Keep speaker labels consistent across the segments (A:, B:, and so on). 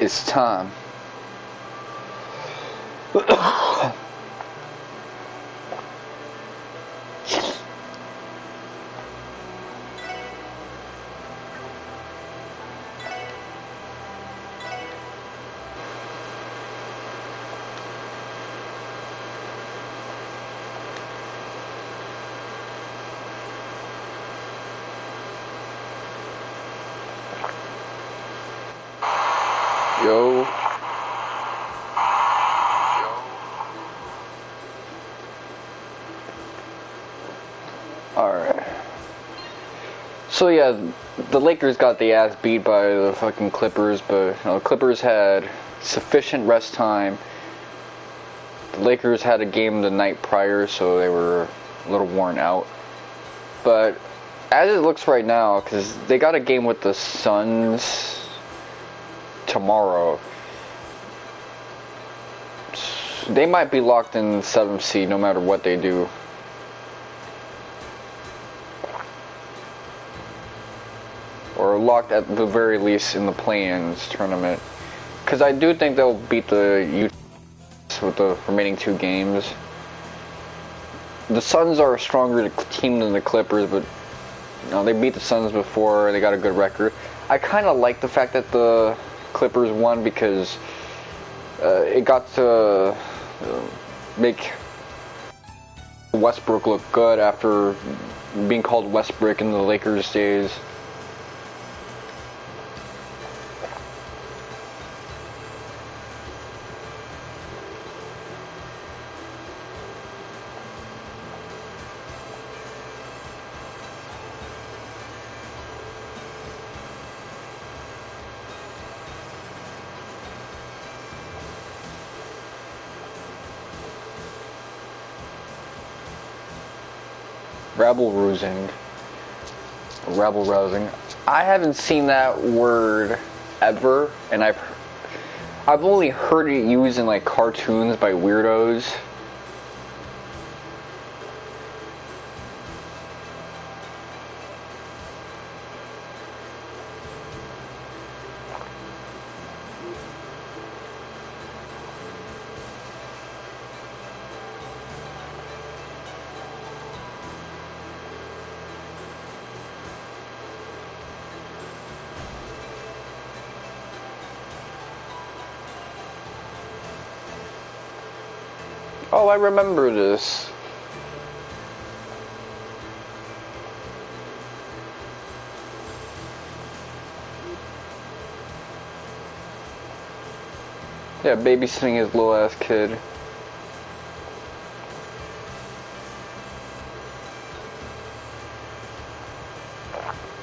A: It's time. Yo. Alright. So yeah, the Lakers got the ass beat by the fucking Clippers, but the Clippers had sufficient rest time. The Lakers had a game the night prior, so they were a little worn out. But as it looks right now, because they got a game with the Suns tomorrow, they might be locked in 7th seed no matter what they do. Or locked at the very least in the play-ins tournament. Because I do think they'll beat the Utah with the remaining 2 games. The Suns are a stronger team than the Clippers, but you know, they beat the Suns before, they got a good record. I kind of like the fact that the Clippers won because it got to make Westbrook look good after being called Westbrook in the Lakers days. Rabble-rousing. I haven't seen that word ever, and I've only heard it used in like cartoons by weirdos. Oh, I remember this. Yeah, babysitting his little ass kid.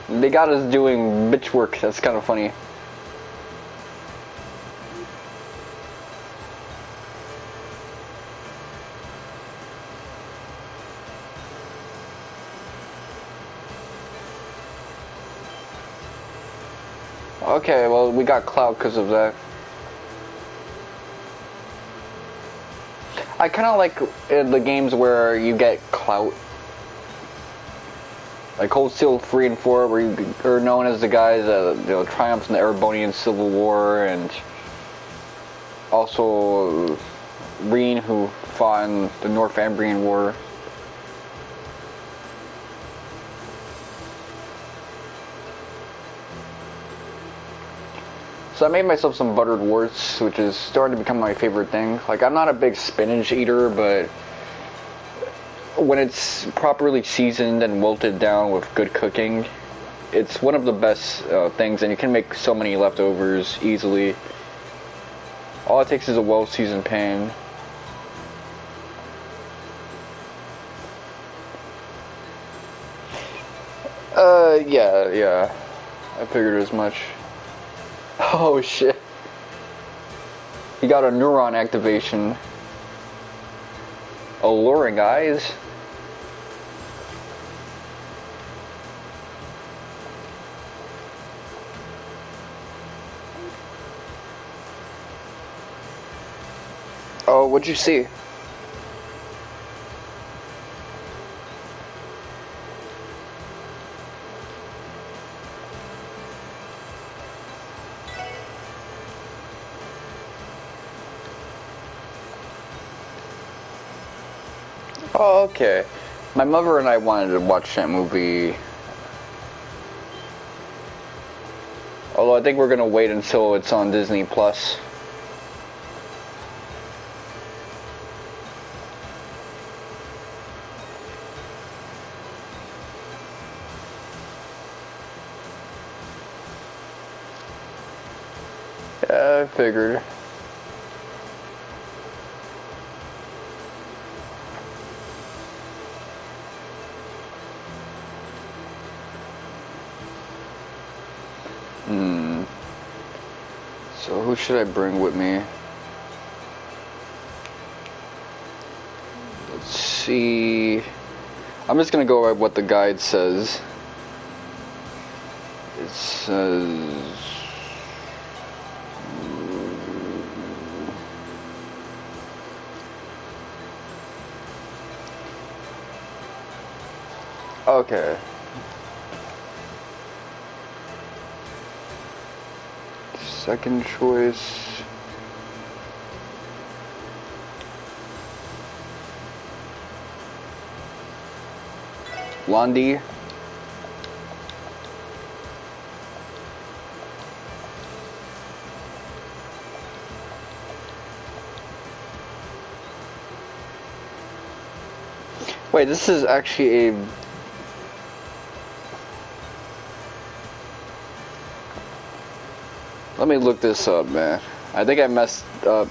A: They got us doing bitch work. That's kind of funny. Okay, well, we got clout because of that. I kind of like the games where you get clout. Like Cold Steel 3 and 4, where you are known as the guys that triumphed in the Erebonian Civil War, and also Reen, who fought in the Northumbrian War. So I made myself some buttered worts, which is starting to become my favorite thing. Like, I'm not a big spinach eater, but when it's properly seasoned and wilted down with good cooking, it's one of the best things, and you can make so many leftovers easily. All it takes is a well-seasoned pan. Yeah. I figured as much. Oh shit. You got a neuron activation. Alluring eyes. Oh, what'd you see? Oh, okay. My mother and I wanted to watch that movie. Although I think we're gonna wait until it's on Disney Plus. Yeah, I figured. So who should I bring with me? Let's see. I'm just gonna go by what the guide says. It says... Okay. Second choice. Blondie. Wait, this is actually a... Let me look this up, man. I think I messed up.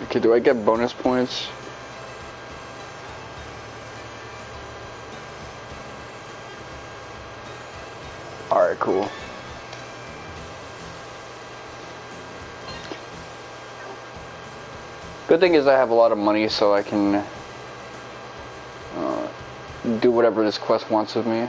A: Okay, do I get bonus points? Alright, cool. Good thing is I have a lot of money, so I can do whatever this quest wants of me.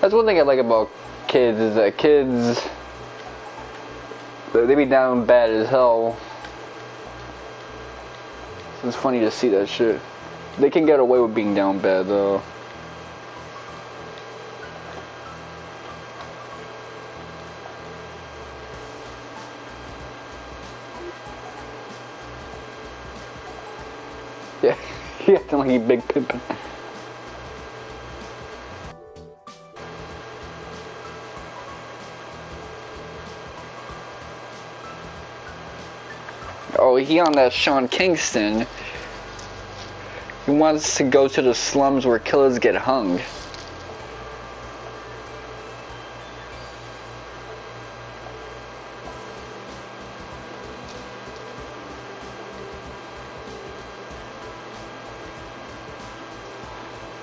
A: That's one thing I like about kids, is that kids, they be down bad as hell. It's funny to see that shit. They can get away with being down bad though. Yeah, he acting like he big pimpin'. Oh, he on that Sean Kingston. He wants to go to the slums where killers get hung.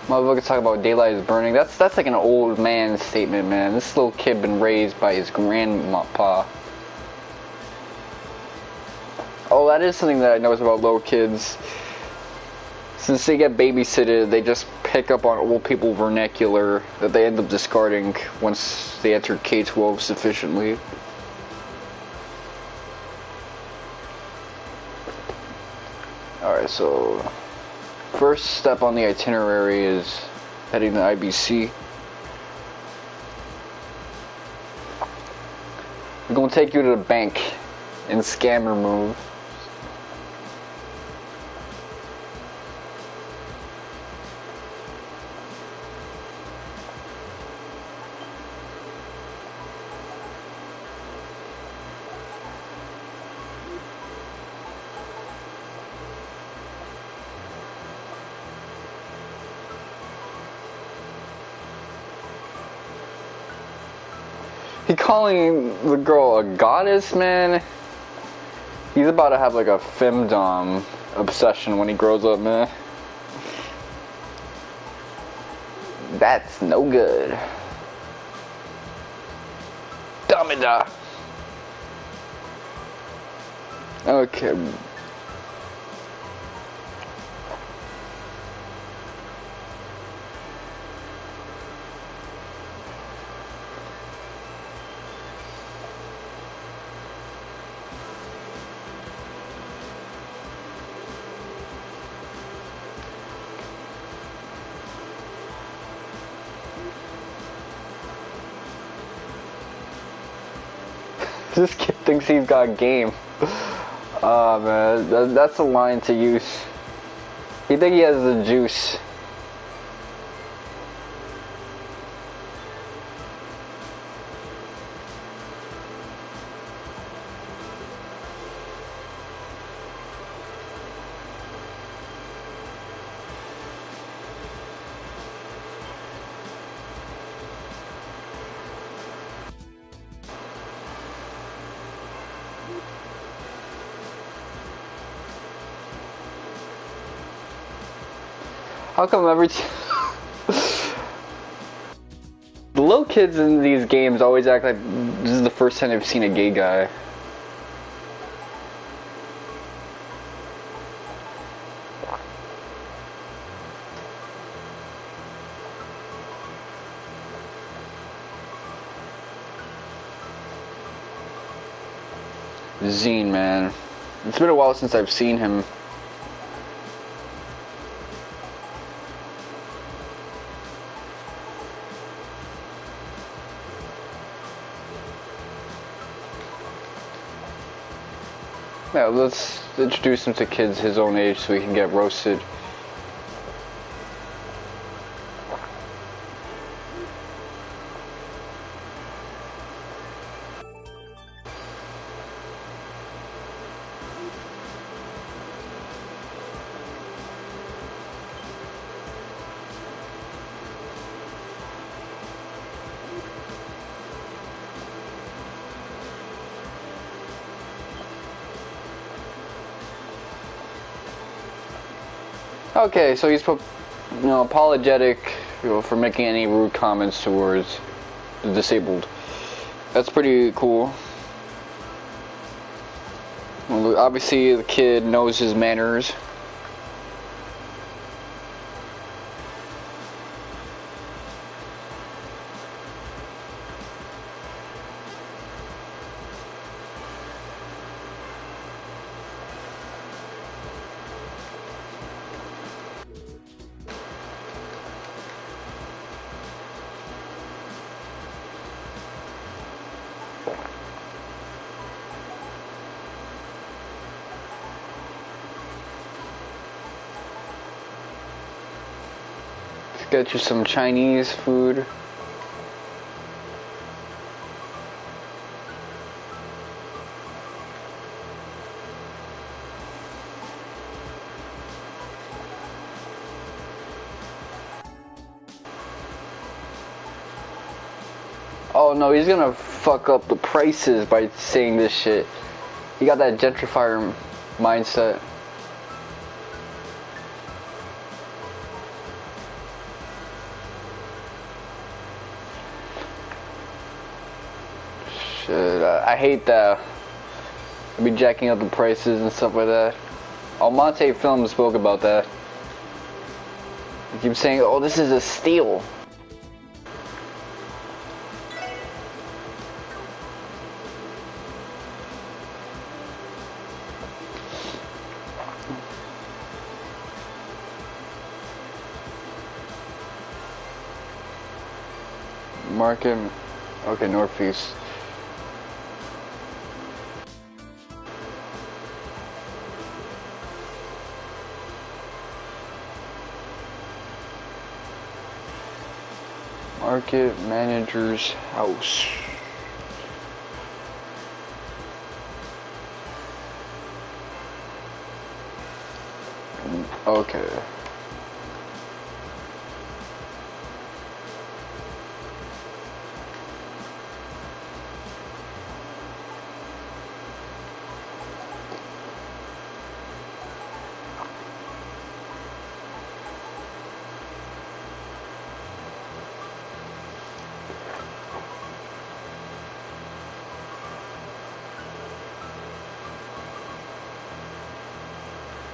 A: Motherfuckers talk about daylight is burning. That's like an old man statement, man. This little kid been raised by his grandpa. Oh, that is something that I notice about little kids. Since they get babysitted, they just pick up on old people vernacular that they end up discarding once they enter K-12 sufficiently. Alright, so first step on the itinerary is heading to IBC. We're gonna take you to the bank and scammer move. He calling the girl a goddess, man. He's about to have like a femdom obsession when he grows up, man. That's no good. Damida. Okay. This kid thinks he's got game. Oh man, that's a line to use. You think he has the juice? How come every the little kids in these games always act like this is the first time they've seen a gay guy? Zine, man. It's been a while since I've seen him. Yeah, let's introduce him to kids his own age so he can get roasted. Okay, so he's, apologetic, for making any rude comments towards the disabled. That's pretty cool. Well, obviously, the kid knows his manners. Get you some Chinese food. Oh no, he's gonna fuck up the prices by saying this shit. He got that gentrifier mindset. Shit, I hate that. I'll be jacking up the prices and stuff like that. Almonte Films spoke about that. They keep saying, oh, this is a steal. Market, okay, northeast. Market manager's house. Okay.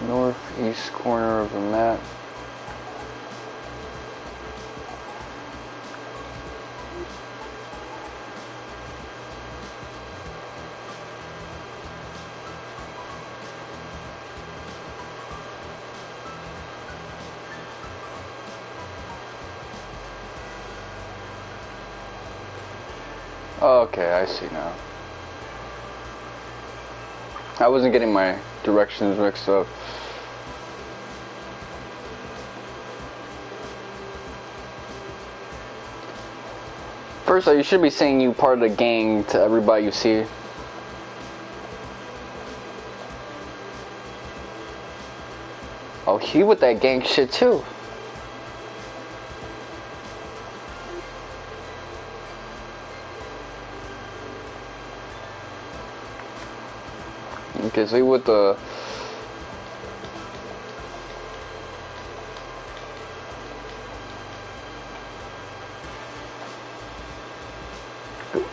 A: Northeast corner of the map. Okay, I see now. I wasn't getting my directions mixed up. First, you should be saying you part of the gang to everybody you see. Oh, he with that gang shit too. Okay, so he with the...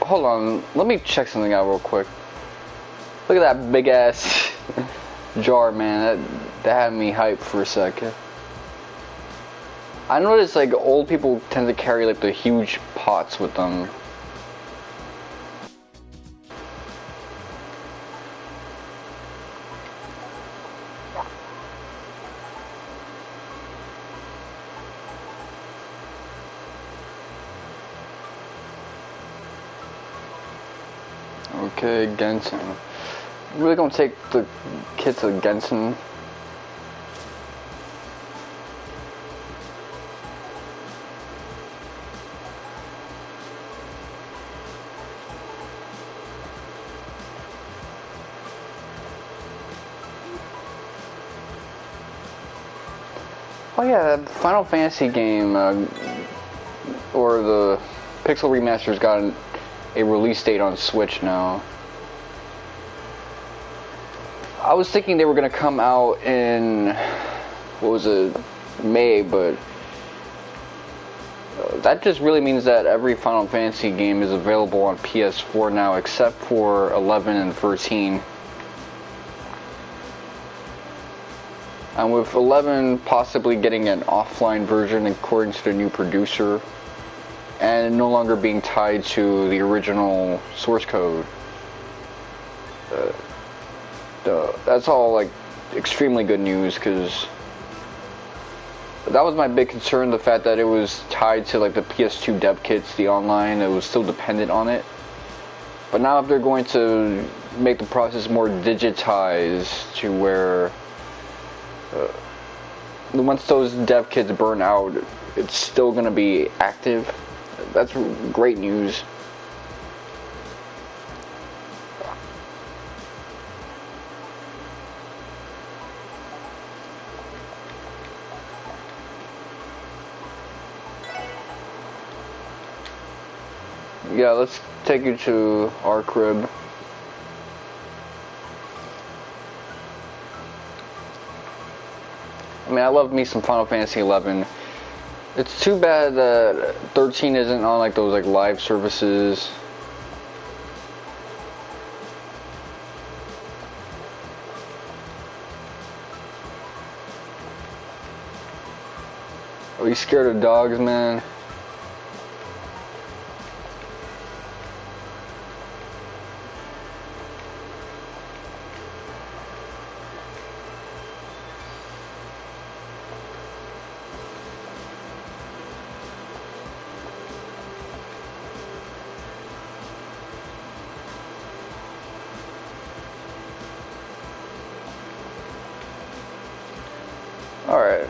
A: Hold on, let me check something out real quick. Look at that big ass jar, man. That had me hyped for a second. I noticed like old people tend to carry like the huge pots with them. Okay, Gensen. I'm really gonna take the kid to Gensen. Oh yeah, that Final Fantasy game, or the Pixel Remaster's got a release date on Switch now. I was thinking they were gonna come out in, what was it, May, but that just really means that every Final Fantasy game is available on PS4 now, except for 11 and 13. And with 11 possibly getting an offline version according to the new producer, and no longer being tied to the original source code. That's all like extremely good news, because that was my big concern, the fact that it was tied to like the PS2 dev kits, the online, it was still dependent on it. But now if they're going to make the process more digitized to where once those dev kits burn out, it's still going to be active, that's great news. Yeah, let's take you to our crib. I mean, I love me some Final Fantasy 11. It's too bad that 13 isn't on like those like live services. Are you scared of dogs, man? Alright.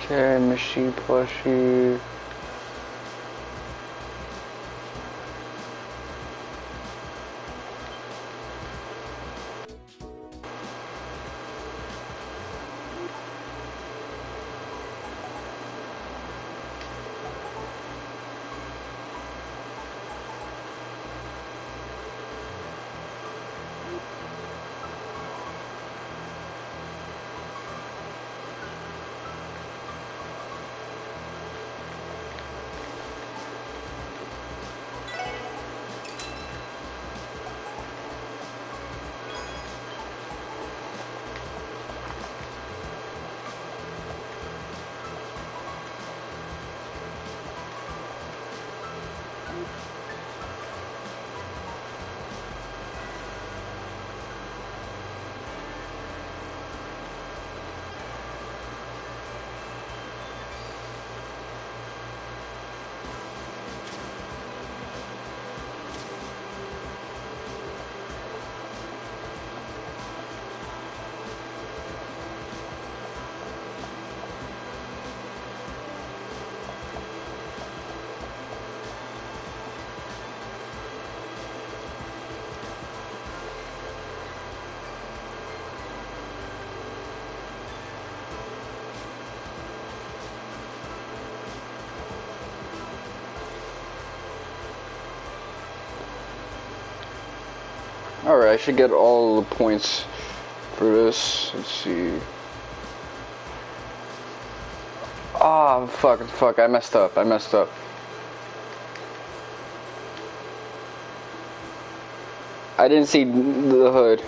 A: Okay, Mishy plushie. Alright, I should get all the points for this. Let's see. Ah, fuck, I messed up. I didn't see the hood.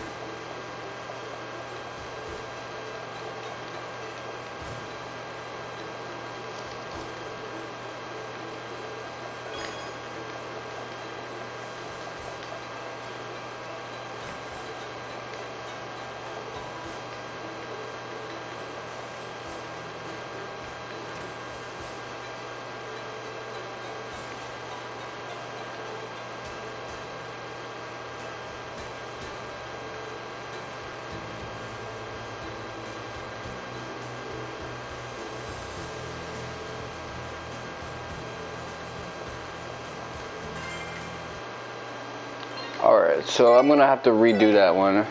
A: Alright, so I'm gonna have to redo that one.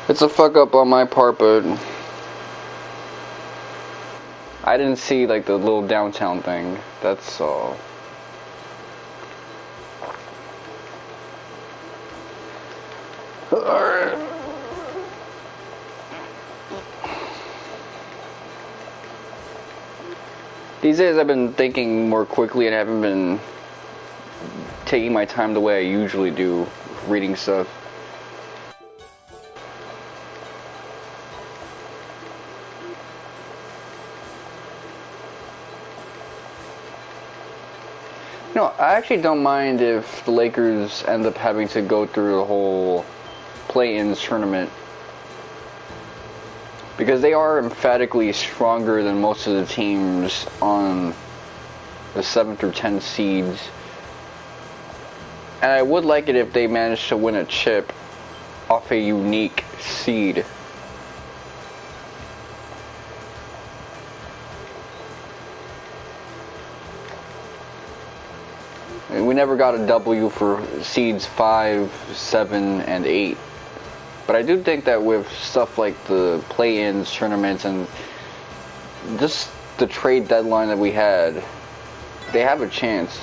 A: It's a fuck up on my part, but I didn't see like the little downtown thing. That's all. Alright. These days I've been thinking more quickly and haven't been taking my time the way I usually do reading stuff. No, I actually don't mind if the Lakers end up having to go through the whole play-in tournament, because they are emphatically stronger than most of the teams on the 7 through 10 seeds. And I would like it if they managed to win a chip off a unique seed. I mean, we never got a W for seeds 5, 7, and 8. But I do think that with stuff like the play-ins tournaments and just the trade deadline that we had, they have a chance.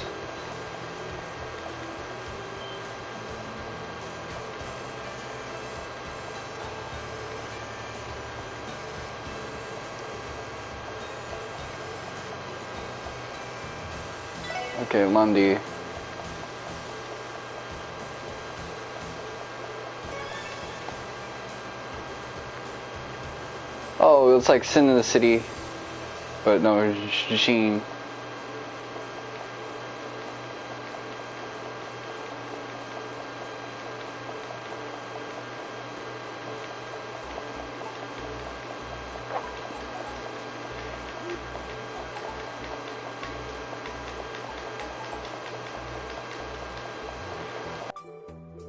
A: Okay, Lundy. Oh, it's like Sin in the City, but no, Sheen.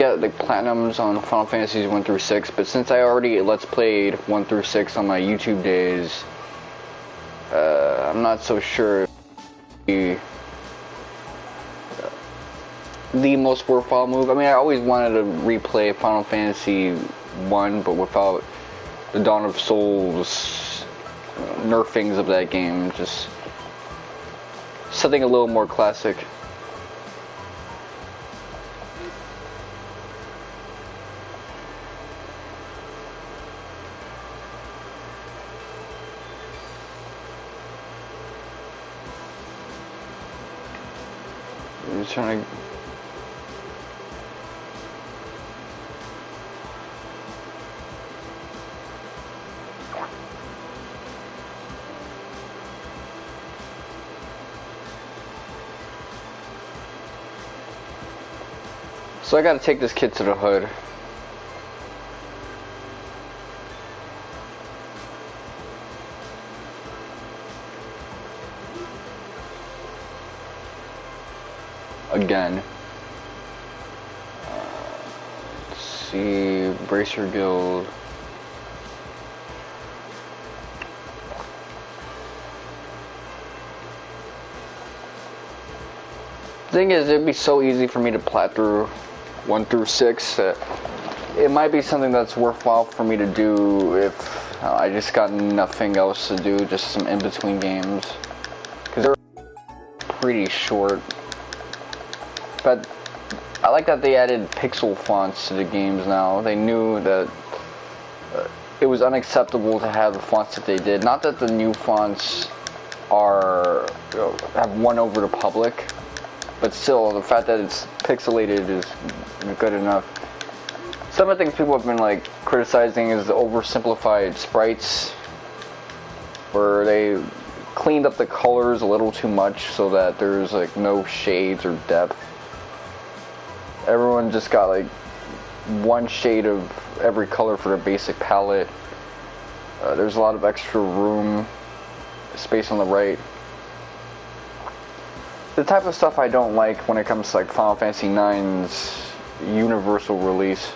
A: Yeah, like platinums on Final Fantasies 1 through 6, but since I already Let's Played 1 through 6 on my YouTube days, I'm not so sure if the most worthwhile move. I mean, I always wanted to replay Final Fantasy 1, but without the Dawn of Souls nerfings of that game, just something a little more classic. I'm trying to... So I gotta take this kid to the hood. Again. Let's see, Bracer Guild. The thing is, it'd be so easy for me to plat through 1 through 6 that it might be something that's worthwhile for me to do if I just got nothing else to do, just some in-between games. Because pretty short. But I like that they added pixel fonts to the games now. They knew that it was unacceptable to have the fonts that they did. Not that the new fonts are have won over the public, but still, the fact that it's pixelated is good enough. Some of the things people have been like criticizing is the oversimplified sprites, where they cleaned up the colors a little too much so that there's like no shades or depth. Everyone just got like one shade of every color for their basic palette. There's a lot of extra room, space on the right. The type of stuff I don't like when it comes to like Final Fantasy IX's universal release.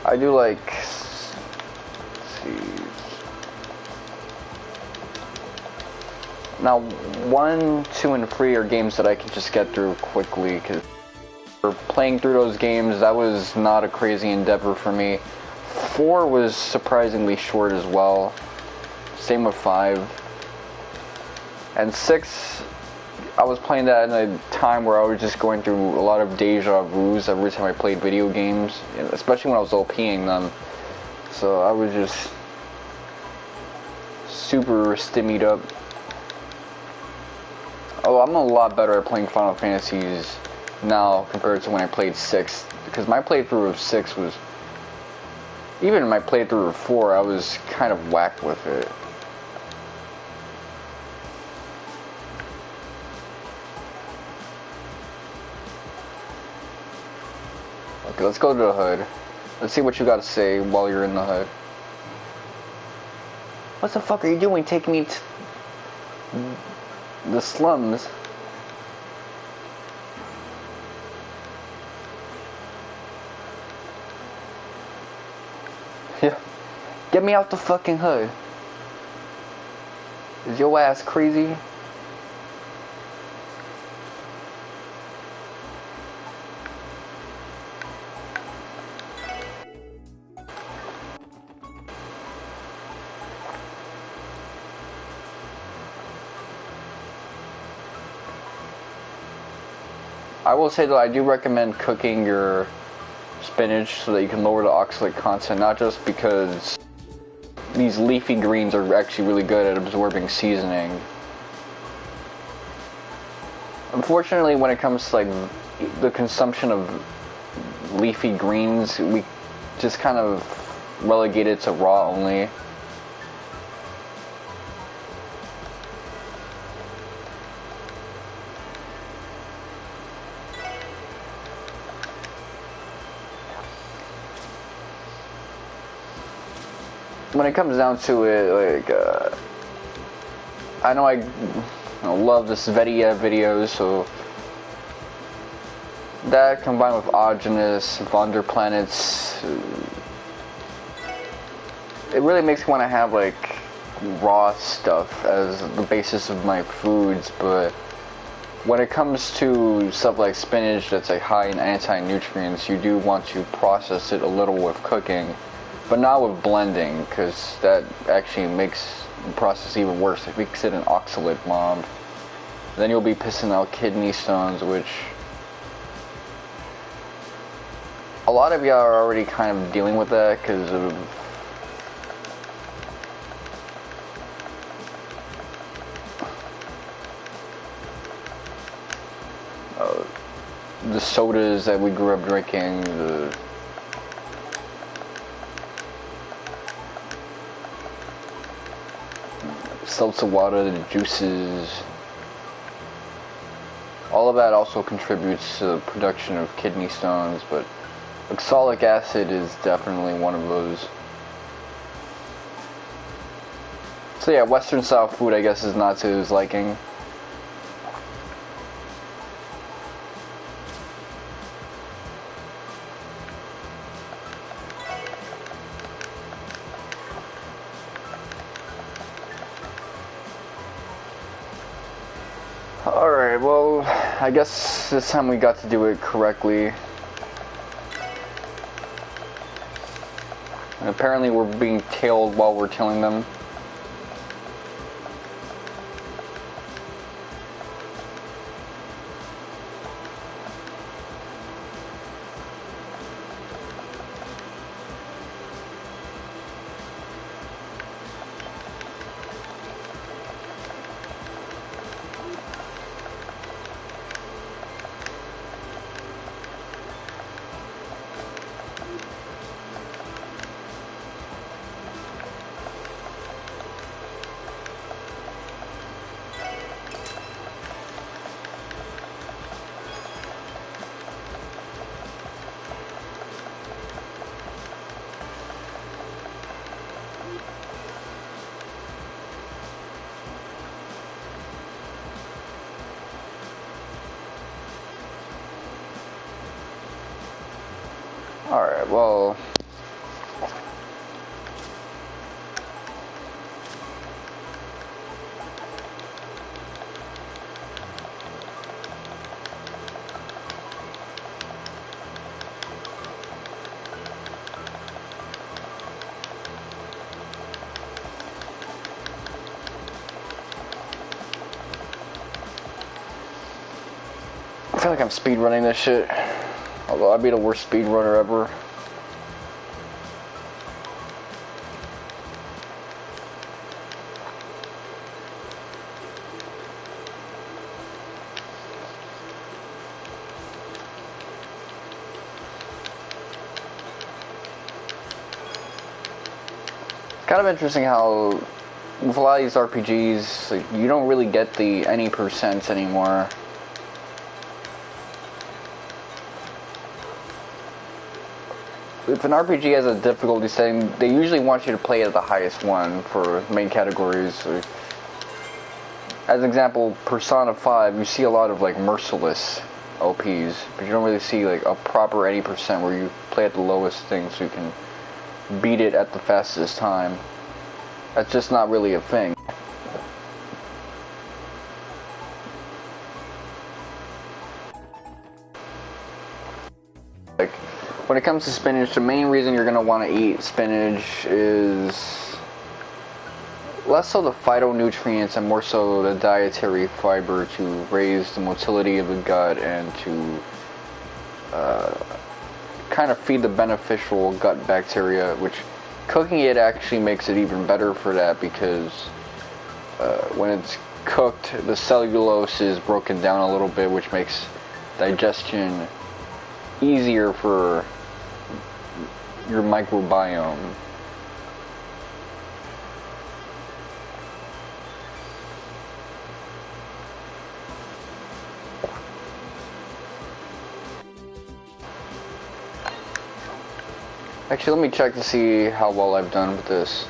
A: I do like, let's see. Now, 1, 2, and 3 are games that I can just get through quickly, because for playing through those games, that was not a crazy endeavor for me. 4 was surprisingly short as well. Same with 5. And 6, I was playing that in a time where I was just going through a lot of deja vus every time I played video games, especially when I was OPing them. So I was just super stimmied up. Oh, I'm a lot better at playing Final Fantasies now compared to when I played 6, because my playthrough of 6 was, even in my playthrough of 4, I was kind of whacked with it. Okay, let's go to the hood. Let's see what you got to say while you're in the hood. What the fuck are you doing taking me to the slums? Yeah. Get me out the fucking hood. Is your ass crazy? I will say though, I do recommend cooking your spinach so that you can lower the oxalate content, not just because these leafy greens are actually really good at absorbing seasoning. Unfortunately, when it comes to like the consumption of leafy greens, we just kind of relegate it to raw only. When it comes down to it, like, I know I love the Svettia videos, so that combined with Ogenus, Vonderplanets, it really makes me want to have like raw stuff as the basis of my foods. But when it comes to stuff like spinach that's like high in anti-nutrients, you do want to process it a little with cooking. But not with blending, because that actually makes the process even worse. It makes it an oxalate bomb. Then you'll be pissing out kidney stones, which a lot of y'all are already kind of dealing with that because of the sodas that we grew up drinking, the seltzer water, the juices, all of that also contributes to the production of kidney stones, but oxalic acid is definitely one of those. So yeah, Western style food I guess is not to his liking. Alright, well, I guess this time we got to do it correctly. And apparently we're being tailed while we're killing them. Alright, well... I feel like I'm speedrunning this shit. Although I'd be the worst speedrunner ever. Kind of interesting how with a lot of these RPGs, like, you don't really get the any percents anymore. If an RPG has a difficulty setting, they usually want you to play at the highest one for main categories. Like, as an example, Persona 5, you see a lot of like merciless OPs, but you don't really see like a proper any percent where you play at the lowest thing so you can beat it at the fastest time. That's just not really a thing. Like, when it comes to spinach, the main reason you're going to want to eat spinach is less so the phytonutrients and more so the dietary fiber to raise the motility of the gut and to kind of feed the beneficial gut bacteria, which cooking it actually makes it even better for that, because when it's cooked, the cellulose is broken down a little bit, which makes digestion easier for your microbiome. Actually, let me check to see how well I've done with this.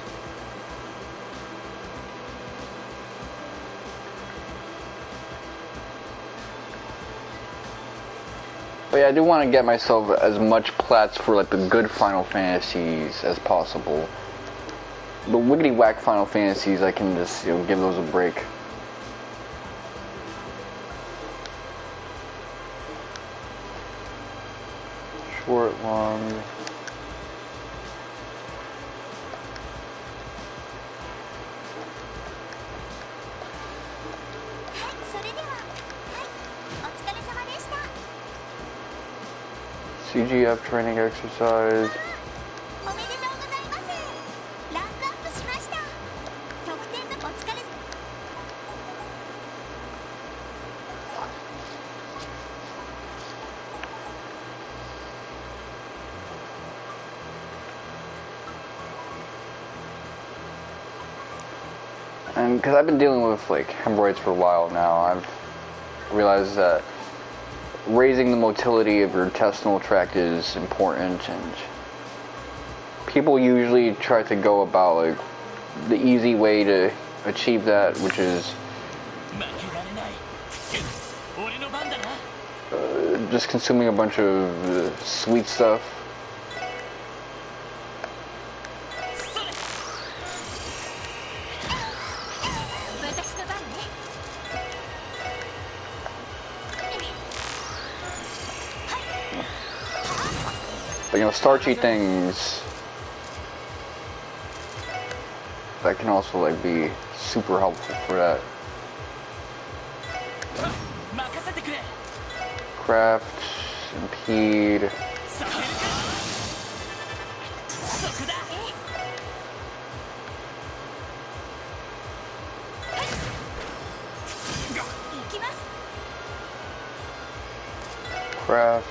A: But yeah, I do want to get myself as much plats for like the good Final Fantasies as possible. The wiggity whack Final Fantasies, I can just, you know, give those a break. Short, long. CGF training exercise. And because I've been dealing with like hemorrhoids for a while now, I've realized that raising the motility of your intestinal tract is important, and people usually try to go about like the easy way to achieve that, which is just consuming a bunch of sweet stuff. But you know, starchy things that can also like be super helpful for that. Craft, impede. Craft.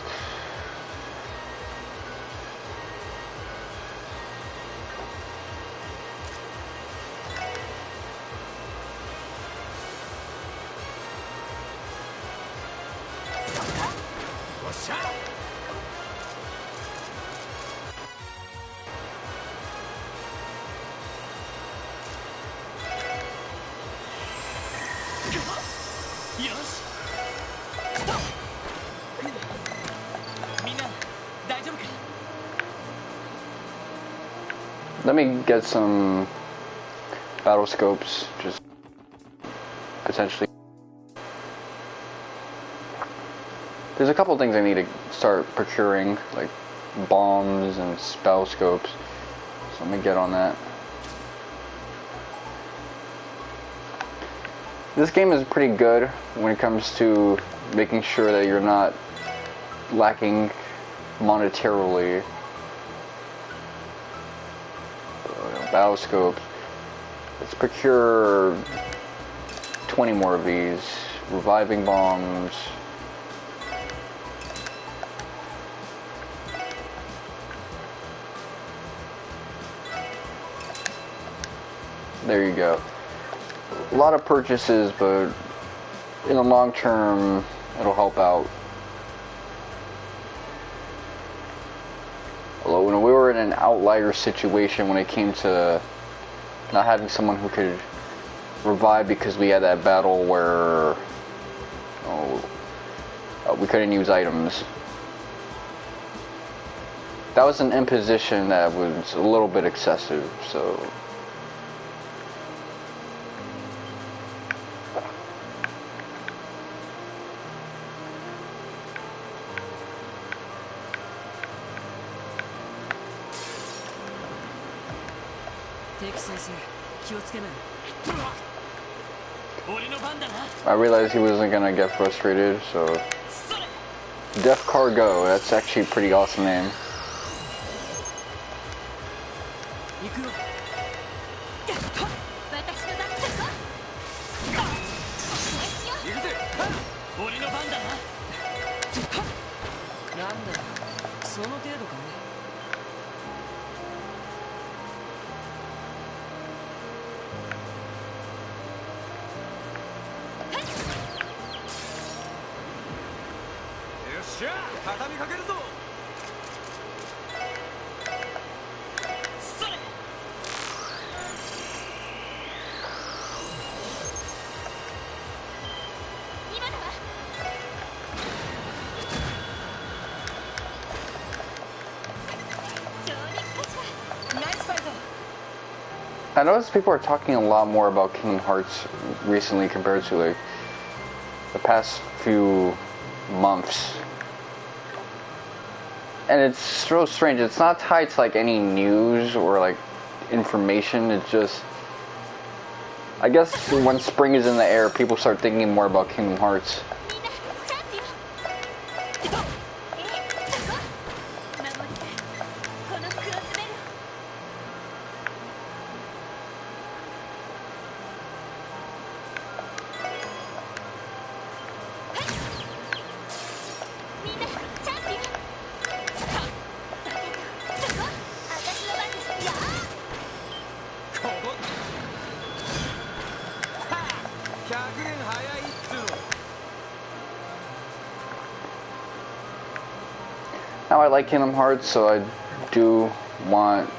A: Let me get some battle scopes, just potentially. There's a couple things I need to start procuring, like bombs and spell scopes. So let me get on that. This game is pretty good when it comes to making sure that you're not lacking monetarily. Battle scopes. Let's procure 20 more of these. Reviving bombs. There you go. A lot of purchases, but in the long term, it'll help out. Although when we were in an outlier situation when it came to not having someone who could revive because we had that battle where we couldn't use items. That was an imposition that was a little bit excessive, so... I realized he wasn't gonna get frustrated, so... Def Cargo, that's actually a pretty awesome name. I noticed people are talking a lot more about Kingdom Hearts recently compared to like the past few months. And it's so strange. It's not tied to like any news or like information. It's just, I guess when spring is in the air, people start thinking more about Kingdom Hearts. Now I like Kingdom Hearts, so I do want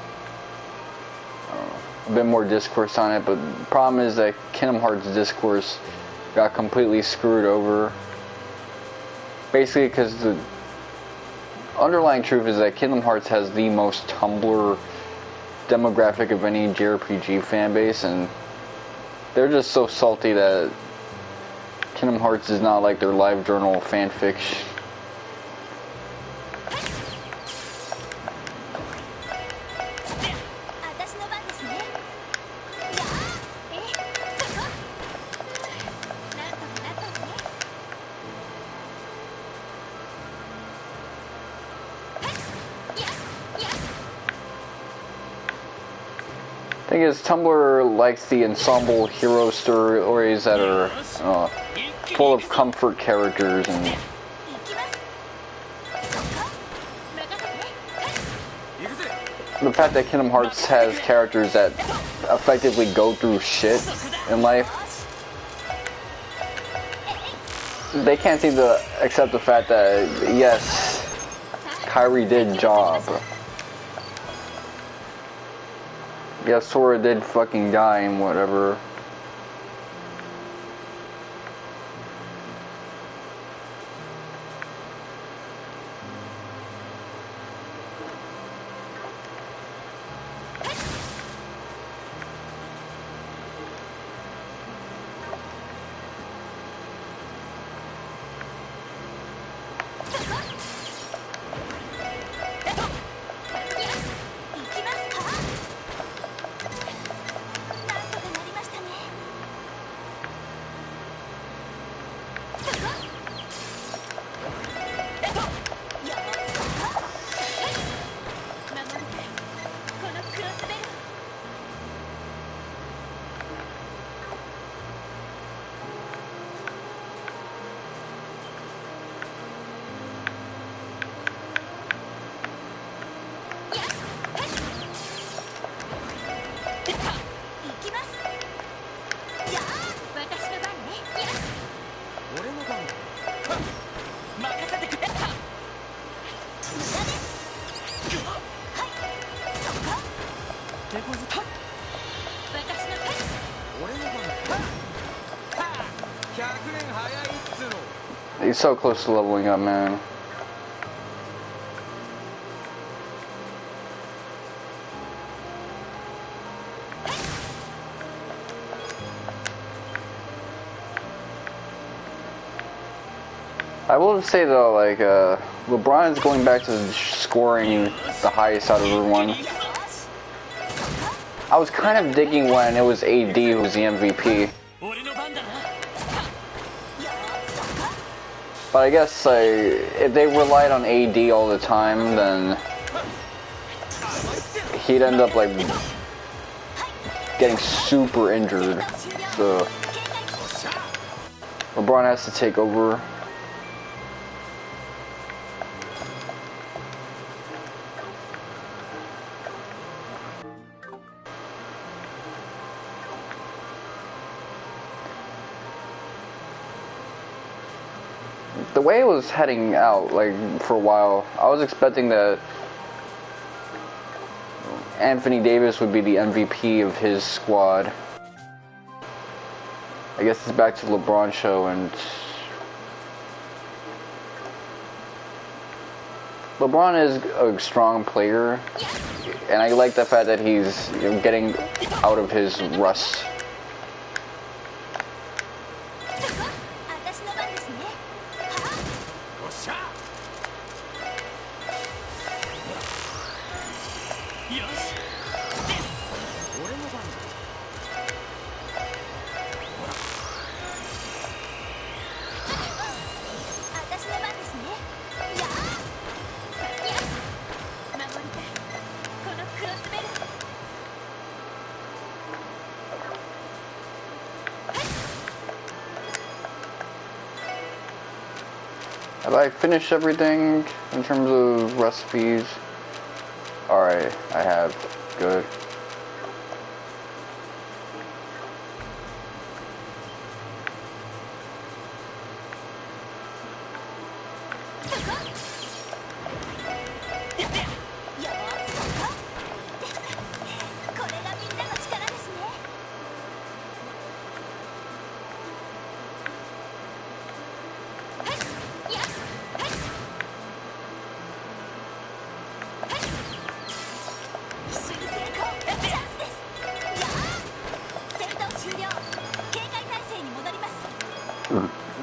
A: a bit more discourse on it, but the problem is that Kingdom Hearts discourse got completely screwed over. Basically because the underlying truth is that Kingdom Hearts has the most Tumblr demographic of any JRPG fan base, and they're just so salty that Kingdom Hearts is not like their live journal fanfiction. thing is, Tumblr likes the ensemble hero stories that are full of comfort characters and the fact that Kingdom Hearts has characters that effectively go through shit in life. They can't seem to accept the fact that, yes, Kairi did job. Yes, Sora did fucking die and whatever. He's so close to leveling up, man. I will say though, like, LeBron is going back to scoring the highest out of everyone. I was kind of digging when it was AD who was the MVP. But I guess, like, if they relied on AD all the time, then he'd end up, like, getting super injured. So LeBron has to take over. The way it was heading out, like, for a while, I was expecting that Anthony Davis would be the MVP of his squad. I guess it's back to LeBron's show, and LeBron is a strong player, and I like the fact that he's, you know, getting out of his rust. Have I finished everything in terms of recipes? Alright, I have. Good.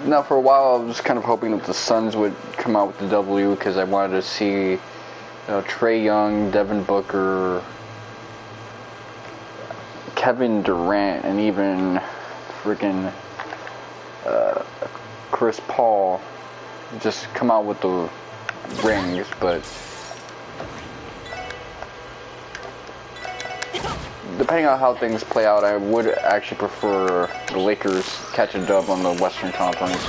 A: Now, for a while, I was kind of hoping that the Suns would come out with the W because I wanted to see, you know, Trae Young, Devin Booker, Kevin Durant, and even freaking Chris Paul just come out with the rings, but depending on how things play out, I would actually prefer the Lakers catch a dub on the Western Conference.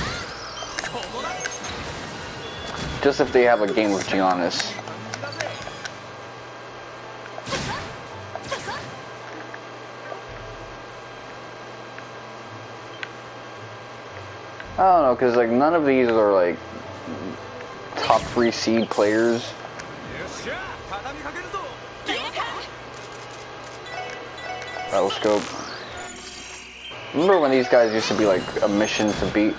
A: Just if they have a game with Giannis. I don't know, because like none of these are like top 3 seed players. Battlescope. Remember when these guys used to be like a mission to beat?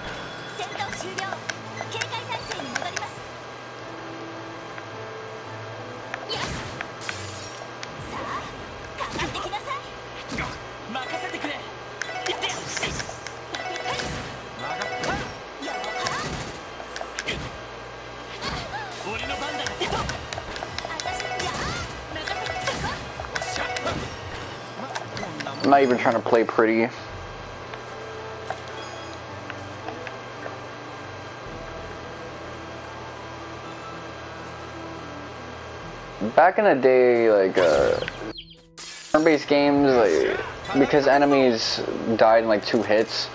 A: I'm not even trying to play pretty. Back in the day, like turn-based games, like because enemies died in like 2 hits.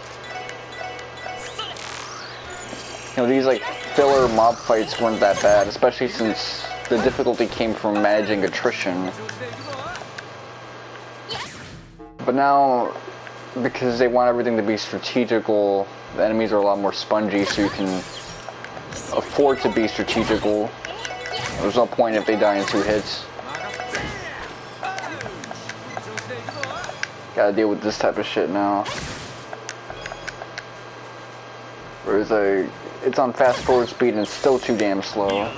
A: You know, these like filler mob fights weren't that bad, especially since the difficulty came from managing attrition. But now, because they want everything to be strategical, the enemies are a lot more spongy, so you can afford to be strategical. There's no point if they die in 2 hits. Gotta deal with this type of shit now. Whereas like, it's on fast forward speed and it's still too damn slow.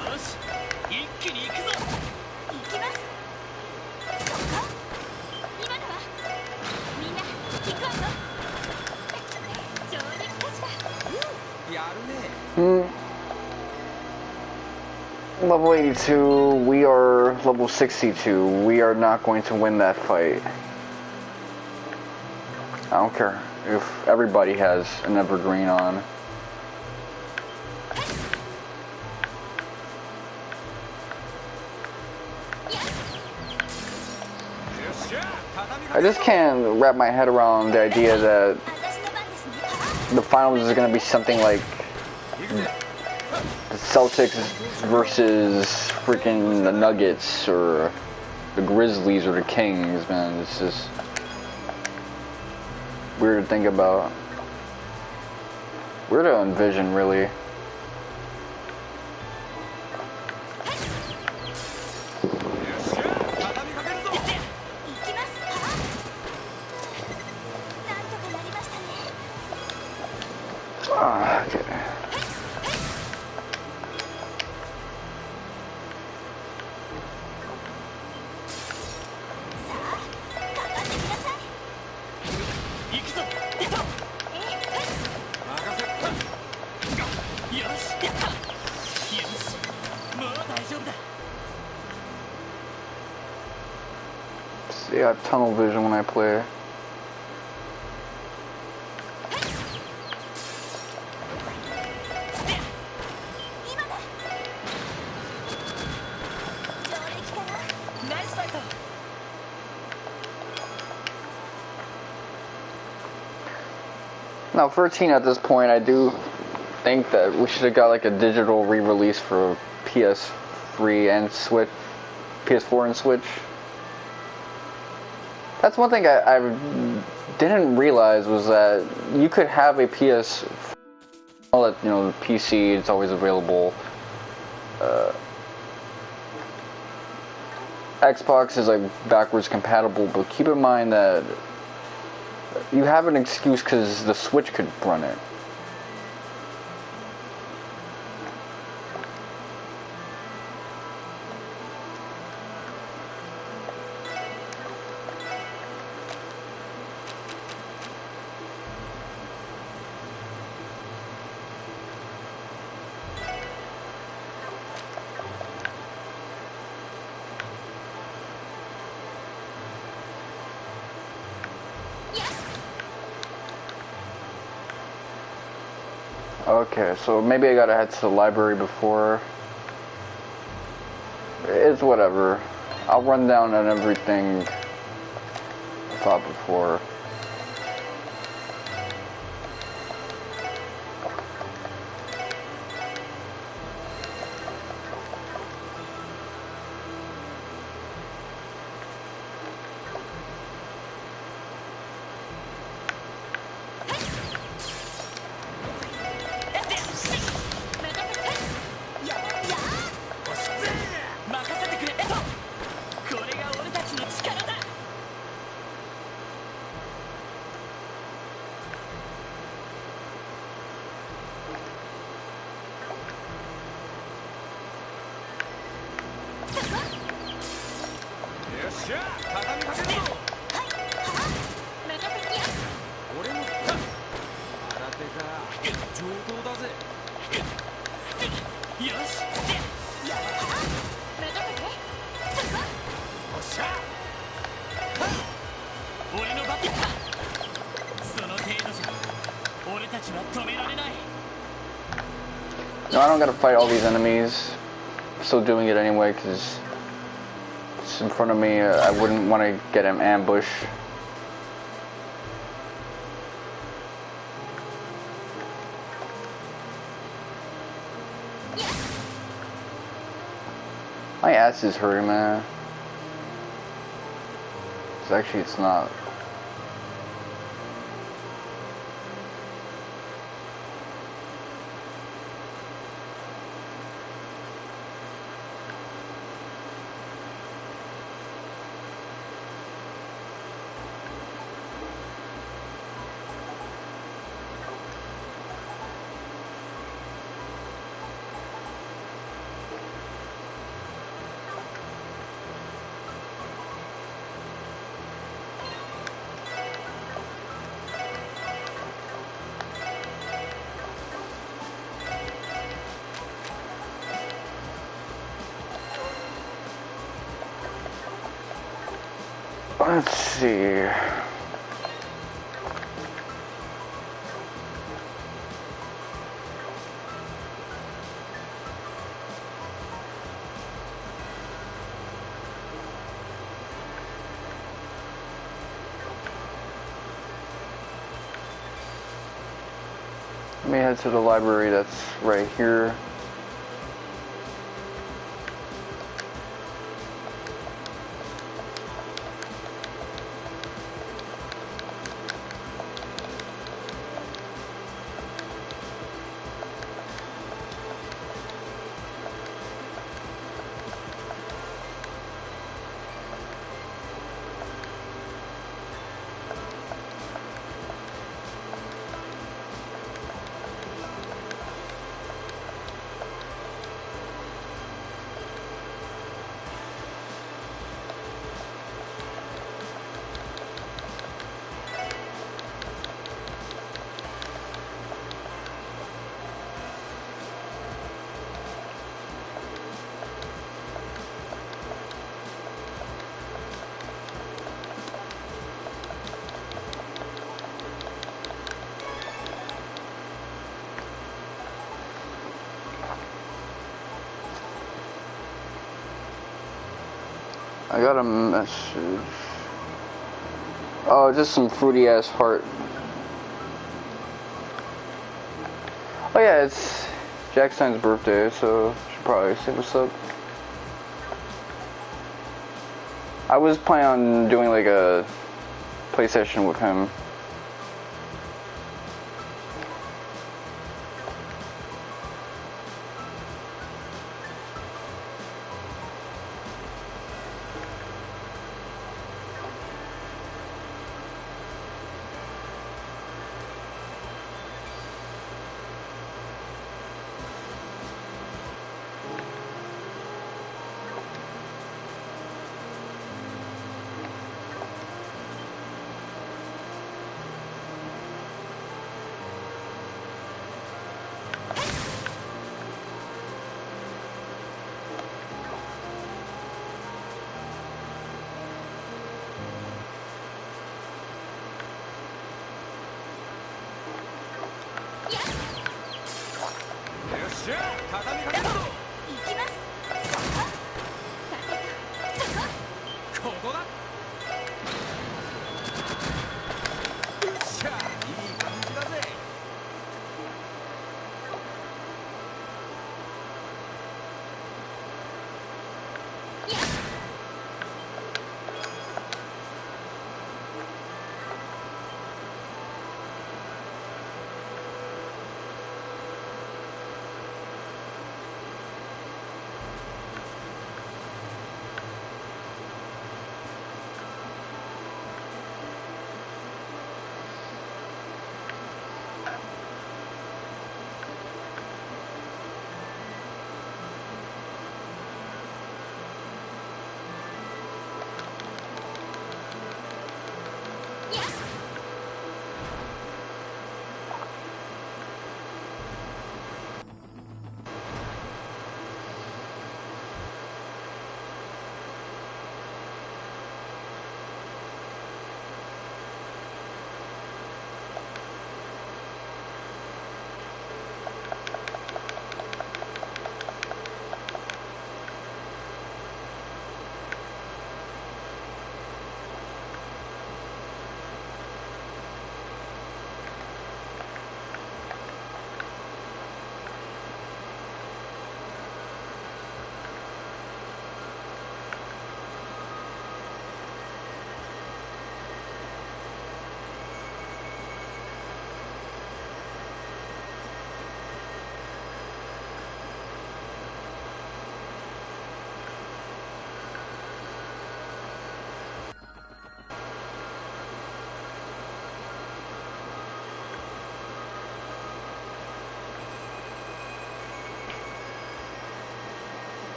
A: Level 82, we are level 62. We are not going to win that fight. I don't care if everybody has an evergreen on. I just can't wrap my head around the idea that the finals is going to be something like the Celtics versus freaking the Nuggets or the Grizzlies or the Kings, man. It's just weird to think about. Weird to envision, really. Okay. See, I have tunnel vision when I play. Now, 13 at this point, I do think that we should have got like a digital re-release for PS3 and Switch, PS4 and Switch. That's one thing I didn't realize was that you could have a PS, that, you know, PC, it's always available. Xbox is like backwards compatible, but keep in mind that you have an excuse because the Switch could run it. Okay, so maybe I gotta head to the library before. It's whatever. I'll run down on everything thought before. No, I don't gotta fight all these enemies. I'm still doing it anyway because it's in front of me. I wouldn't want to get an ambush. My ass is hurting, man. Actually, it's not. Let's see. Let me head to the library that's right here. I got a message. Oh, just some fruity ass heart. Oh yeah, it's Jackson's birthday, so I should probably say what's up. I was planning on doing like a play session with him.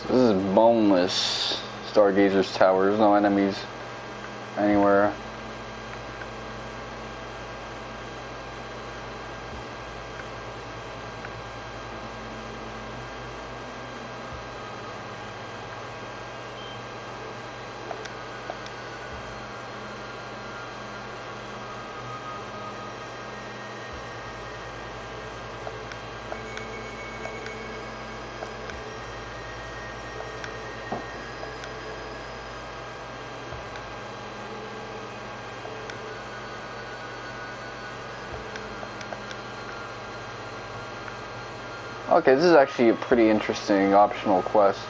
A: This is boneless Stargazer's tower. There's no enemies anywhere. Okay, this is actually a pretty interesting optional quest.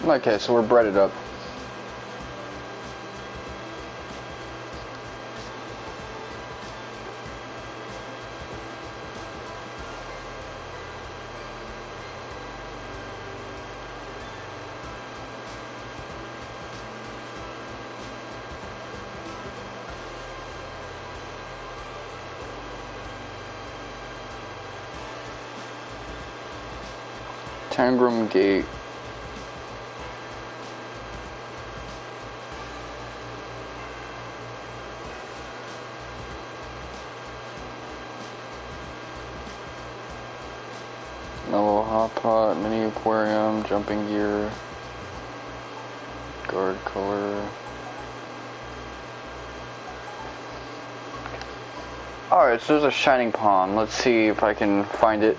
A: Okay, so we're breaded up. Tangram Gate. Mellow hot pot, mini aquarium, jumping gear, guard color. Alright, so there's a shining pond. Let's see if I can find it.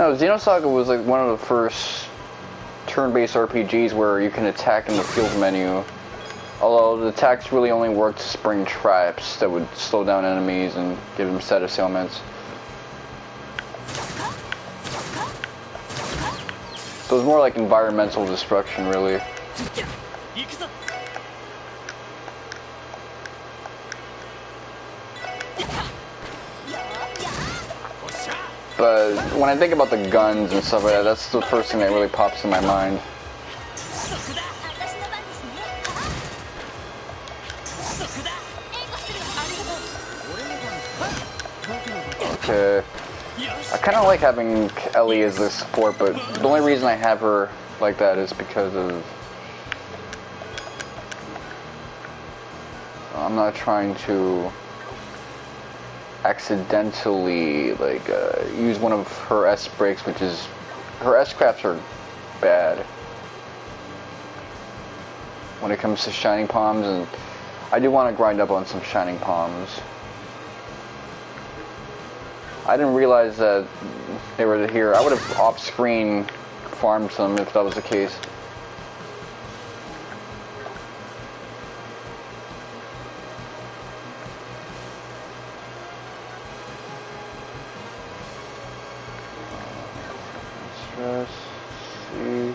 A: No, Xenosaga was like one of the first turn-based RPGs where you can attack in the field menu. Although the attacks really only worked to spring traps that would slow down enemies and give them status ailments. So it's more like environmental destruction, really. But when I think about the guns and stuff like that, that's the first thing that really pops in my mind. Okay. I kind of like having Ellie as the support, but the only reason I have her like that is because of... I'm not trying to accidentally like use one of her S breaks, which is... Her S crafts are bad when it comes to Shining Palms, and I do want to grind up on some Shining Palms. I didn't realize that they were here. I would have off-screen farmed them if that was the case. Stress, see.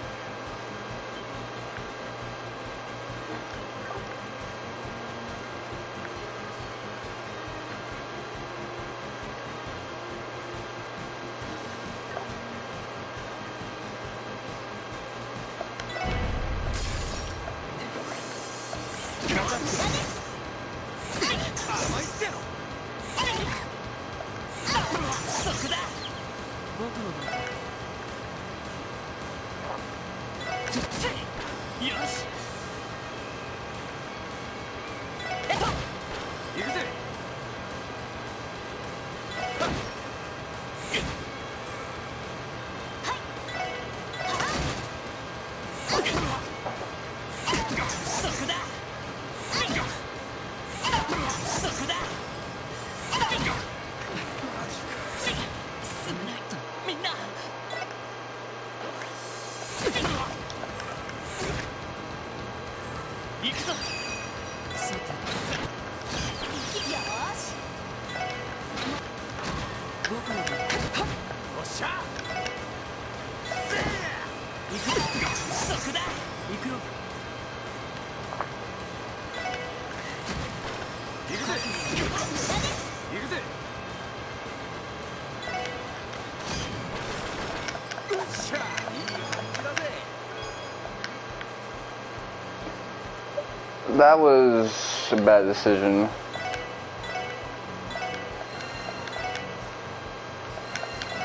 A: That was a bad decision.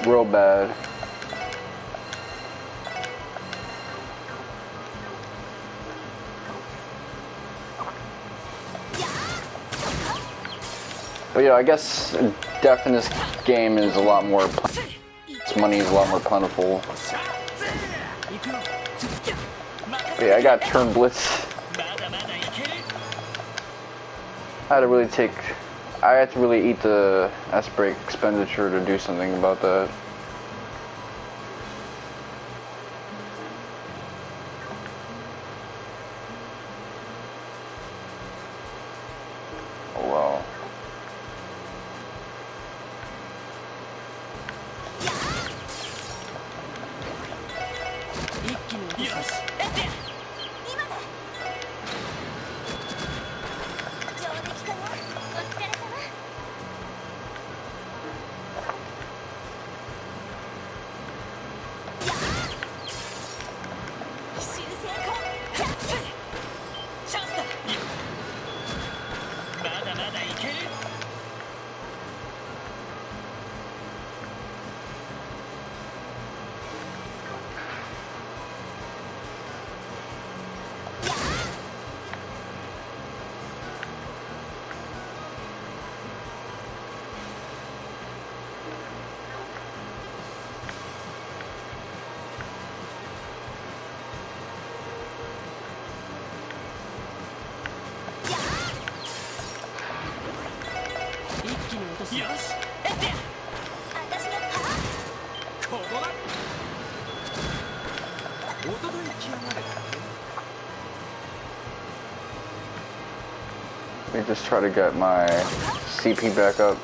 A: Real bad. But yeah, I guess death in this game is a lot more... Its money is a lot more plentiful. But yeah, I got turn blitz. I had to really eat the S-break expenditure to do something about that. Oh well. Let me just try to get my CP back up.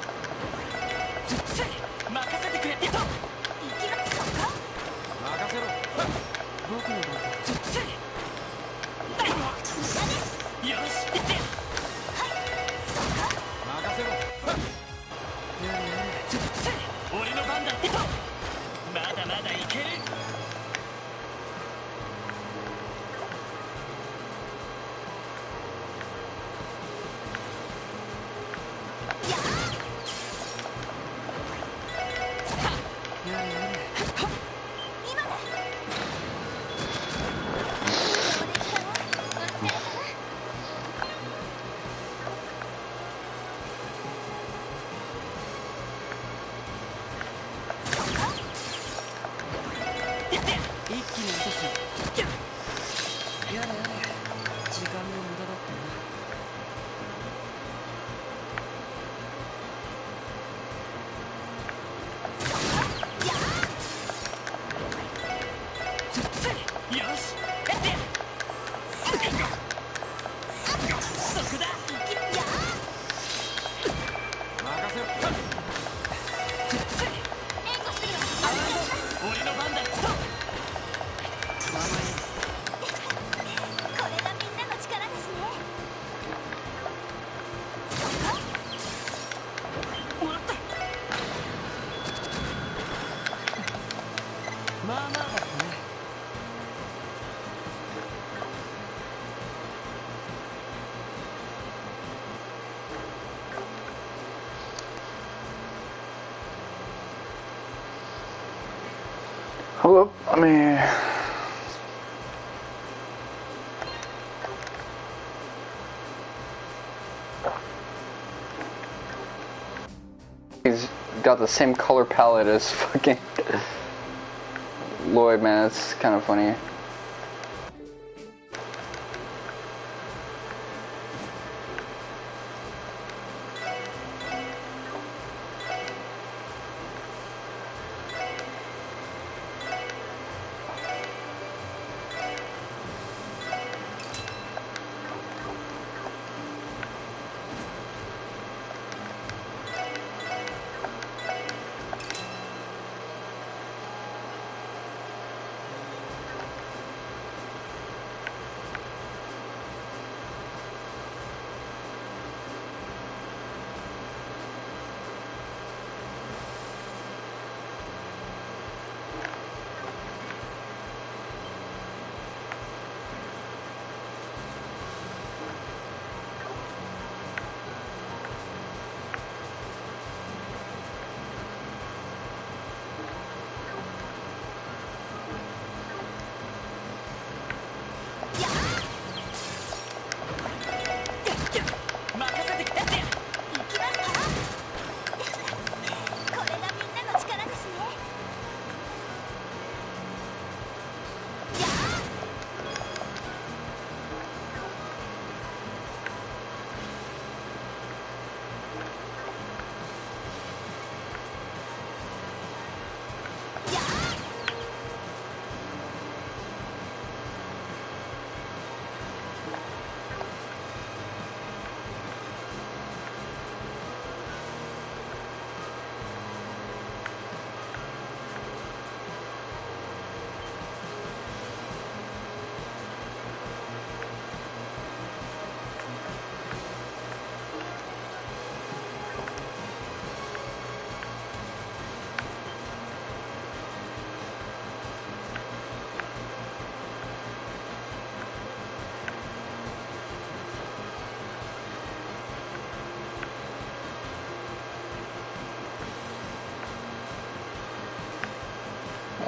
A: Hold up, I mean... He's got the same color palette as fucking Lloyd, man, it's kind of funny.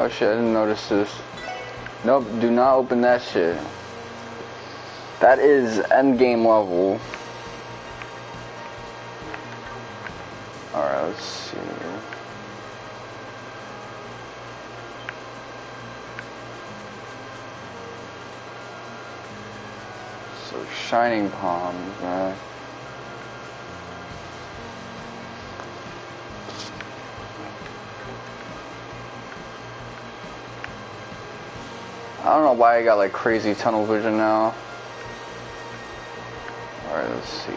A: Oh shit, I didn't notice this. Nope, do not open that shit. That is endgame level. Alright, let's see. So, Shining Palms, man. I don't know why I got like crazy tunnel vision now. Alright, let's see.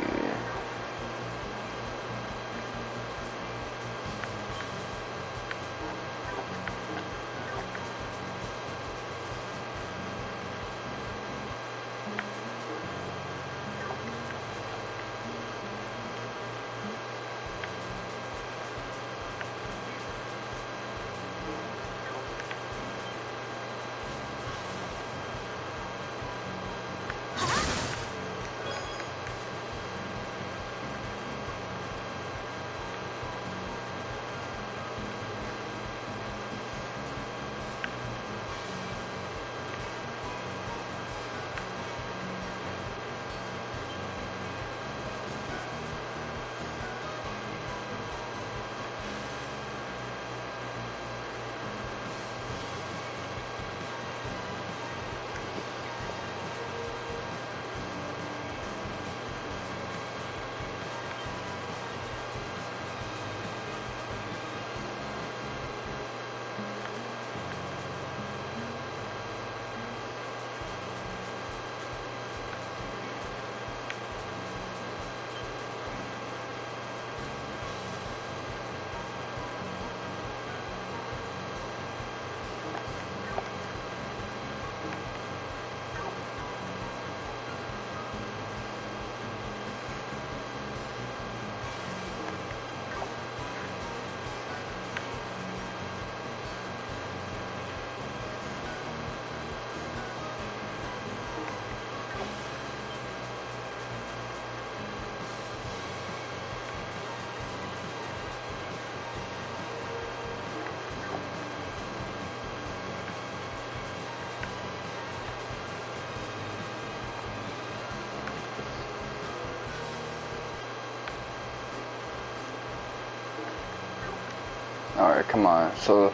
A: Alright, come on. So,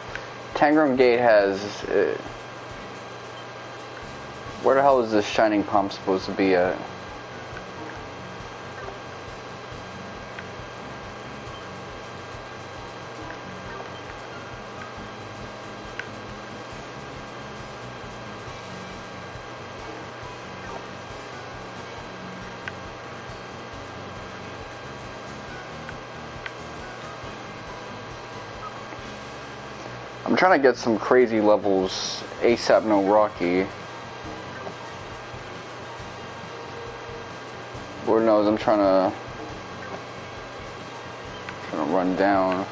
A: Tangram Gate has... where the hell is this Shining Palm supposed to be at? I'm trying to get some crazy levels ASAP no Rocky. Lord knows I'm trying to run down.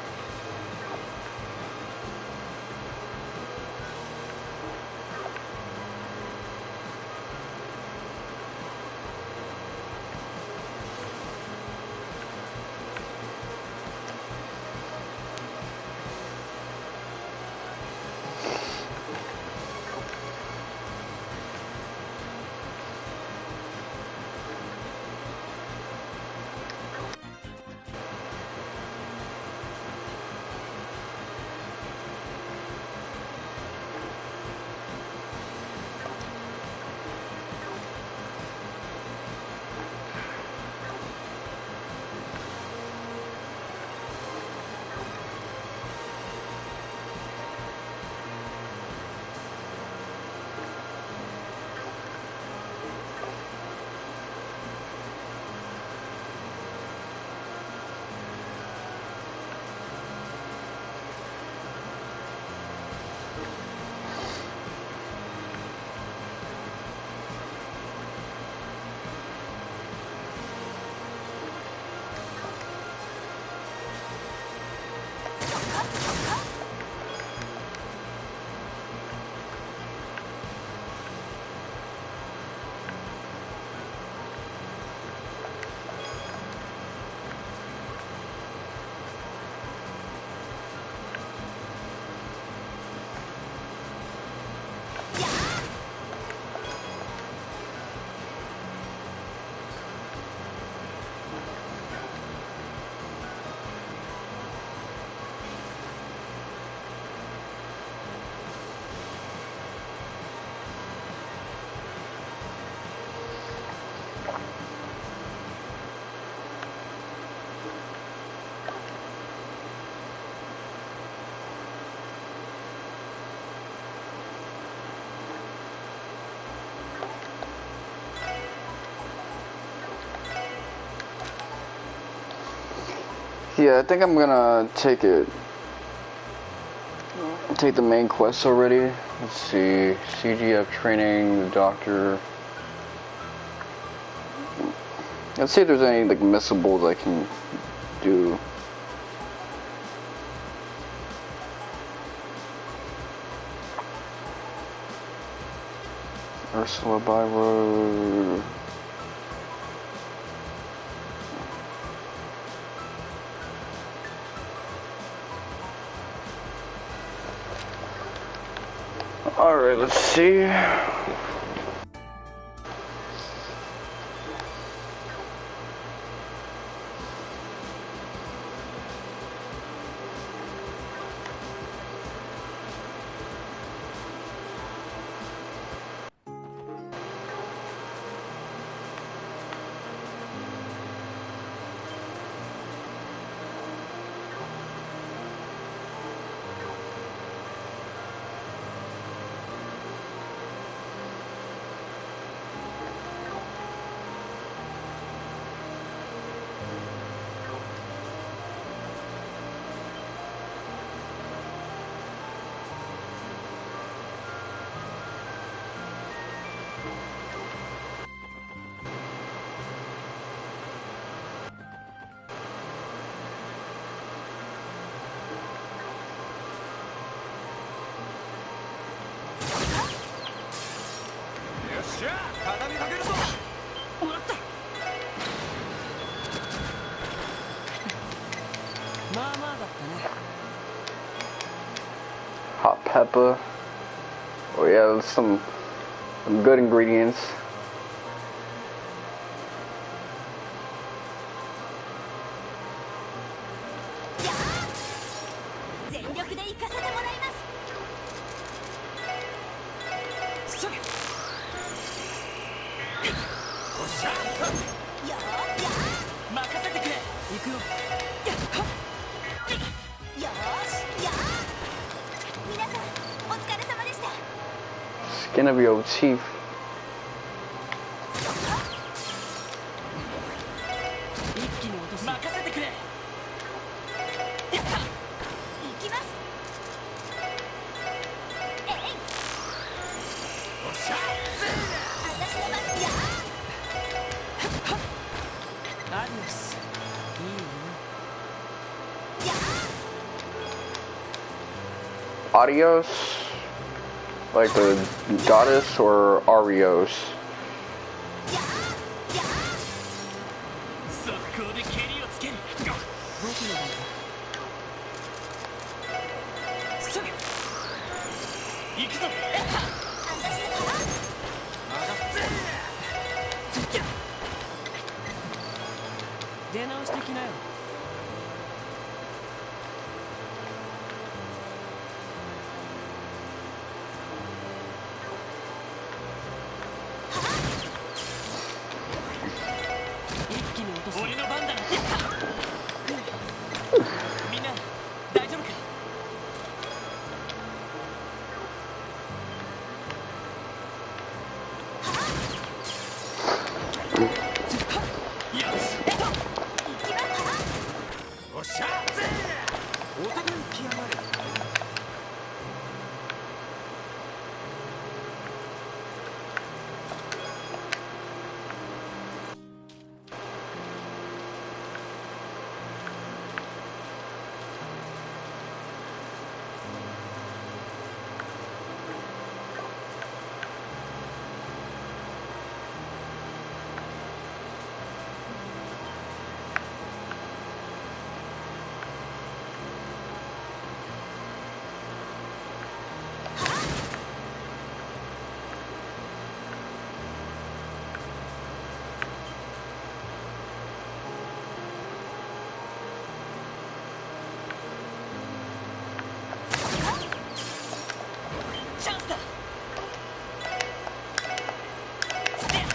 A: Yeah, I think I'm gonna take the main quest already. Let's see, CGF training, the doctor. Let's see if there's any like missables I can do. Ursula by road. Alright, let's see. Hot pepper. Oh yeah, that's some good ingredients. Skin of your teeth. Adios? Like the goddess or Arios?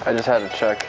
A: I just had to check.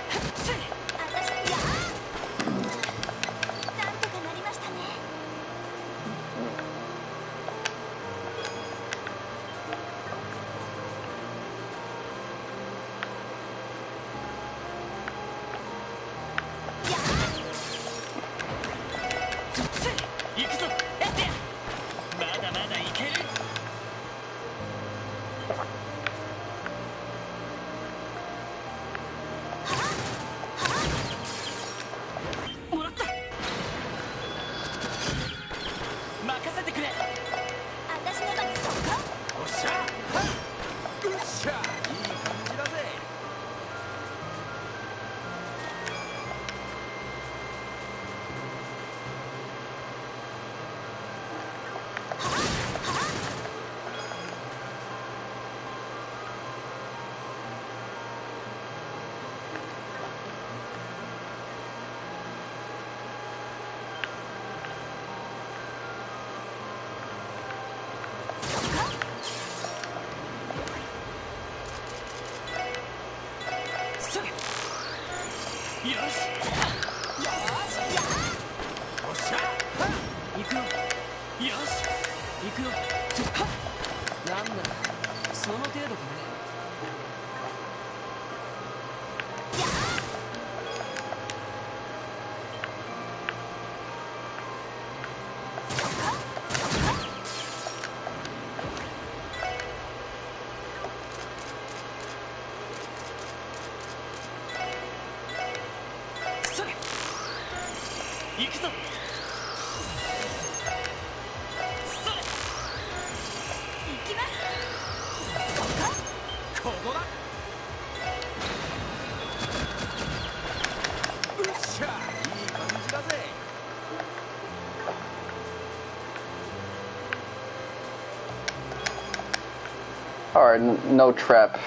A: Alright, no trap.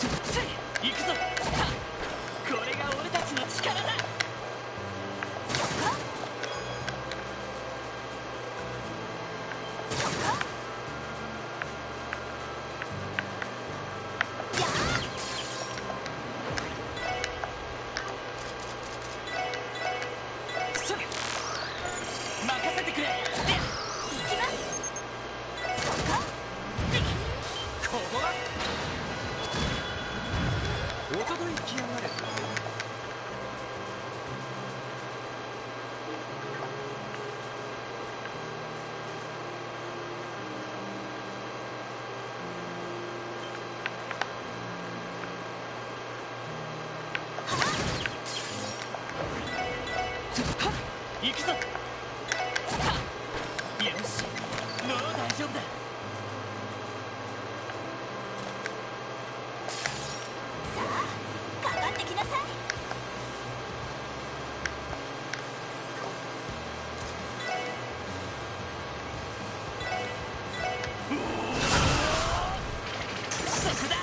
B: 行くぞ。これが俺たちの力だ。任せてくれ。行きます。ここはおととい来やがれ。行くぞ。よし、もう大丈夫だ。さあ、かかってきなさい。そこだ。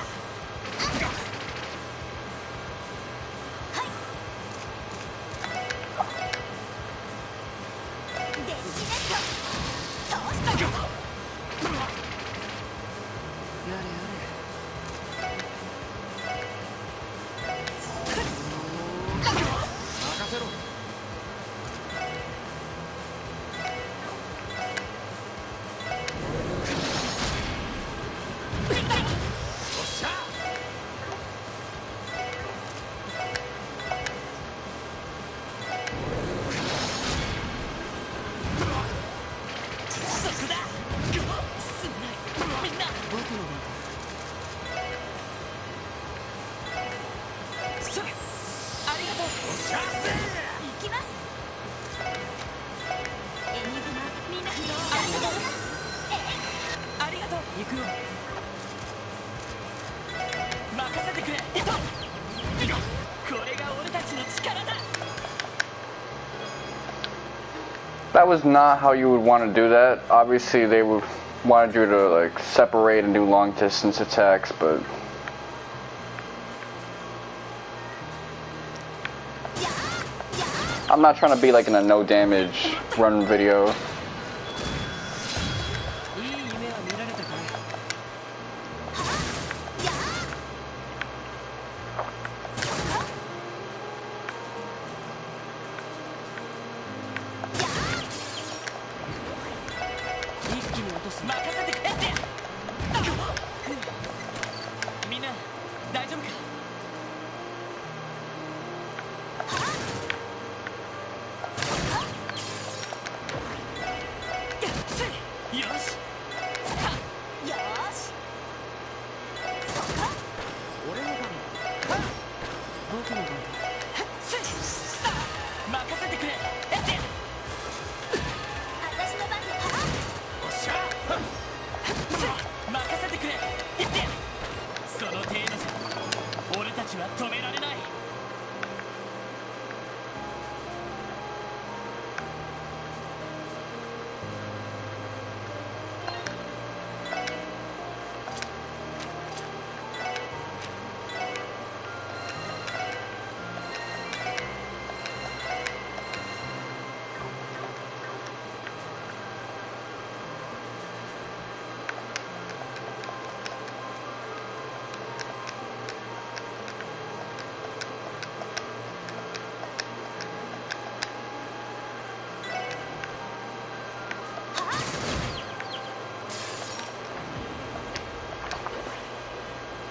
B: 電池ネット通した。やれやれ。任せろ。おっしゃ。そこだ。すまない、みんな。僕の番だ。それ、ありがとう。おっしゃ。行きます。エニグマ、みんな。ありがとう。ありがとう。行くよ。任せてくれ。これが俺たちの力だ。
A: That was not how you would want to do that. Obviously, they would wanted you to like separate and do long distance attacks, but I'm not trying to be like in a no damage run video.
B: いい夢は見られたかい。一気に落とす。任せてくれって。みんな大丈夫か。よし。よし。俺の番だ。僕の番だ。任せてくれ。私の番だ。おっしゃ。任せてくれ。その程度じゃ俺たちは止められない。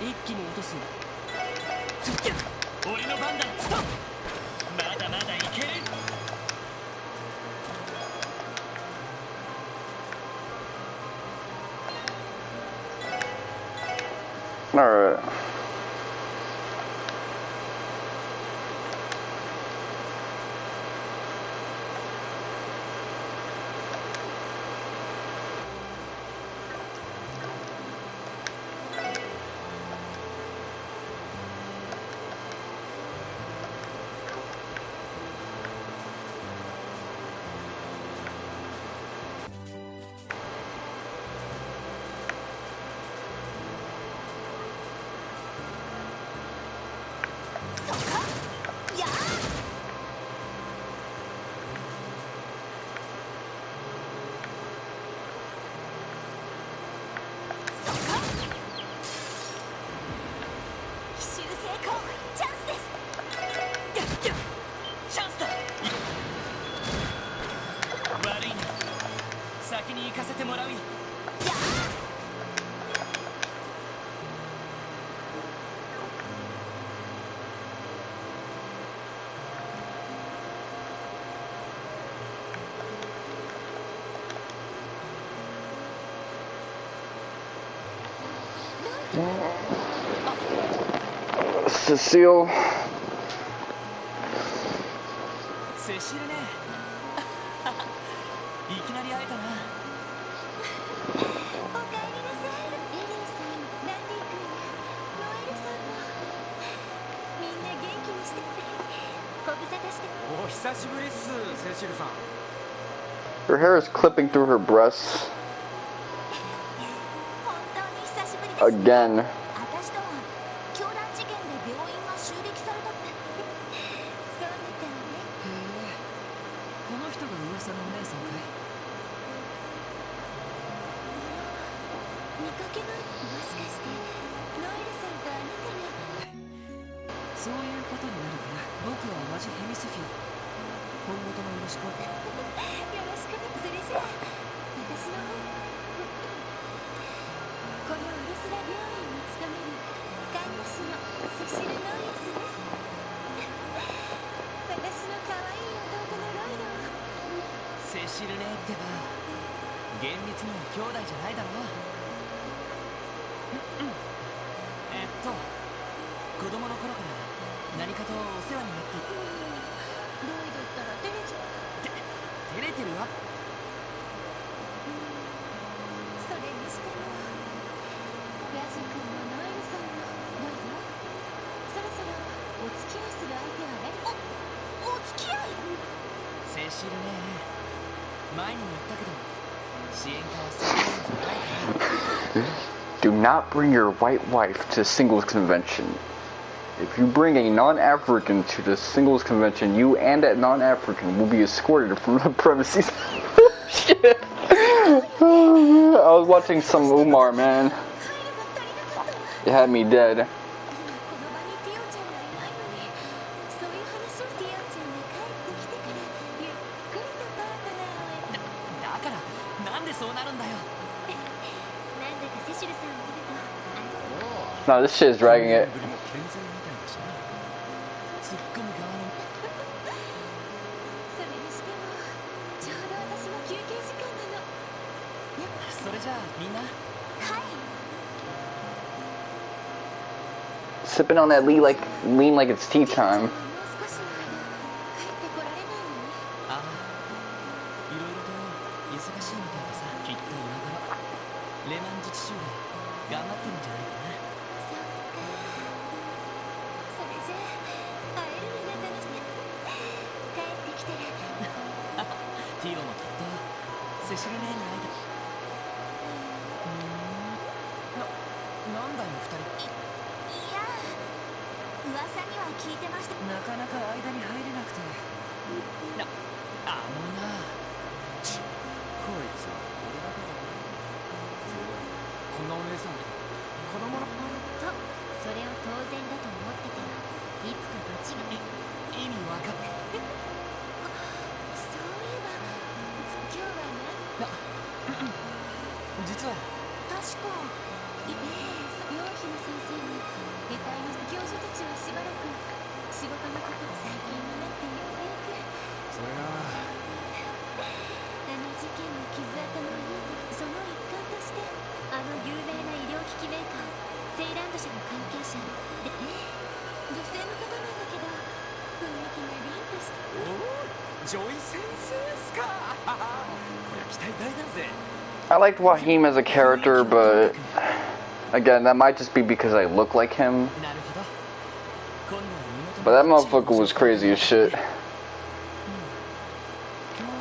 B: 一気に落とす。俺の番だ。ストップ。まだまだいける。
A: Alright. Cecile.
B: セシルね。いきなり会えたな。
C: おかえりなさい。エリーさん、ダンディ君やノエルさんもみんな元気にしてご無沙汰して。
D: お久しぶりっす、セシルさん。
A: Her hair is clipping through her breasts
C: 本当に久しぶりですね。
A: again.
C: 私とは狂乱事件で病院が襲撃されたってそうだったわね。
B: へえ、この人が噂のお姉さんかい？
C: 見かけない？もしかしてノエルさんとあなたが。
B: そういうことになるかな。僕は同じヘミスフィア。今後ともよろしく。
C: よろしくね。それじゃあ私の方このウルスラ病院に勤める看護師のセシル・ノイエスです。私の可愛い弟のロイドを。
B: セシルねってば、厳密には兄弟じゃないだろう。子供の頃から何かとお世話になって。
C: ロイドったら照れちゃう。
B: 照れてるわ。
C: それにしてもヤジ君もノエルさんもロイド、そろそろお付き合いする相手は誰？お付き合い？
B: セシルね、前にも言ったけど、支援課はそういうのじゃないから。
A: Do not bring your white wife to singles convention. If you bring a non-African to the singles convention, you and that non-African will be escorted from the premises. Shit. I was watching some Umar, man. It had me dead.
C: この場にティオちゃんがいないのに、そういう話をティオちゃんが帰ってきてからゆっくりとパートナーを得た。
B: だからなんでそうなるんだよ。
C: なんだかセシルさんを見ると
A: No, this shit is dragging it.
D: ぶりも健在みたいだしな。
B: 突っ込む側の。
C: それにしてもちょうど私の休憩時間なの。
B: それじゃあみんな。
C: はい。
A: Sipping on that lean like it's tea time.
C: もう少しの間帰ってこられないのね。
B: ああ、いろいろと忙しいみたいでさ、きっと今頃レマン自治州で頑張ってるんじゃないかな。
C: そっか。それじゃあ会えるのが楽しみ。帰ってきたら
B: ティオもきっとセシル姉に会えた。なんだよ二人。
C: いや噂には聞いてました。
B: なかなか間に入れなくて。な、あのな。
D: こいつは俺だからな。普通こんなお姉さんと子供の
C: とそれを当然だと思ってたらいつか罰が。
B: 意味わかんない。
C: そういえば今日は
B: 実は
C: 確かヨアヒム先生に下隊の教授たちはしばらく仕事のことを最近になってようやく
D: そりゃ
C: あの事件の傷跡の家にその一環としてあの有名な医療機器メーカーセイランド社の関係者で女性の方なんだけど雰囲気が凛として。
D: おお、ジョイ先生っすか。こりゃ期待大だぜ。
A: I liked Joachim as a character, but again, that might just be because I look like him.
B: なるほど。今度は身元
A: But that motherfucker was crazy as shit.
B: 教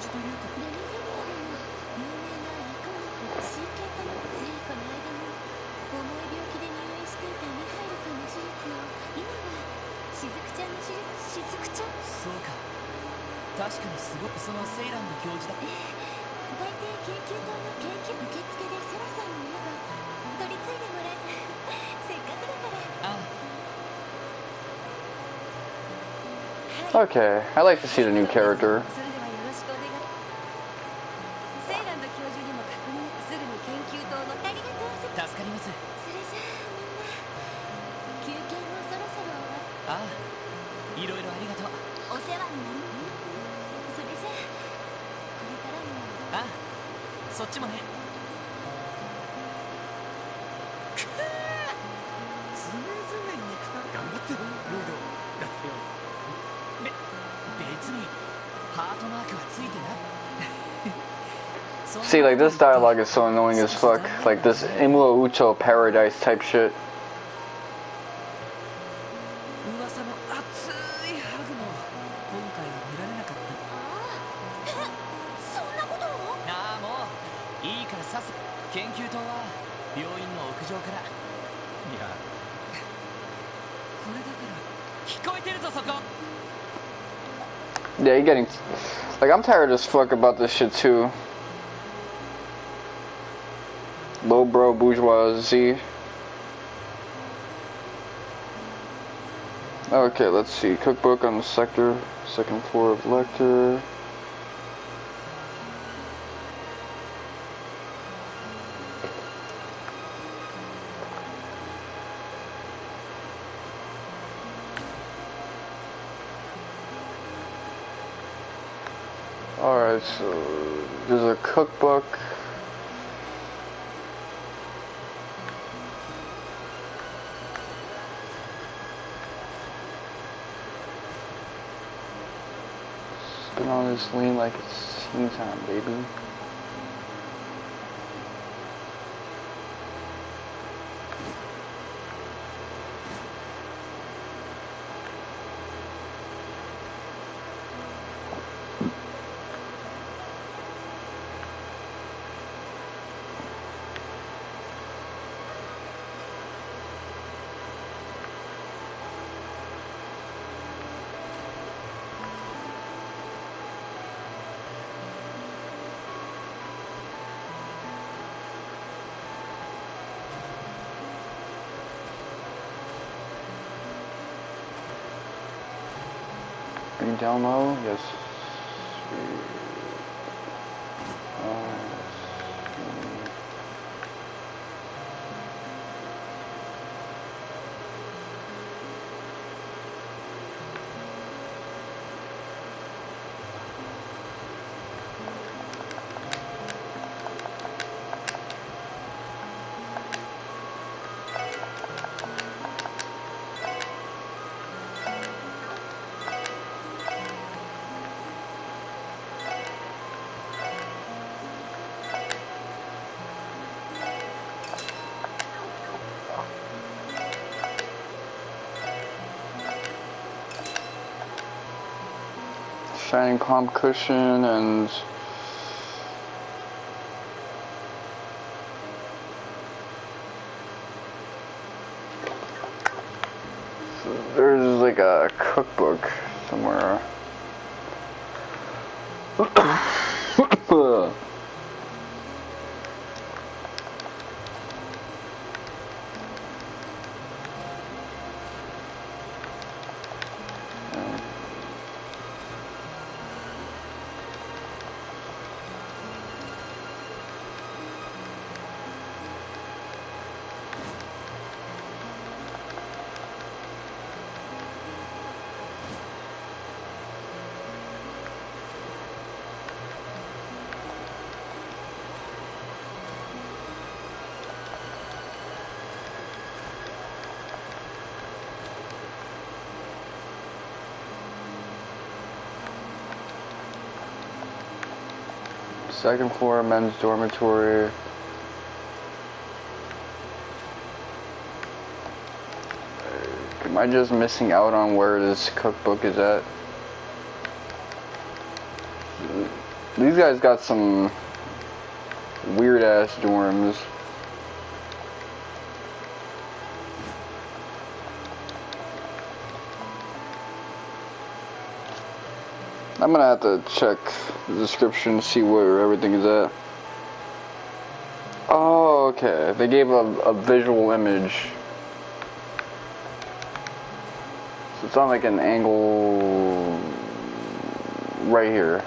B: 授というか
C: レミフェニアでも有名な薬学神経科のついこの間も重い病気で入院していたミハイル君の手術を今はしずくちゃんの手術。しずくちゃん？
B: そうか。確かにすごくそのセイランド教授だ。
C: 大抵研究棟の研究受付でセラさんに言えば取り継いでもらえせっかくだから。
B: ああ。
A: Okay, I like to see the new character.
C: それではよろしくお願い。セイランド教授にも確認。すぐに研究棟のありがとう。
B: 助かります。
C: それじゃあみんな休憩もそろそろ終わ
B: ああ、いろいろありがとう。
C: お世話になる。それじゃあこれからも。
B: ああ、そっちもね。
D: 常々憎た頑張ってる。
A: See, like, this dialogue is so annoying as fuck. Like, this Imuo Ucho paradise type shit.
B: 噂の熱いハグも今回は見られなかった。
C: そんなことを？
B: ああ、もういいからさっさ。研究棟は病院の屋上から。いや、これだから聞こえてるぞそこ。
A: Yeah, you're getting... Like, I'm tired as fuck about this shit, too. Lowbrow bourgeoisie. Okay, let's see. Cookbook on the sector. Second floor of lecture. Alright, so there's a cookbook. Spin on this lean like it's teen time, baby. Bring down low, yes. Shining calm cushion and there's like a cookbook somewhere. Second floor, men's dormitory. Am I just missing out on where this cookbook is at? These guys got some weird ass dorms. I'm gonna have to check the description to see where everything is at. Oh, okay. They gave a visual image. So it's on like an angle right here.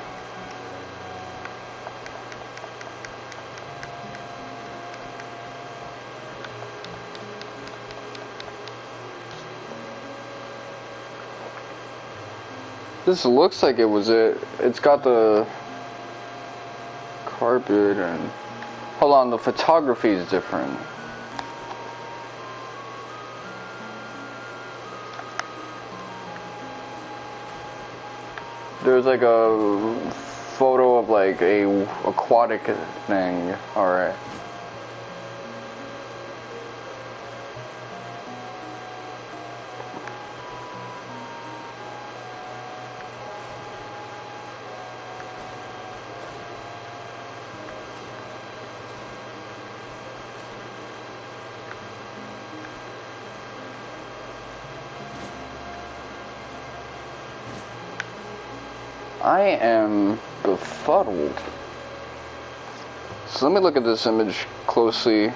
A: This looks like it was it. It's got the carpet and... Hold on, the photography is different. There's like a photo of like a aquatic thing. Alright. I am befuddled. So let me look at this image closely.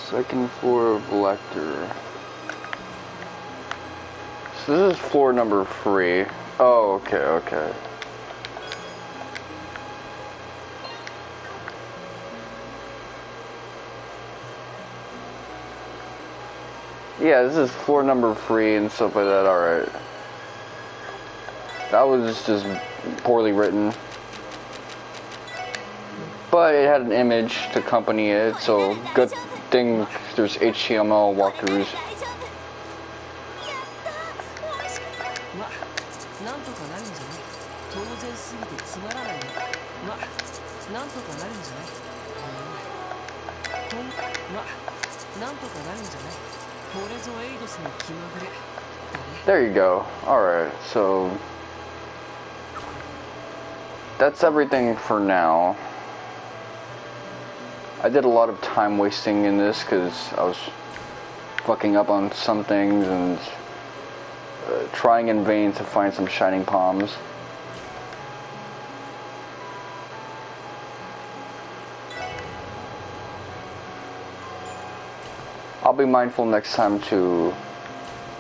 A: Second floor of Lecter. So this is floor number 3. Oh, okay. Yeah, this is floor number 3 and stuff like that. Alright. That was just poorly written. But it had an image to accompany it, so good thing there's HTML walkthroughs.
B: なんとかなるんじゃない当然すぎてつまらないななんとかなるんじゃないなんとかなるんじゃないこれぞエイドスの気まぐれ
A: There you go. Alright, so that's everything for now. I did a lot of time wasting in this because I was fucking up on some things and trying in vain to find some shining palms. I'll be mindful next time to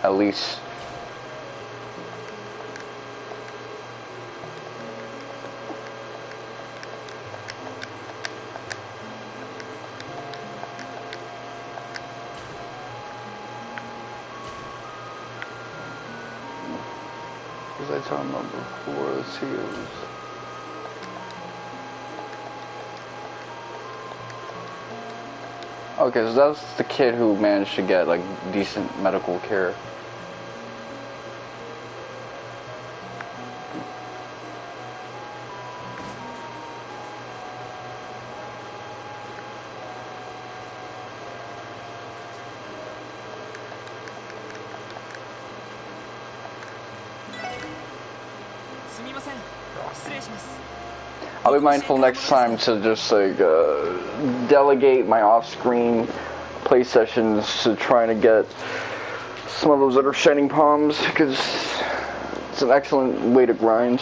A: at least what was I talking about before? Let's see. It was okay, so that was the kid who managed to get like decent medical care. I'll be mindful next time to just like delegate my off-screen play sessions to trying to get some of those other shining palms because it's an excellent way to grind.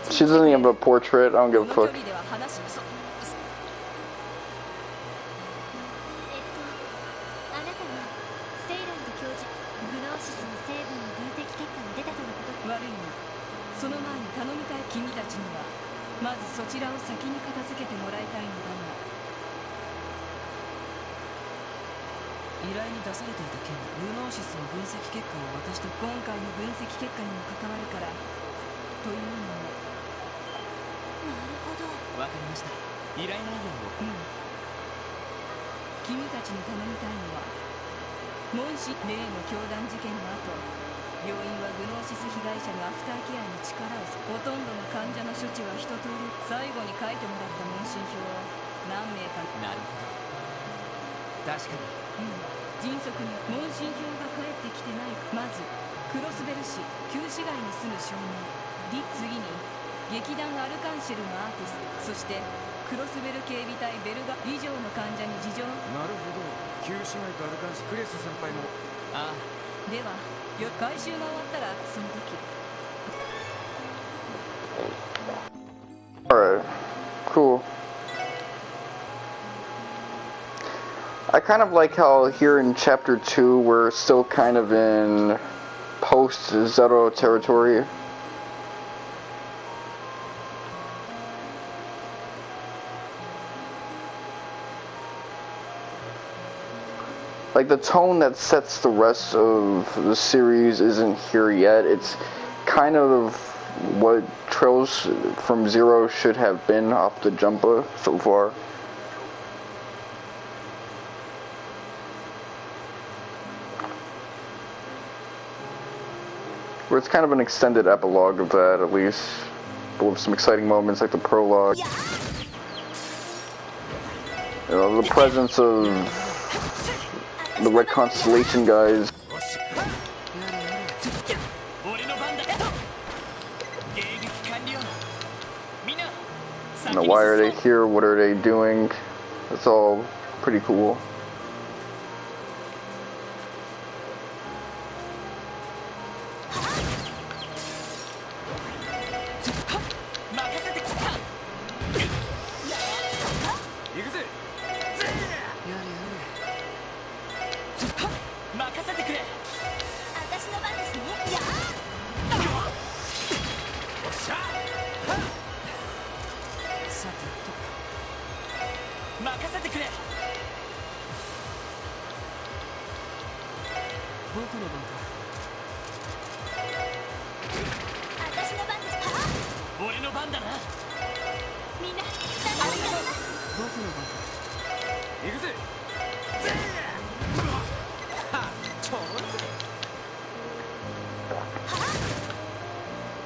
A: She doesn't even have a portrait. I don't give a fuck.
B: 依頼に出されていた件、グノーシスの分析結果を渡して今回の分析結果にも関わるからというのもなるほどわかりました依頼内容を君たちに頼みたいのは問診例の教団事件の後病院はグノーシス被害者のアフターケアに力をほとんどの患者の処置は一通り最後に書いてもらった問診票を何名かなるほど確かに迅速に問診票が返ってきてないまずクロスベル市旧市街に住む少年次に劇団アルカンシェルのアーティストそしてクロスベル警備隊ベルガ以上の患者に事情
D: なるほど旧市街とアルカンシクレス先輩も
B: ああでは回収が終わったらその時
A: Alright, cool. I kind of like how here in chapter 2 we're still kind of in post-Zero territory. like the tone that sets the rest of the series isn't here yet. It's kind of what Trails from Zero should have been off the jumper so far. Where it's kind of an extended epilogue of that, at least, but with some exciting moments like the prologue. You know, the presence of the Red Constellation guys. You know, why are they here? What are they doing? It's all pretty cool.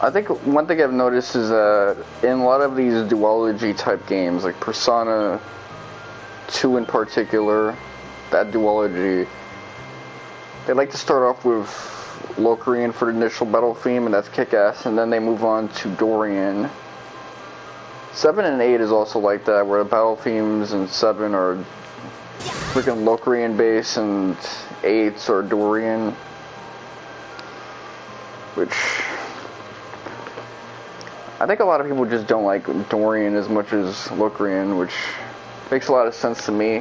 A: I think one thing I've noticed is that in a lot of these duology type games, like Persona 2 in particular, that duology, they like to start off with Locrian for the initial battle theme, and that's kick-ass, and then they move on to Dorian. 7 and 8 is also like that, where the battle themes in 7 are freaking Locrian base and 8s are Dorian. Which I think a lot of people just don't like Dorian as much as Locrian, which makes a lot of sense to me.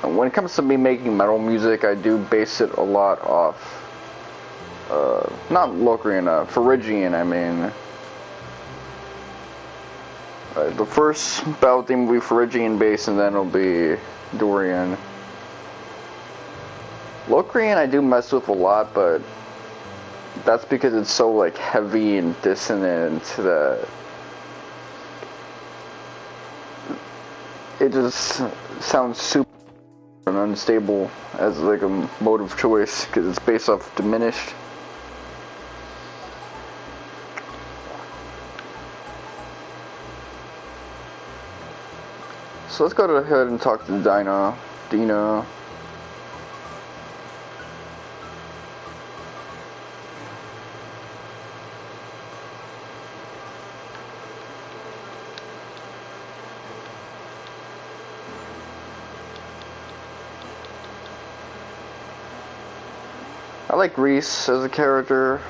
A: When it comes to me making metal music, I do base it a lot off, not Locrian, Phrygian, I mean. The first battle theme will be Phrygian based, and then it'll be Dorian. Locrian I do mess with a lot, but that's because it's so like heavy and dissonant that it just sounds super and unstable as like a mode of choice because it's based off diminished. So let's go ahead and talk to Dina. I like Reese as a character.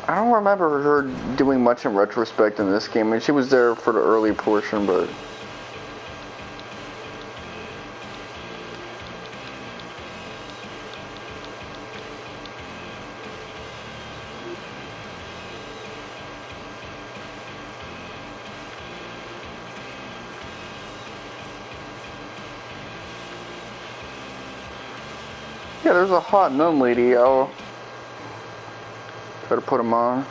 A: I don't remember her doing much in retrospect in this game. I mean, she was there for the early portion, but yeah, there's a hot nun lady. I'll try to put him on.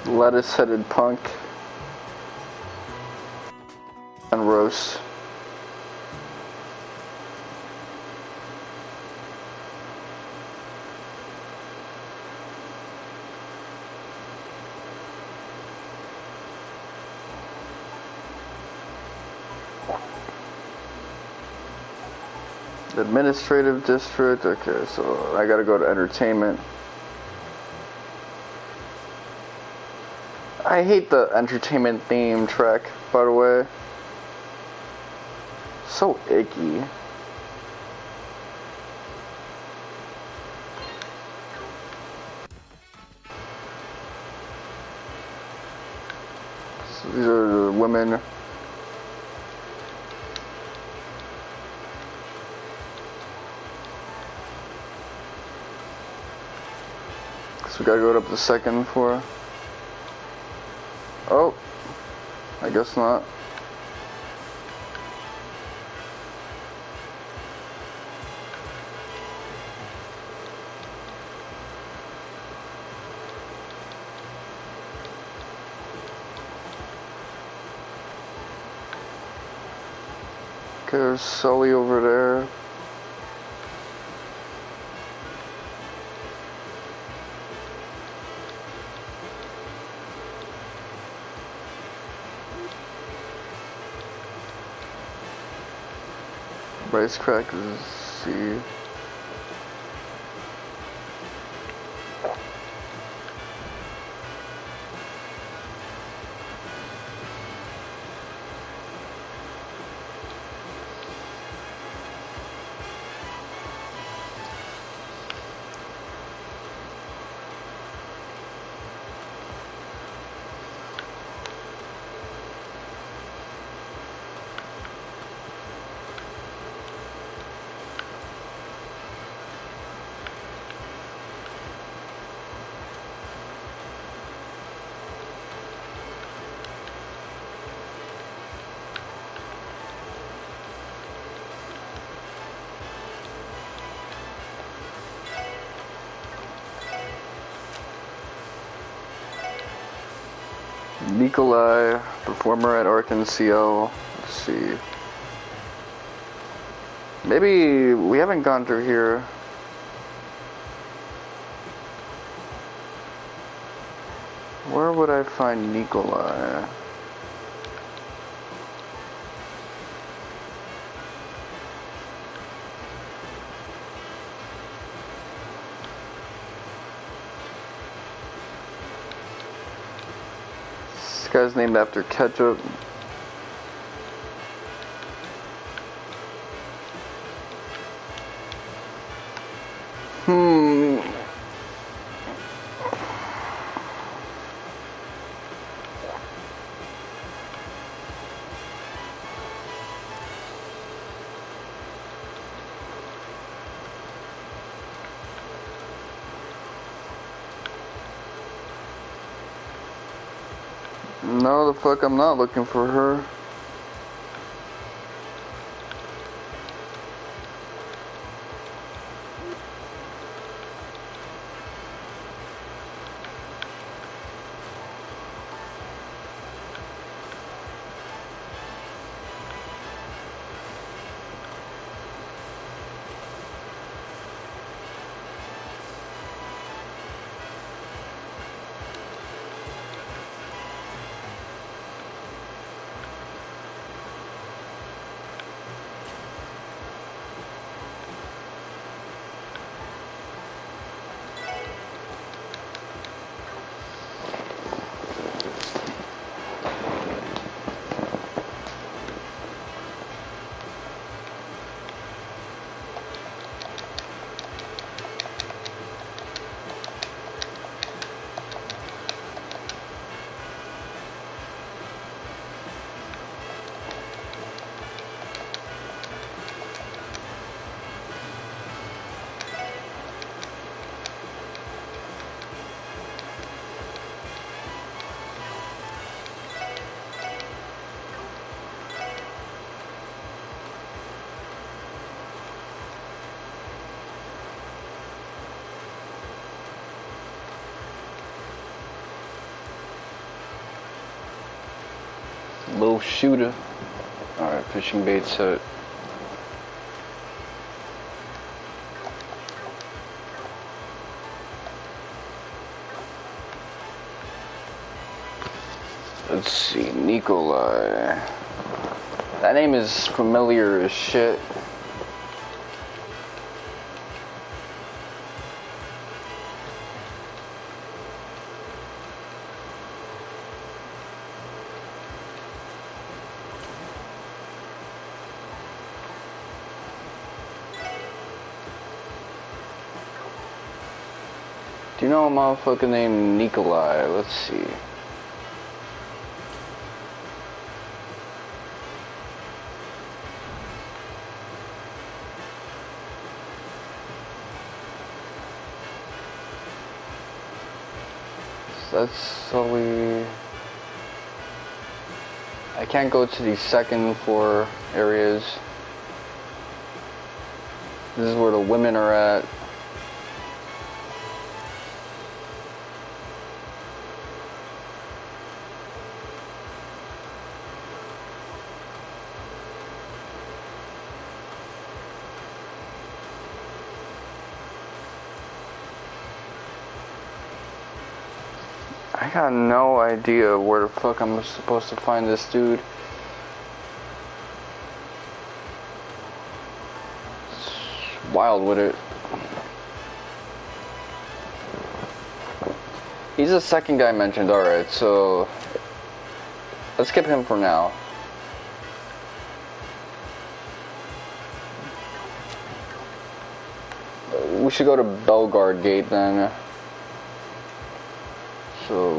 A: Lettuce-headed punk and roast. Administrative district. Okay, so I gotta go to entertainment. I hate the entertainment theme track, by the way. So icky. So these are the women. So we gotta go up to the second floor. Oh, I guess not. Okay, there's Sully over there. Rice crackers, see. Nikolai, performer at Arkansas. Let's see. Maybe we haven't gone through here. Where would I find Nikolai? This guy's named after ketchup. No, the fuck, I'm not looking for her. Little shooter. Alright, fishing bait set. Let's see, Nikolai. That name is familiar as shit. Do you know a motherfucker named Nikolai? Let's see. That's slowly. I can't go to the second floor areas. This is where the women are at. I got no idea where the fuck I'm supposed to find this dude. It's wild with it. He's the second guy mentioned, alright, so let's skip him for now. We should go to Belgard Gate then. So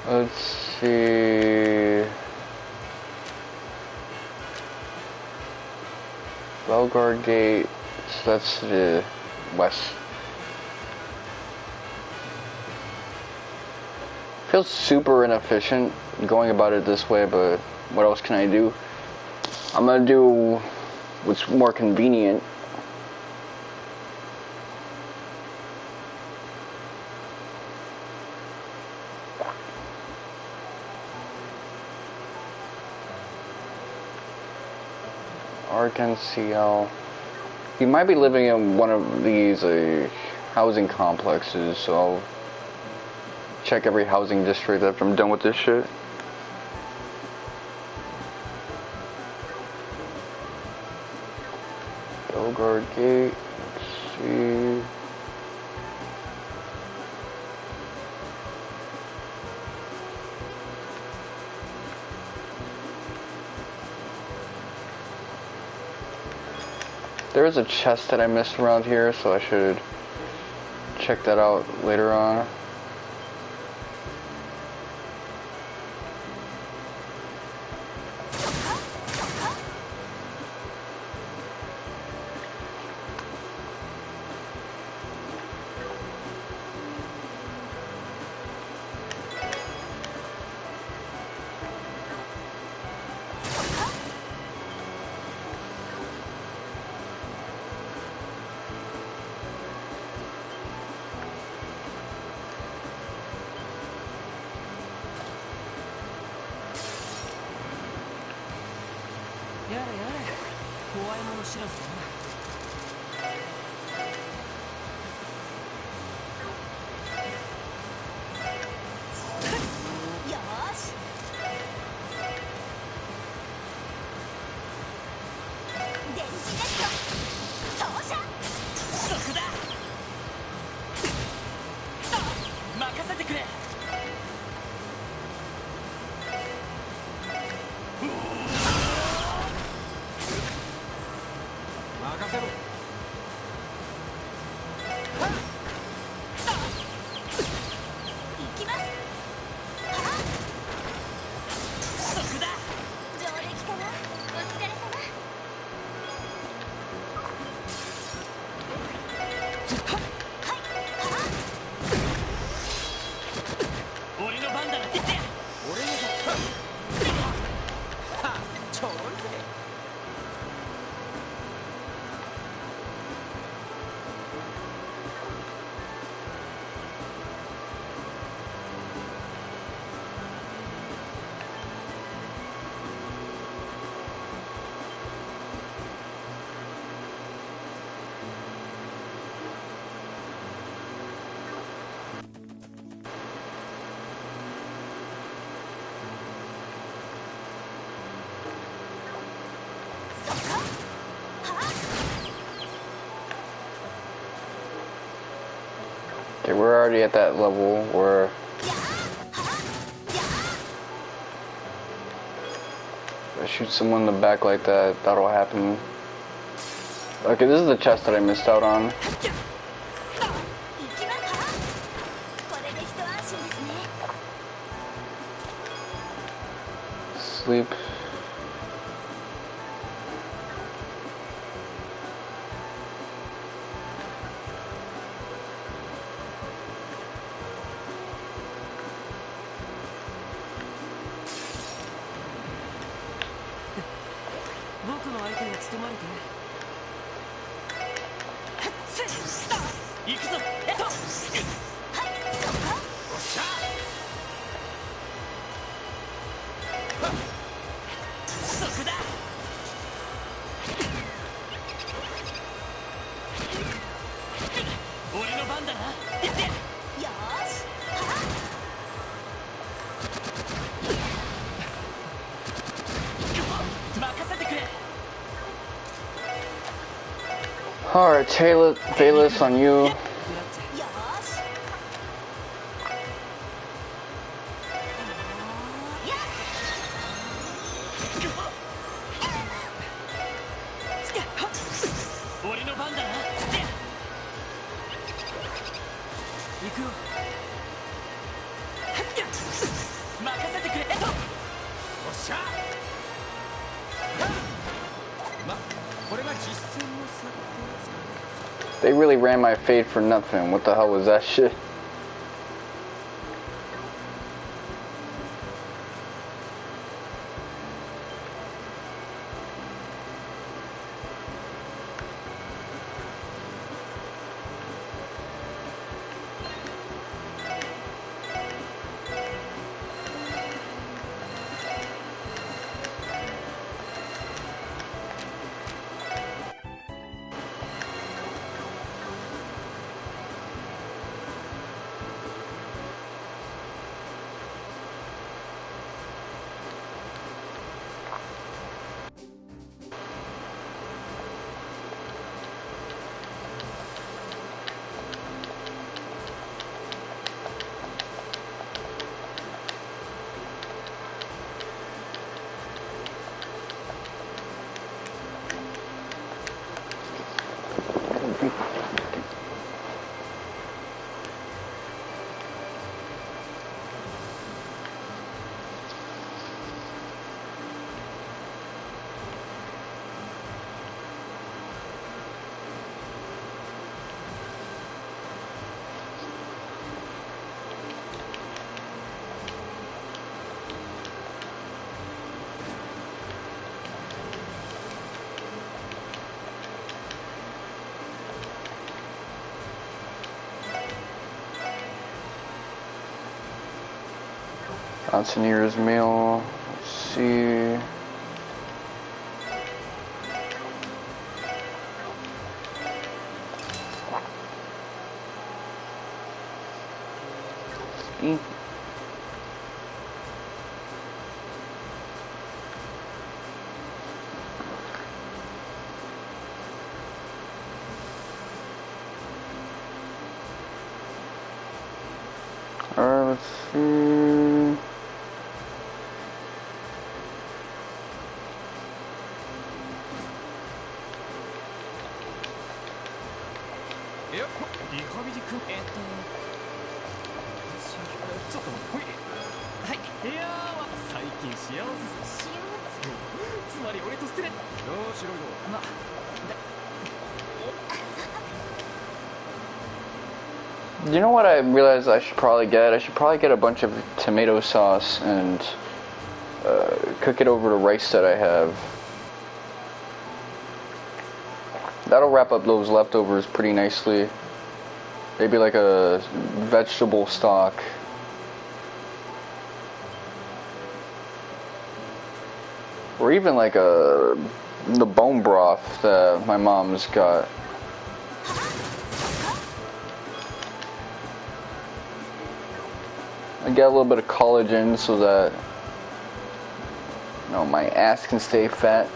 A: let's see. Belgard Gate, so that's the west. Feels super inefficient going about it this way, but what else can I do? I'm gonna do what's more convenient. RNCL. He might be living in one of these housing complexes, so I'll check every housing district after I'm done with this shit. Belgard Gate, let's see. There is a chest that I missed around here, so I should check that out later on. Okay, we're already at that level where if I shoot someone in the back like that, that'll happen. Okay, this is the chest that I missed out on. Sleep. Alright, Taylor's on you. They really ran my fade for nothing. What the hell was that shit? Mountaineer's meal. Let's see. Speak. Alright, let's see. You know what I realized I should probably get? I should probably get a bunch of tomato sauce and cook it over the rice that I have. That'll wrap up those leftovers pretty nicely. Maybe like a vegetable stock. Or even like the bone broth that my mom's got. I get a little bit of collagen so that, you know, my ass can stay fat.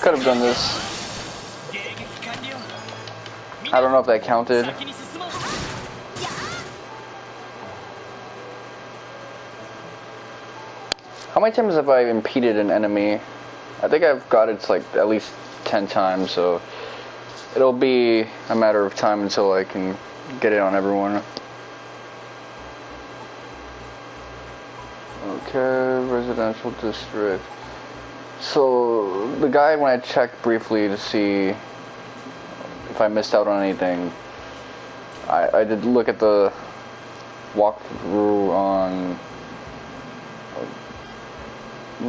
A: Could have done this. I don't know if that counted. How many times have I impeded an enemy? I think I've got it like at least 10 times, so it'll be a matter of time until I can get it on everyone. Okay, residential district. So the guy, when I checked briefly to see if I missed out on anything, I did look at the walkthrough on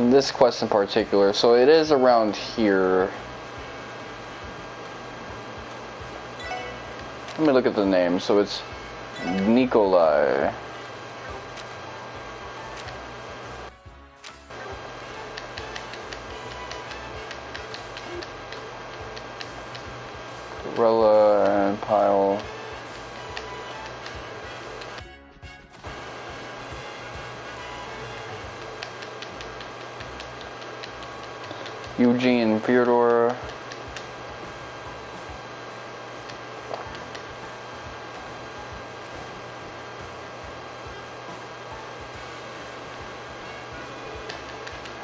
A: this quest in particular, so it is around here. Let me look at the name. So it's Nikolai. Gorilla and Pile. Eugene Fyodor.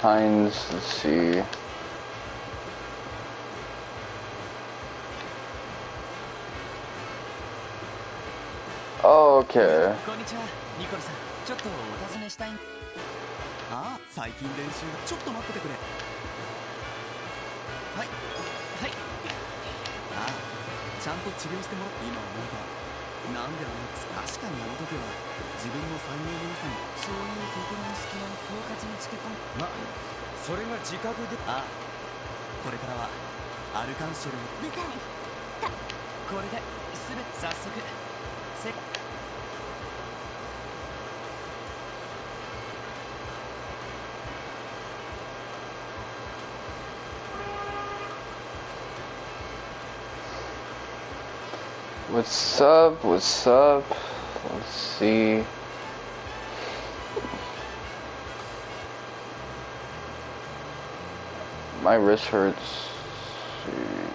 A: Heinz, let's see. Oh, okay.
D: こんにちは、ニコルさん。ちょっとお尋ねしたい。ああ、最近練習が。ちょっと待っててくれ。はい。はい。ああ、ちゃんと治療してもらって。今思えば、なんで確かにあの時は自分の才能の良さにそういう心の隙間を狡猾につけ込む。ま、それが自覚で。ああ、これからはアルカンシェルを
C: 舞台
D: これで全て早速せ。
A: What's up? What's up? Let's see. My wrist hurts. Let's see.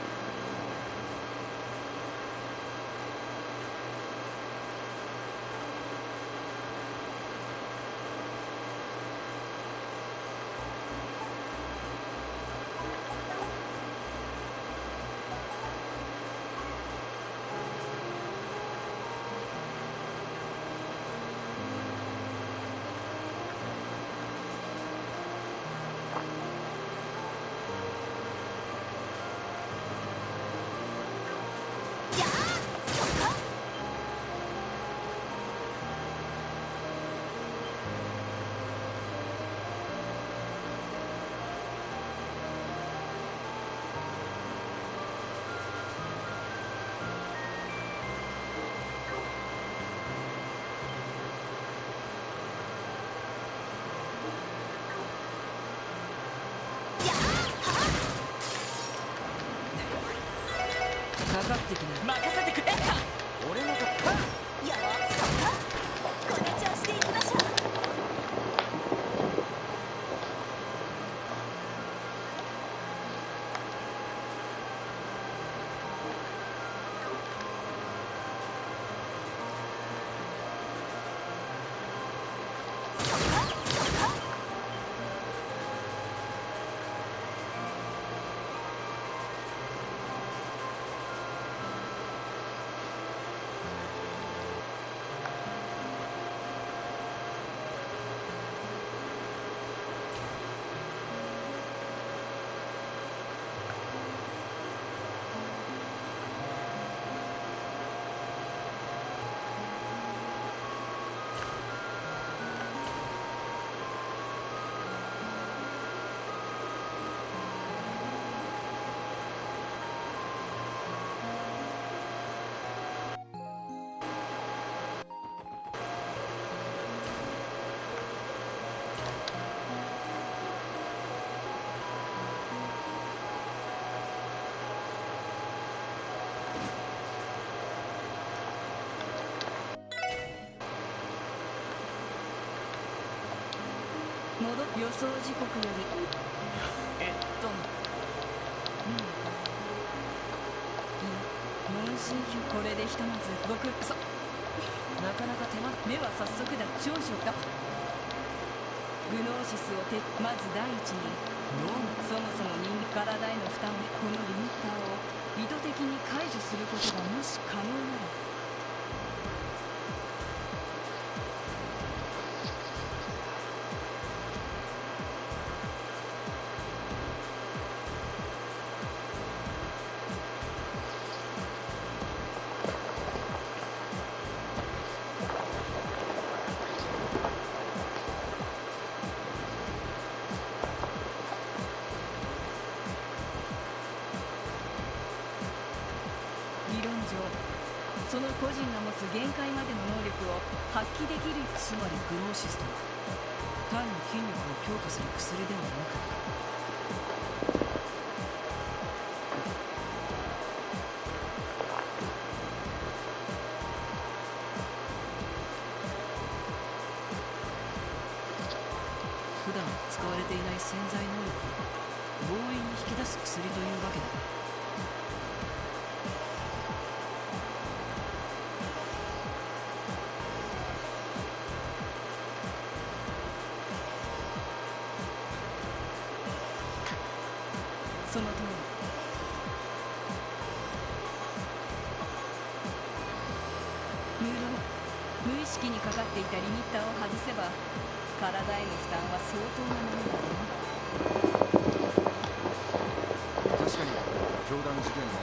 B: 予想時刻より問診票これでひとまず僕なかなか手間では早速だ少々だグノーシスをまず第一にそもそも体への負担このリミッターを意図的に解除することがもし可能ならその個人が持つ限界までの能力を発揮できる
D: つまりグノーシスとは単に筋力を強化する薬ではなく普段使われていない潜在能力を強引に引き出す薬というわけだ。
B: その通り無意識にかかっていたリミッターを外せば体への負担は相当なものだね。
D: 確かに教団事件も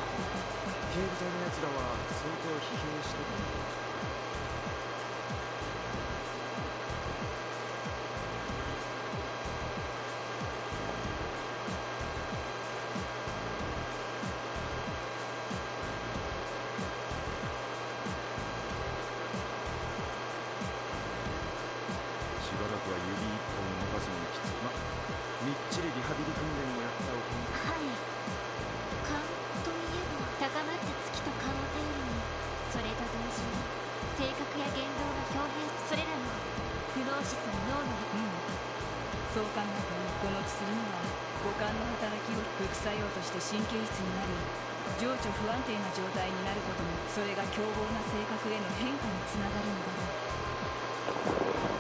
D: 警部隊のやつらは相当疲弊してた。みっちりリハビリ訓練をやったおかげで
C: はい。勘といえば高まった月と勘を頼りにそれと同時に性格や言動が表変それらもグノーシスの脳の
B: そう考えてこの薬には五感の働きを副作用として神経質になり情緒不安定な状態になることもそれが凶暴な性格への変化につながるのだろう。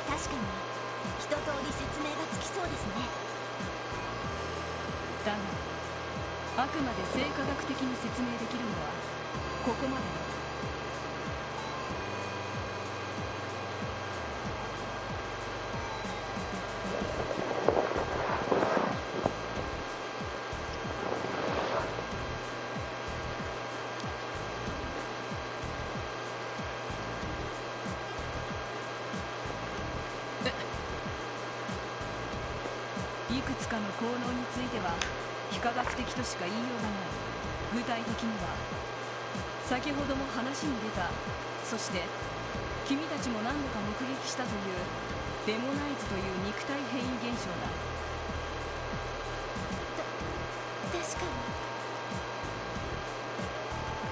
C: 確かに一通り説明がつきそうですね。
B: だがあくまで生化学的に説明できるのはここまでだ。いくつかの効能については非科学的としか言いようがない。具体的には先ほども話に出たそして君たちも何度か目撃したというデモナイズという肉体変異現象だ。
C: 確かに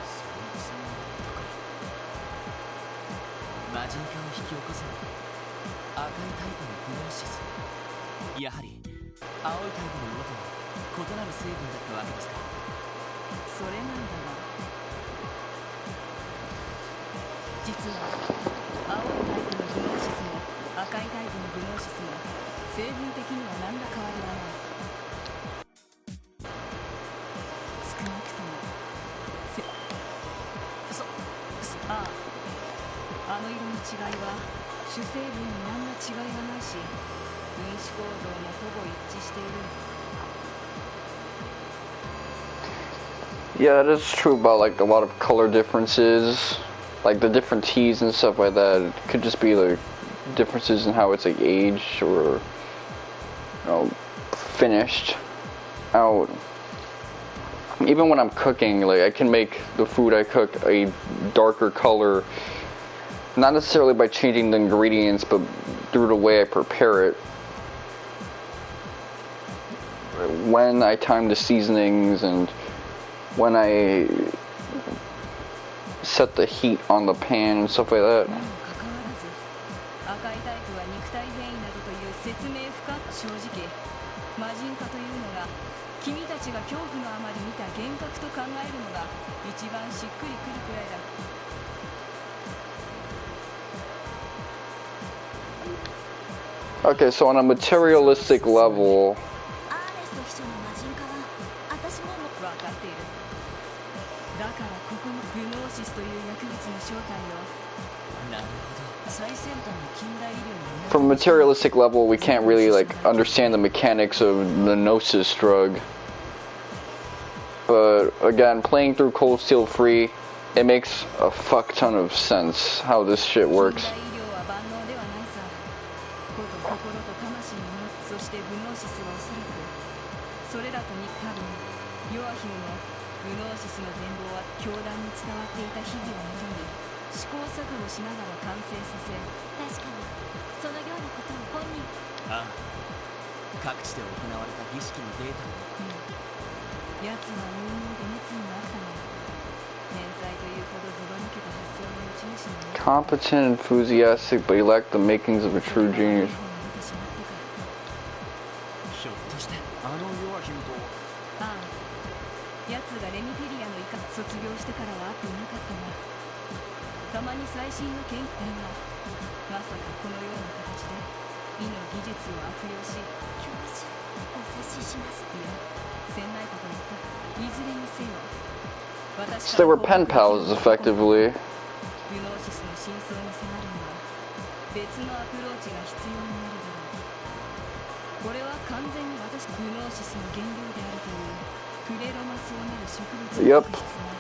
D: そいつの魔人化を引き起こすのは赤いタイプのグノーシス。やはり青いタイプのものとは異なる成分だったわけですか。
B: それなんだが実は青いタイプのグノーシスも赤いタイプのグノーシスも成分的には何ら変わりはない。少なくともあの色の違いは主成分に何ら違いがないし分子構造もほぼ一致している。
A: Yeah, it is true about like a lot of color differences, like the different teas and stuff like that. It could just be like differences in how it's like aged or finished out. Even when I'm cooking, like I can make the food I cook a darker color Not necessarily by changing the ingredients, but through the way I prepare it. When I time the seasonings and when I set the heat on the pan and stuff like that.
B: 君たちが恐怖のあまり見た幻覚と考えるのが一番しっくりくるくらいだ。
A: Okay, so on a materialistic level,
C: アーネスト秘書の魔人化は私も
B: 分かっている。だからここのグノーシスという薬物の正体を。なるほど。最先端の近代医療の。
A: from a materialistic level, we can't really like understand the mechanics of the Gnosis drug. But again, playing through Cold Steel Free, it makes a fuck ton of sense how this shit works.
B: それらとに多分ヨアヒムのグノーシスの全貌は教団に伝わっていた秘技をもとに試行錯誤しながら完成させ、
C: 確かにそのようなことを本人
D: ああ各地で行われた儀式のデータを、
B: 奴は有能で熱意があったが天才というほどずば抜けた発想の持ち主に
A: Competent, enthusiastic, but he lacked the makings of a true genius.
D: ひょっとしてあのヨアヒムと
B: ああ、奴がレミフェリアの医科卒業してからは会っていなかったが、たまに最新の研究がまさかこのような形で医の技術を悪用し、
C: 教授お察しします。
B: いや、せんないこと言った。いずれにせよ、私
A: So they were pen pals, effectively.
B: グノーシスの真相に迫るには別のアプローチが必要になるだろう。これは完全に私グノーシスの原料であるというフレロマスをなる植物の
A: Yup.
B: 物質が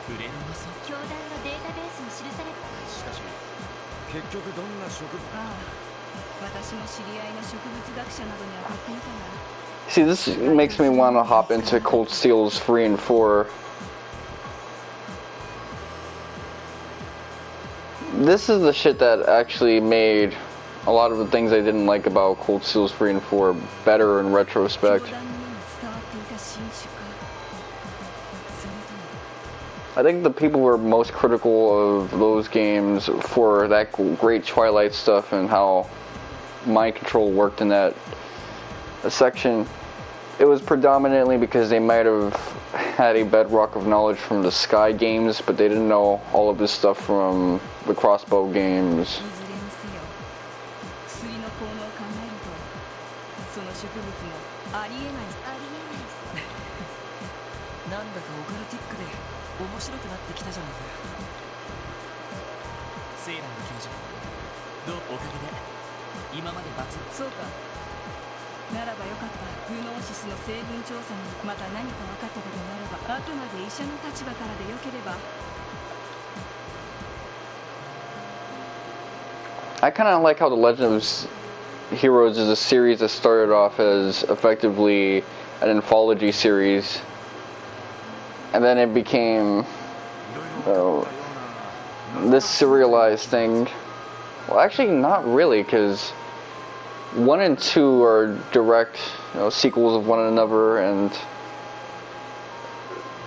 D: フレロマス。
C: 教団のデータベースに記された。
D: しかし結局どんな植物。
B: ああ、私も知り合いの植物学者などに当たってみたが。
A: See, this makes me want to hop into Cold Steels 3 and 4. This is the shit that actually made a lot of the things I didn't like about Cold Steels 3 and 4 better in retrospect. I think the people were most critical of those games for that great Twilight stuff and how mind control worked in that section. It was predominantly because they might have had a bedrock of knowledge from the Sky games, but they didn't know all of this stuff from the Crossbow games.
D: なんだかオカルティックで面白くなってきたじゃないか。セイランの教授、どうおかげで今までバツ。
B: そうか。ならばよかった。グノーシスの成分調査にまた何か分かったことがあれば、あくまで医者の立場からでよければ。
A: I kind of like how the Legend of Heroes is a series that started off as effectively an anthology series. And then it became this serialized thing. Well, actually, not really, because 1 and 2 are direct sequels of one another, and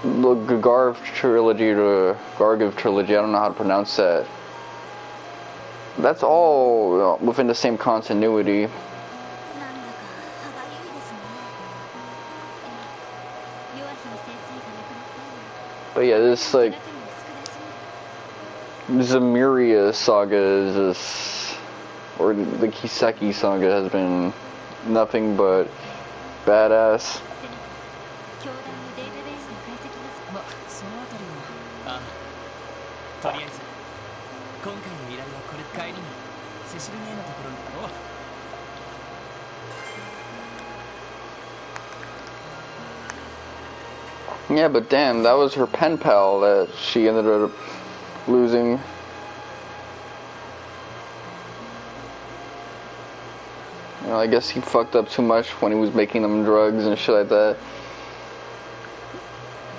A: the Gargiv trilogy, I don't know how to pronounce that. That's all within the same continuity. But yeah, this like Zamiria saga is this, or the Kiseki saga has been nothing but badass.
C: 教団のデータベースの解析が。
D: ま、そのあたりは。ああ。とりあえず今回の依頼はこれ。帰りにセシル姉のところに。
A: Yeah, but damn, that was her pen pal that she ended up losing. I guess he fucked up too much when he was making them drugs and shit like that.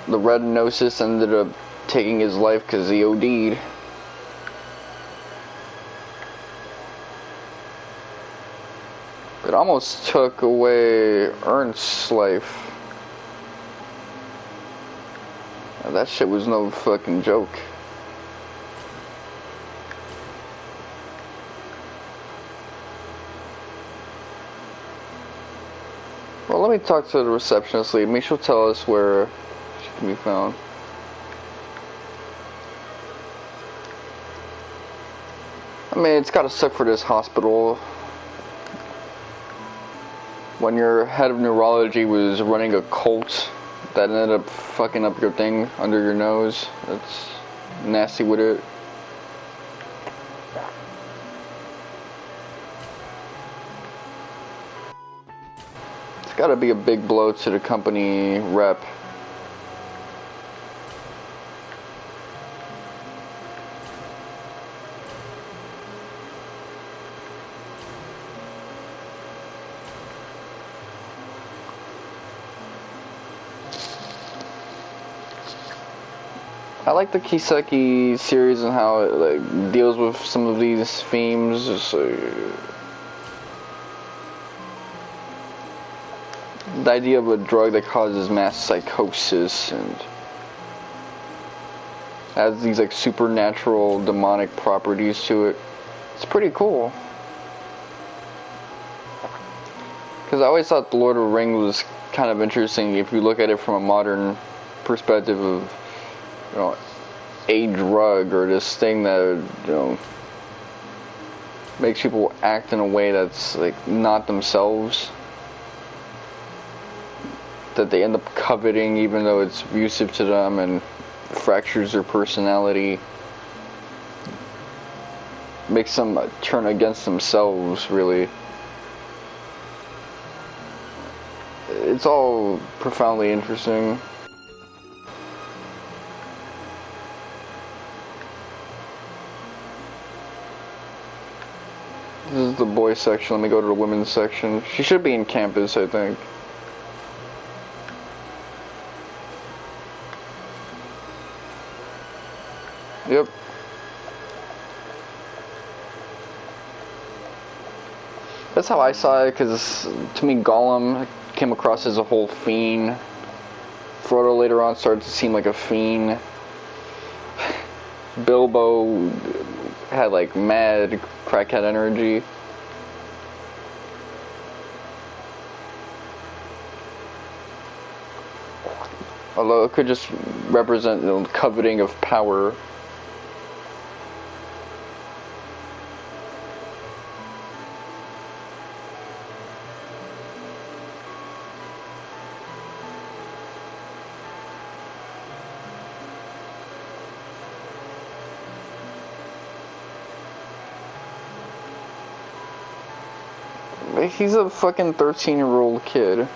A: The Red Gnosis ended up taking his life because he OD'd. almost took away Ernst's life. That shit was no fucking joke. Well, let me talk to the receptionist lady. Maybe she'll tell us where she can be found. I mean, it's gotta suck for this hospital. When your head of neurology was running a cult that ended up fucking up your thing under your nose. That's nasty with it. It's gotta be a big blow to the company rep. I like the Kiseki series and how it like deals with some of these themes. Just the idea of a drug that causes mass psychosis and has these like supernatural demonic properties to it. It's pretty cool. Because I always thought The Lord of the Rings was kind of interesting if you look at it from a modern perspective of, you know, a drug or this thing that, you know, makes people act in a way that's like not themselves, that they end up coveting even though it's abusive to them and fractures their personality, makes them turn against themselves, really. It's all profoundly interesting. This is the boys section. Let me go to the women's section. She should be in campus, I think. Yep. That's how I saw it, because to me Gollum came across as a whole fiend. Frodo later on started to seem like a fiend. Bilbo had like mad crackhead energy. Although it could just represent, you know, coveting of power. He's a fucking 13-year-old kid.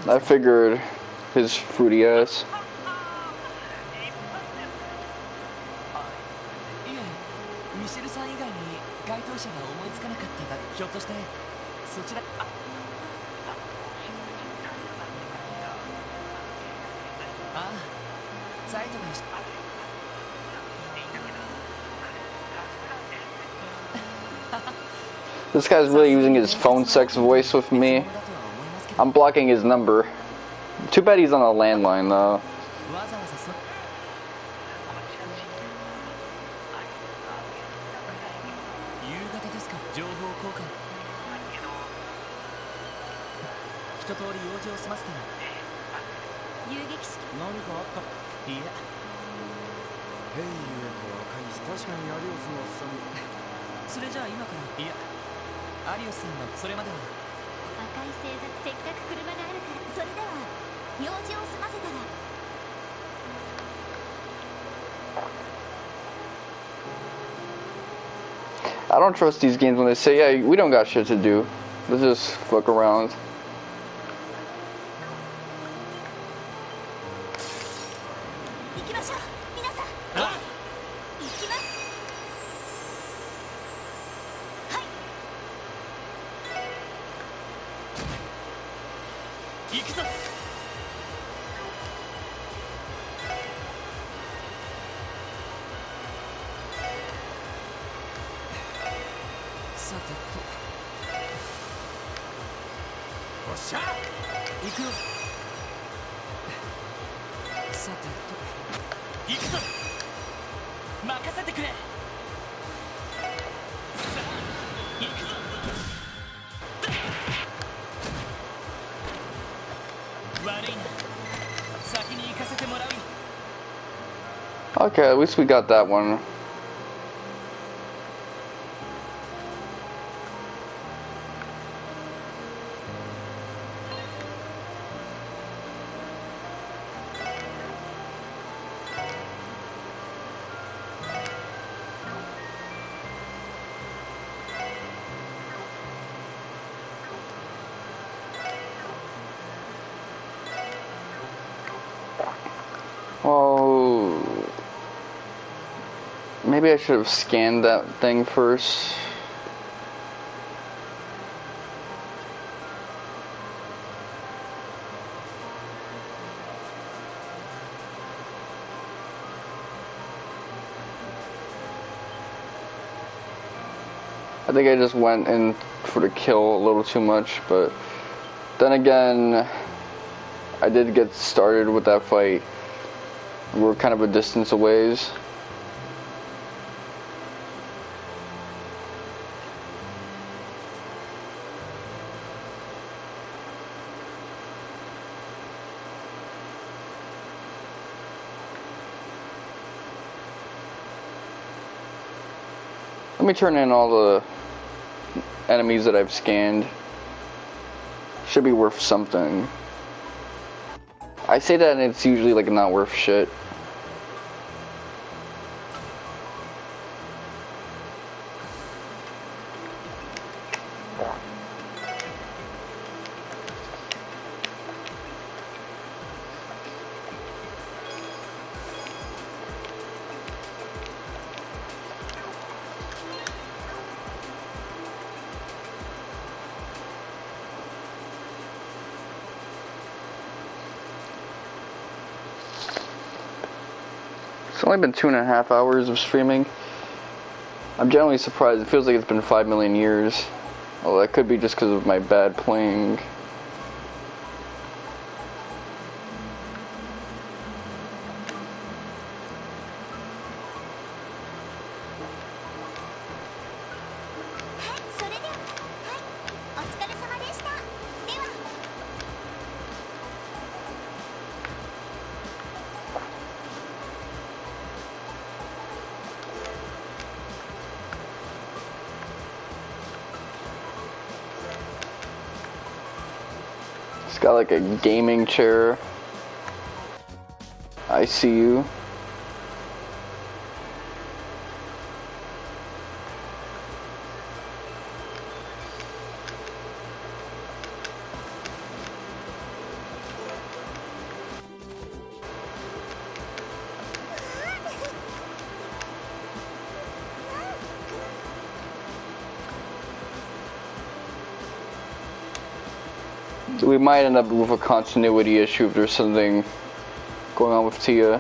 A: I figured his fruity ass. This guy's really using his phone sex voice with me. I'm blocking his number. Too bad he's on a landline though.
D: 確かにアリオスのおっさん。それじゃあ今から。いや、アリオスさんのそれまでは。
C: 赤い星座、せっかく車があるから。それでは用事を済ませたら。
A: I don't trust these games when they say, yeah, we don't got shit to do. Let's just fuck around.
C: 行きましょう皆さん。
D: ああ、
C: 行きます。はい。
D: 行くぞ。さてと。おっしゃ。行くよ。さてと。行くぞ。任せてくれ。さあ、行くぞ。悪いな。先に行かせてもらうよ。
A: Okay, at least we got that one. Well, maybe I should have scanned that thing first. I think I just went in for the kill a little too much, but then again, I did get started with that fight. We were kind of a distance away. Let me turn in all the enemies that I've scanned. Should be worth something. I say that and it's usually like not worth shit. It's only been 2.5 hours of streaming. I'm generally surprised. It feels like it's been 5 million years. Although that could be just because of my bad playing. It's got like a gaming chair. I see you. We might end up with a continuity issue if there's something going on with Kia.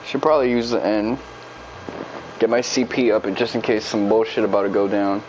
A: Should probably use the N. Get my CP up just in case some bullshit about to go down.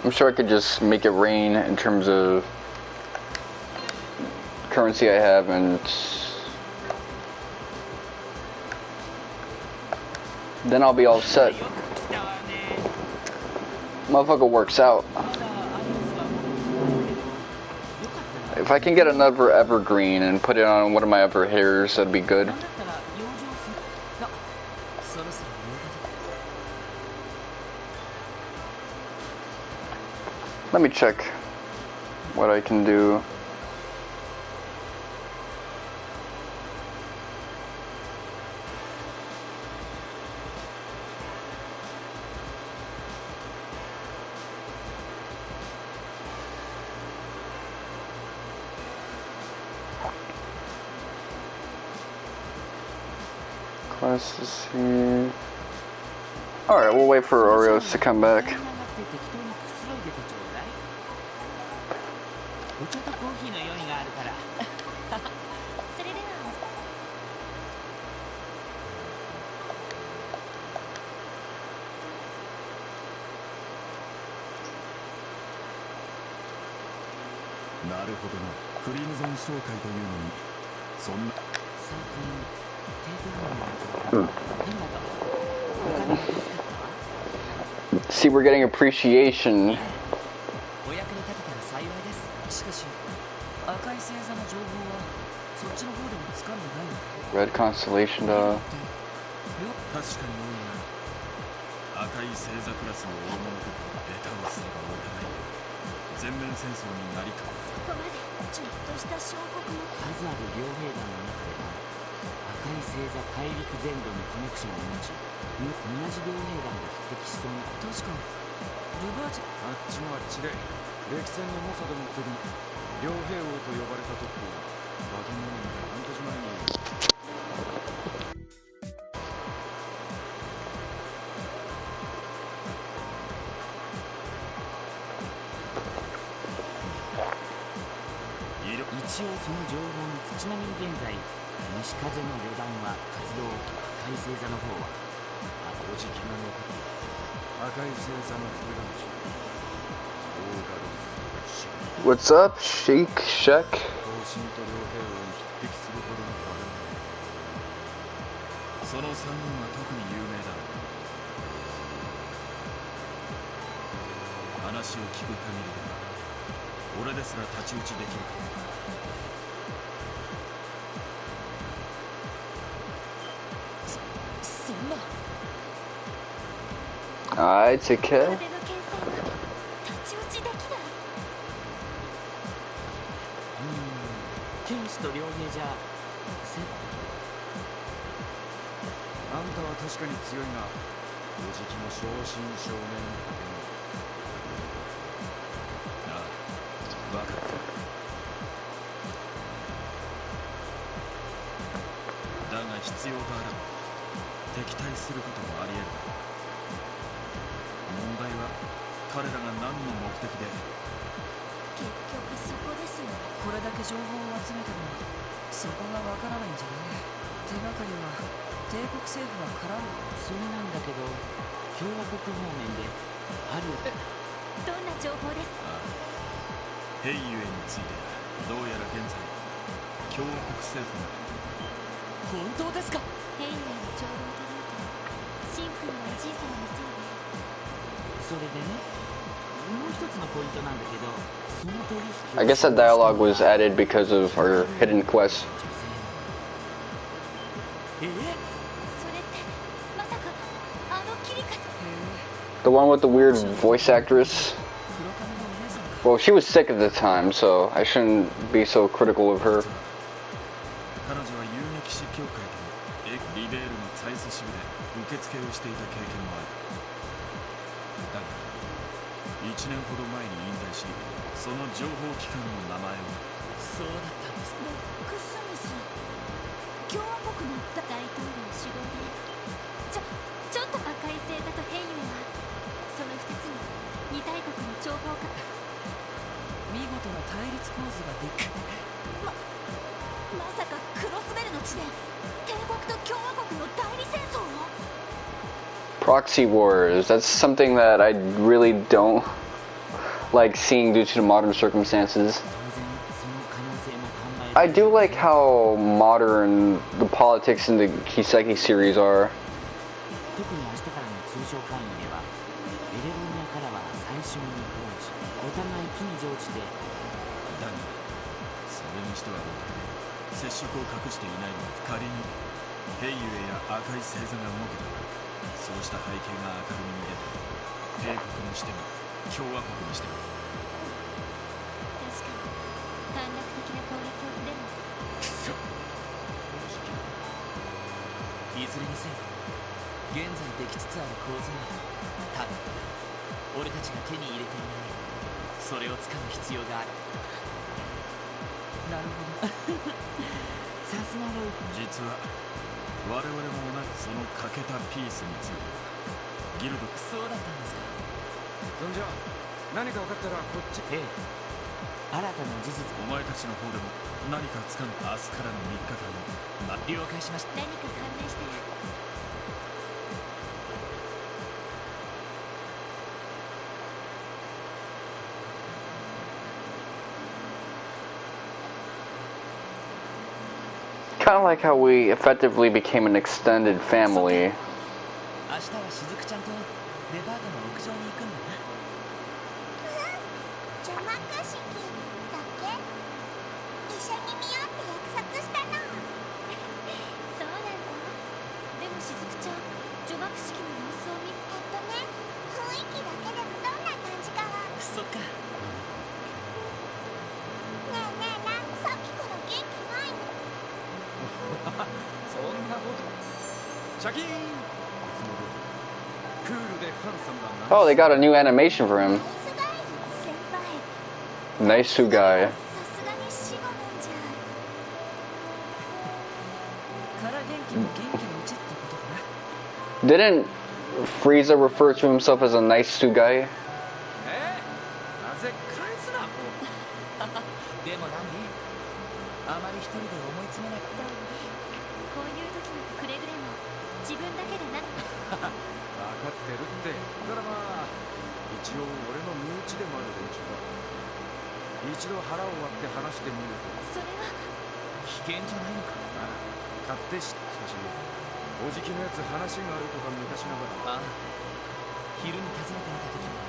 A: I'm sure I could just make it rain in terms of currency I have, and then I'll be all set. Motherfucker works out. If I can get another evergreen and put it on one of my other hitters, that'd be good. Let me check what I can do. Classes here. Alright, we'll wait for Oreos to come back.
C: お茶とコーヒーの用意があるからそれでは
D: なるほどな。クリムゾン商会というのにそんな
C: 最近テーブルの変だとお金が助かったわ。
A: See, we're getting appreciation.
C: お役に立てたら幸いです。しかし赤い星座の情報はそっちの方でも掴んでないの。
A: Red Constellation,
D: 確かに多いな。赤い星座クラスの大物と下手をすればお互い全面戦争になりかねない。
C: そこまでちょっとした証拠も。数ある両兵団の中では赤い星座大陸全土にコネクションを持ち同じ両兵団が匹敵しそうな。確かルバーチあっちもあっちで歴戦の猛者でもってる両兵王と呼ばれたトップを化け物みたい半年前に。一応その情報にちなみに現在西風の旅団は活動赤い星座の方はおじきが残って赤い星座の副団長オーガロス。
A: What's up, Sheik Shek?
D: 方針と両兵王に匹敵するほどの化け物。その3人は特に有名だ。話を聞く限りでは俺ですら太刀打ちできるかどうか。そんな
A: Alright, take care.
C: 風の牽制は太刀打ちできない。
D: 剣士と両兵じゃあんたは確かに強いが、おじきも正真正銘ああ、分かった。だが必要があれば敵対することもあり得る。問題は彼らが何の目的で。
C: 結局そこですよ。
B: これだけ情報を集めてもそこがわからないんじゃね。手がかりは帝国政府が絡む。
E: それなんだけど、共和国方面である。
C: どんな情報ですか？
D: ああ、ヘイユエについてどうやら現在共和国政府が。
E: 本当ですか？
C: ヘイユエの長老というとシンプルなおじいさまのせいで。
E: それでね、もう一つのポイントなんだけど、その取引。
A: I guess that dialogue was added because of our hidden quest.
C: それってまさかあのキリカさん。
A: The one with the weird voice actress. Well, she was sick at the time, so I shouldn't be so critical of her.
D: 彼女は遊撃士協会とリベールの採取支部で受付をしていた経験もある。だが1年ほど前に引退し、その情報機関の名前を。
E: そうだったんです。
C: ロックスミス、共和国の大統領主導でちょっと赤い星座とヘイユエはその2つに2大国の情報か。
B: 見事な対立構図ができる。
C: まさかクロスベルの地で帝国と共和国の代理戦争を。
A: Proxy wars. That's something that I really don't like seeing due to the modern circumstances.
E: 当然その可能性も考え
A: I do like how modern the politics in the Kiseki series are.
E: 特に明日からの通常会議では、エレロニアからは最初に報じ、お互い機に乗じて。
D: だがそれにしてはお互い接触を隠していないのが仮にヘイユエや赤い星座が動けば、そうした背景が明るみに出て、帝国にしても共和国にしても。
C: 確かに短絡的な攻撃をでも。
D: くそ、
E: いずれにせよ、現在できつつある構図は多分俺たちが手に入れていないそれをつかむ必要がある。
B: なるほど。
E: さすがロイ。
D: 実は我々も同じその欠けたピースについてギルド。
E: そうだったんですか。
D: そんじゃ何か分かったらこっち。
E: ええ、新たな事実。
D: お前たちの方でも何かつかむ。明日からの3日間を
E: 了解しました。
C: 何か判明したら。
A: Kind of like how we effectively became an extended family.
E: 明日はしずくちゃんとデパートの屋上に行くんだな。
C: 除幕式だっけ？一緒に見ようって約束したの。そうなんだ。でもしずくちゃん、除幕式の様子を見雰囲気だけでもどんな感じかは。
E: そっか。
C: ねえねえ、なんかさっきから元気ないの？
D: そんなことシャキーン。クールでハンサムだな。
A: Oh, they got a new animation for him.
C: ナイスガイ先輩。
A: Nice guy.
C: さすがに死後なんじゃ。
B: から元気も元気のうちってことかな。
A: Didn't Frieza refer to himself as a nice guy?
D: なぜ返すな。
E: でもなんであまり一人で思い詰めなくて。
C: そうね。こういう時のくれぐれも自分だけでな。
D: 分かってるって。だからまあ一応俺の身内でもある連中だ。一度腹を割って話してみると。
C: それは
E: 危険じゃないのか。
D: 勝手しかしおじきのやつ話があるとか昔ながら。
E: ああ、昼に訪ねてみた時も。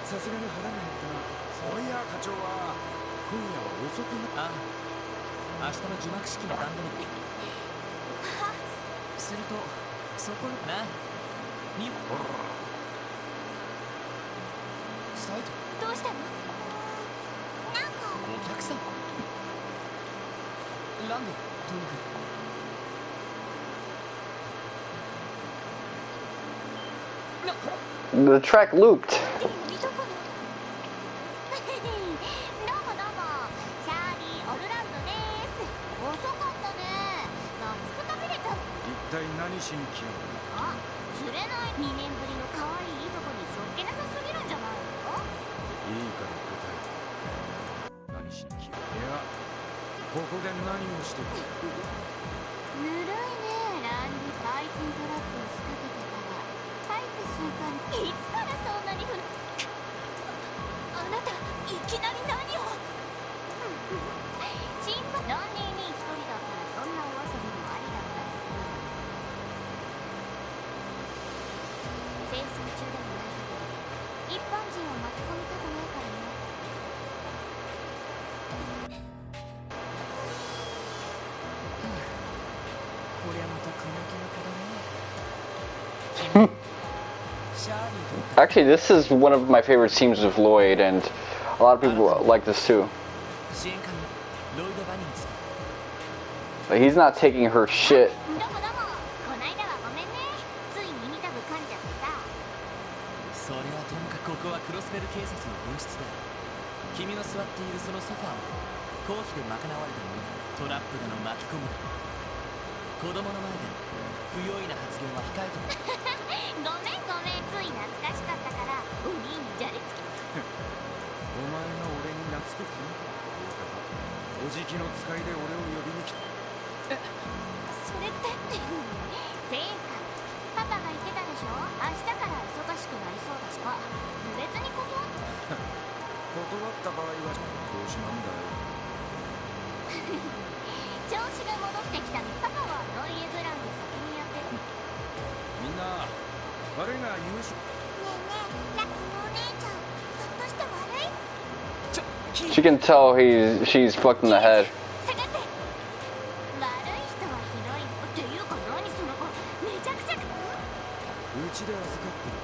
D: さすがに腹が減ったな。そういや課長は今夜は遅くな。
E: ああ、明日の除幕式の番組。
C: は
E: そするとそこなにサイト
C: どうしたの？なんか
E: お客さんランドとにかく
A: The track looped.
C: いとこのどうもどうも、シャーリー・オルランドです。遅かったね。夏くたびれた。
D: 一体何しに来よう。
C: あ、釣れない2年ぶりの可愛いいとこにそっけなさすぎるんじゃないの？
D: いいから答えて。何しに来よう。いや、ここで何をしてる。
C: ぬるいね、ランディ。バイキントラップを仕掛けてから入った瞬間にいつからそんなにあなた、いきなり何を心配。ランディに一人だったらそんなお遊びもありだったり。戦争中でもないけど一般人を巻き込みたくないからね。
E: こりゃまた雲気の子だねシャーリーと
A: Actually, this is one of my favorite scenes of Lloyd, and a lot of people like this too.
E: 支援官ロイド・バニンズ
A: Like, he's not taking her shit.
C: どうもどうも、こないだはごめんね。つい耳たぶ噛んじゃってさ。
E: それはともかくここはクロスベル警察の分室だ君の座っているそのソファーは公費で賄われたものだトラップだの巻き込むだ子供の前で不用意な発言は控えても
C: ごめんごめん、つい懐かしかったからお兄にじゃれつき。
D: お前が俺に懐く気のおじきの使いで俺を呼びに来た。
C: それって正解。パパが言ってたでしょ、明日から忙しくなりそうだし。あ、別に断っ
D: 断った場合はどうしなんだよ。
C: 調子が戻ってきたね。パパはノイエグランで先にやってる。
D: みんな、悪いが優秀。
C: ねえねえ、ラッキーのお姉ちゃん、ひょっとして悪い？
E: ちょキー
A: She can tell she's fucked in the head.
C: 下がって。悪い人はひどいっていうか、何その子、めちゃくちゃ。
D: うちで預かってる。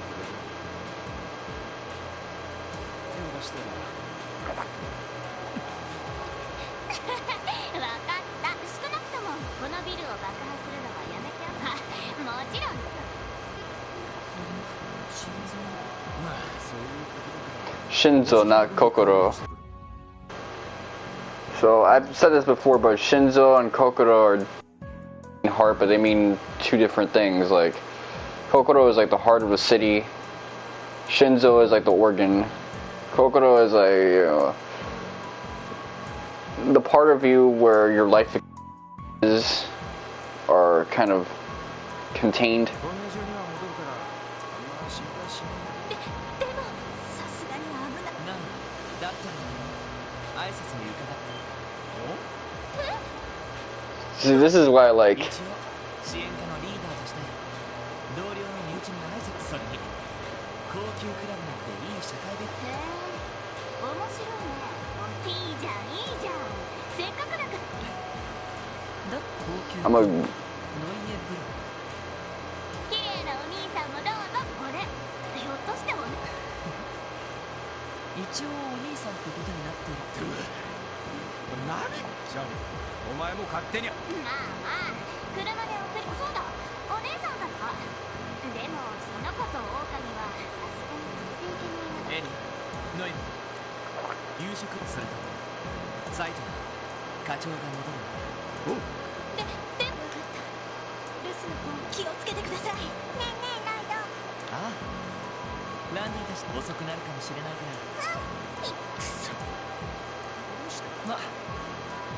D: 手を出して
C: わかった。少なくともこのビルを爆破するのはやめて。もちろん。
D: まあ、そういうことだから。
A: Shinzo, not Kokoro. So I've said this before, but Shinzo and Kokoro are heart, but they mean two different things. Like Kokoro is like the heart of the city. Shinzo is like the organ. Kokoro is like the part of you where your life is are kind of contained.
D: 今夜中には戻るから、あんま心配しない。
C: でもさすがに危ない。
E: なんだったら挨拶に伺って
A: See, this is why I
E: 一
A: like.
E: 応支援課のリーダーとして同僚の身内に挨拶それに高級クラブなんていい社会で
C: へえ、面白いね。いいじゃんいいじゃん、せっかくだから。
E: だ高級
A: I'm
E: ノイエ
A: a
E: ブル
C: 綺麗なお兄さんもどうぞ。これひょっとして
E: 一応お兄さんってことになってる
D: 何？じゃあ、お前も勝手に。
C: まあまあ、車で送り。そうだ、お姉さんだった。でもその子と狼はさすがに連れていけないな。
E: エリノイブ夕食するとサイト課長が戻る
C: で分かった。留守の子、気をつけてください。ねえねえ、ライド。
E: ああランディたち遅くなるかもしれないから
C: くそ。
E: まあ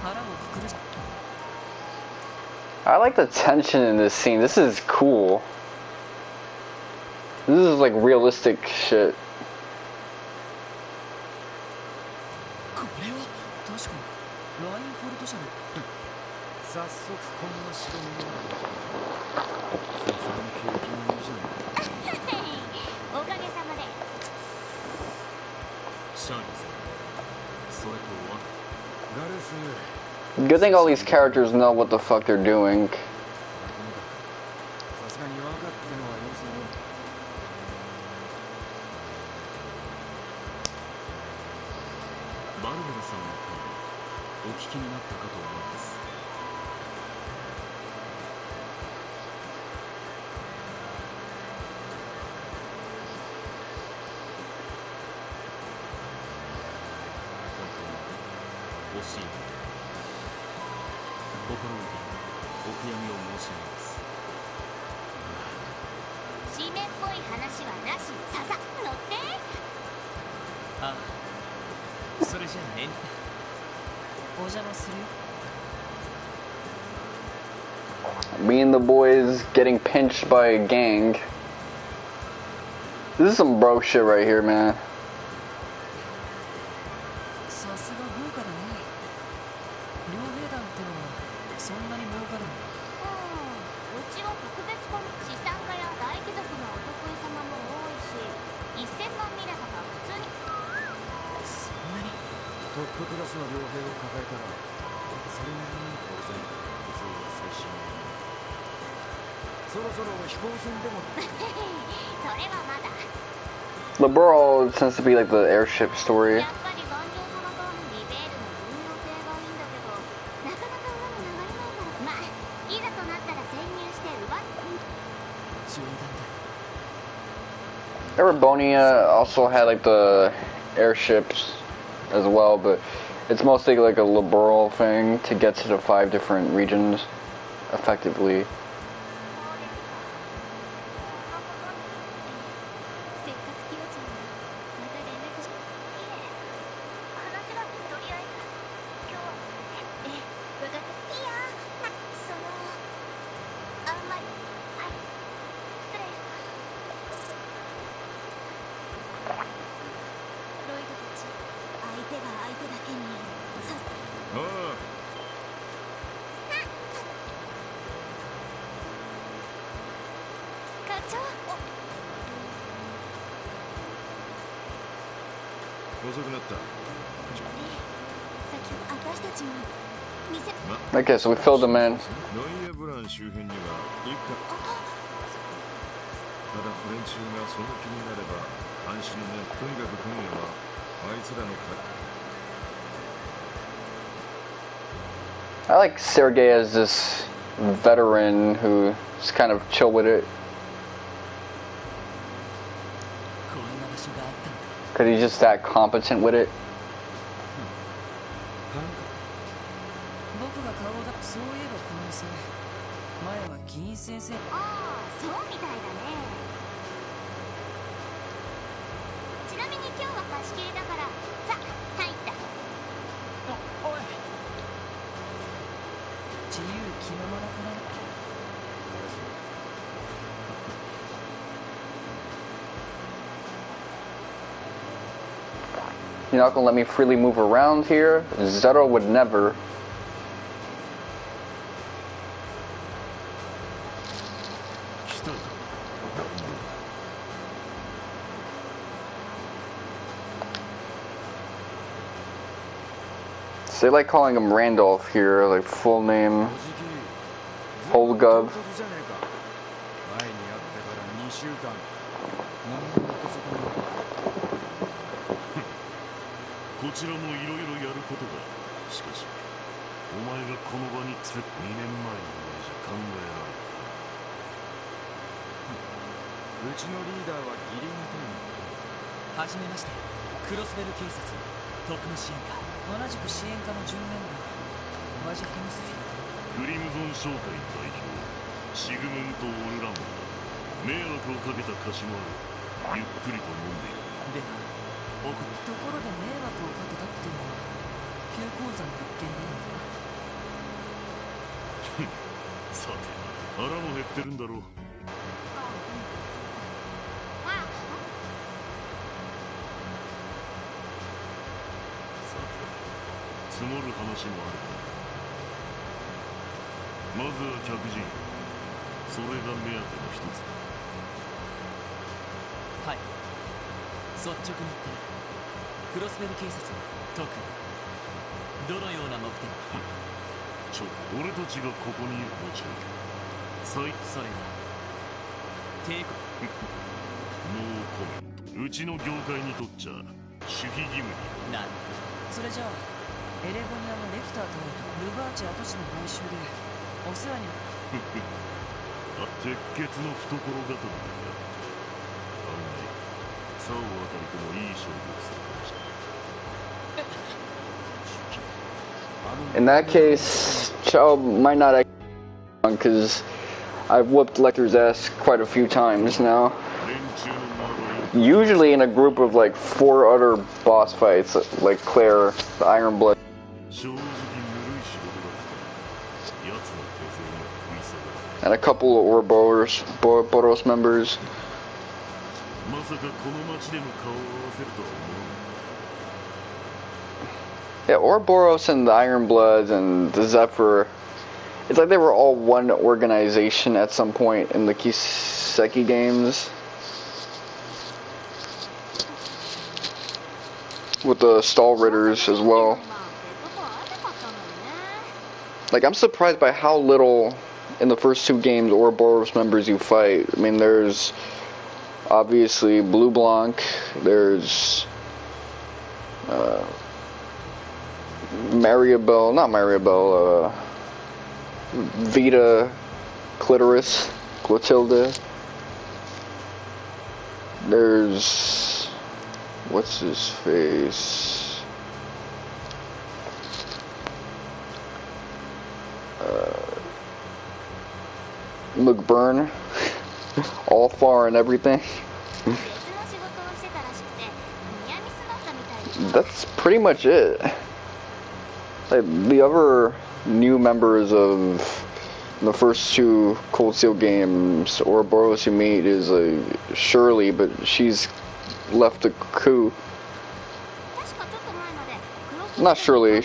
E: 腹をくくるし
A: I like the tension in this scene. This is cool. This is like realistic shit.
E: これは確かラインフォルト社の
D: 早速こんな城にさすがに景気がいいじゃない。
C: おかげさまで。
D: シャーリーさん、それとはガレス。
A: Good thing all these characters know what the fuck they're doing.
D: さんの声お聞きになったかと思います。本当に欲しいので心よりお悔やみを申し上げます。
C: 締めっぽい話はなし。ささ乗って。
E: ああ、それじゃあね。お邪魔するよ。
A: Me and the boys getting pinched by a gang. This is some bro shit right here, man.
E: さすが豪華だね。両兵団ってのはそんなに儲かるの？
C: うちは特別かも。資産家や大貴族のお得意様も多いし、1000万ミラとか普通に。
E: そんなに？
D: トップクラスの傭兵を抱えたらそれなりに当然武装は最新のもの。そろそろ飛行船でも。
C: それはまだ。
A: The Burrow tends to be like the airship story.
C: やっぱり頑丈さがからリベールの軍用艇がいいんだけど、なかなか裏に流れないから。まあいざとなったら潜入して奪っ。
E: 冗談だ。
A: Erebonia also had like the airships as well, but it's mostly like a liberal thing to get to the 5 different regions effectively.
C: せっかくキヨちゃんがまた連絡し。いえ、話だってとりあえず今日はね。分かった。いやそのあんまり。はい、失礼します。ロイドたち、相手が相手だけにさせ。
D: ああ、
C: 課長。
D: 遅くなった。
C: 先ほど私たちも店。
A: Okay, so we filled them in.
F: ノイエブラン周辺には一家。ただフレンチがその気になれば安心ね。とにかく今夜はあいつらのか。
A: I like Sergey as this veteran who's kind of chill with it.
E: こんな場所があったのか。
A: Because he's just that competent with it.
E: 僕が顔をだ。そういえばこの店、前は議員先生。
C: ああ、そうみたいだね。ちなみに今日は貸し切りだから。さ、入った。
E: おい。自由気ままな子だね。
A: You're not gonna let me freely move around here? Zero would never. So they like calling him Randolph here, like full name. Holgov.
D: 前に会ってから2週間。何も音沙汰なかった。
F: こちらもいろいろやることだ。しかしお前がこの場に2年前の俺じゃ考えられない。
D: うちのリーダーは義理みたいな。
E: はじめまして。クロスベル警察特務支援課。同じく支援課の準メンバーワジヘムスフィールド。
F: クリムゾン商会代表シグムント・オルランドだ。迷惑をかけた貸しもある。ゆっくりと飲んでいる。
E: ではところで迷惑をかけたっていうのは急鉱山の一件でいいのか？
F: さて腹も減ってるんだろう。積もる話もある。まずは客人、それが目当ての一つ。
E: はい。率直に言ってクロスベル警察は特にどのような目的？
F: 俺たちがここにいる持ち
E: それは帝国。
F: ノーコメント。うちの業界にとっちゃ守秘義務に。
E: なるほど。それじゃあエレゴニアのレクターとルバーチ跡地の買収でお世話に
F: 鉄血の懐刀だ。案外竿あたりともいい勝負をするかもしれない。
A: In that case, Chow might not because I've whooped Lecter's ass quite a few times now. Usually in a group of like 4 other boss fights, like Claire, the Iron Blood. And a couple of Ouroboros members. Yeah, Ouroboros and the Iron Bloods and the Zephyr, it's like they were all one organization at some point in the Kiseki games. With the Stall Ritters as well. Like, I'm surprised by how little in the first 2 games Ouroboros members you fight. I mean, there's obviously Blue Blanc, there's Maribel, not Maribel, Vita, Clitoris, Clotilda. There's, what's his face? McBurn, all far and everything. That's pretty much it. Like, the other new members of the first 2 Cold Steel games, Ouroboros you meet is Shirley, but she's left the coup. Not Shirley,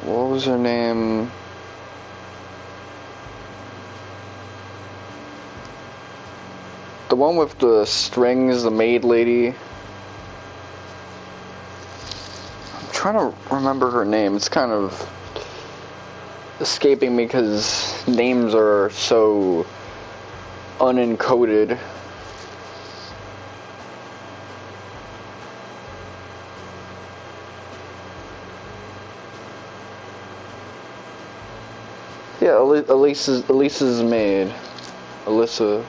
A: what was her name? The one with the strings, the maid lady. I'm trying to remember her name. It's kind of escaping me because names are so unencoded. Yeah, Elisa's maid. Alyssa.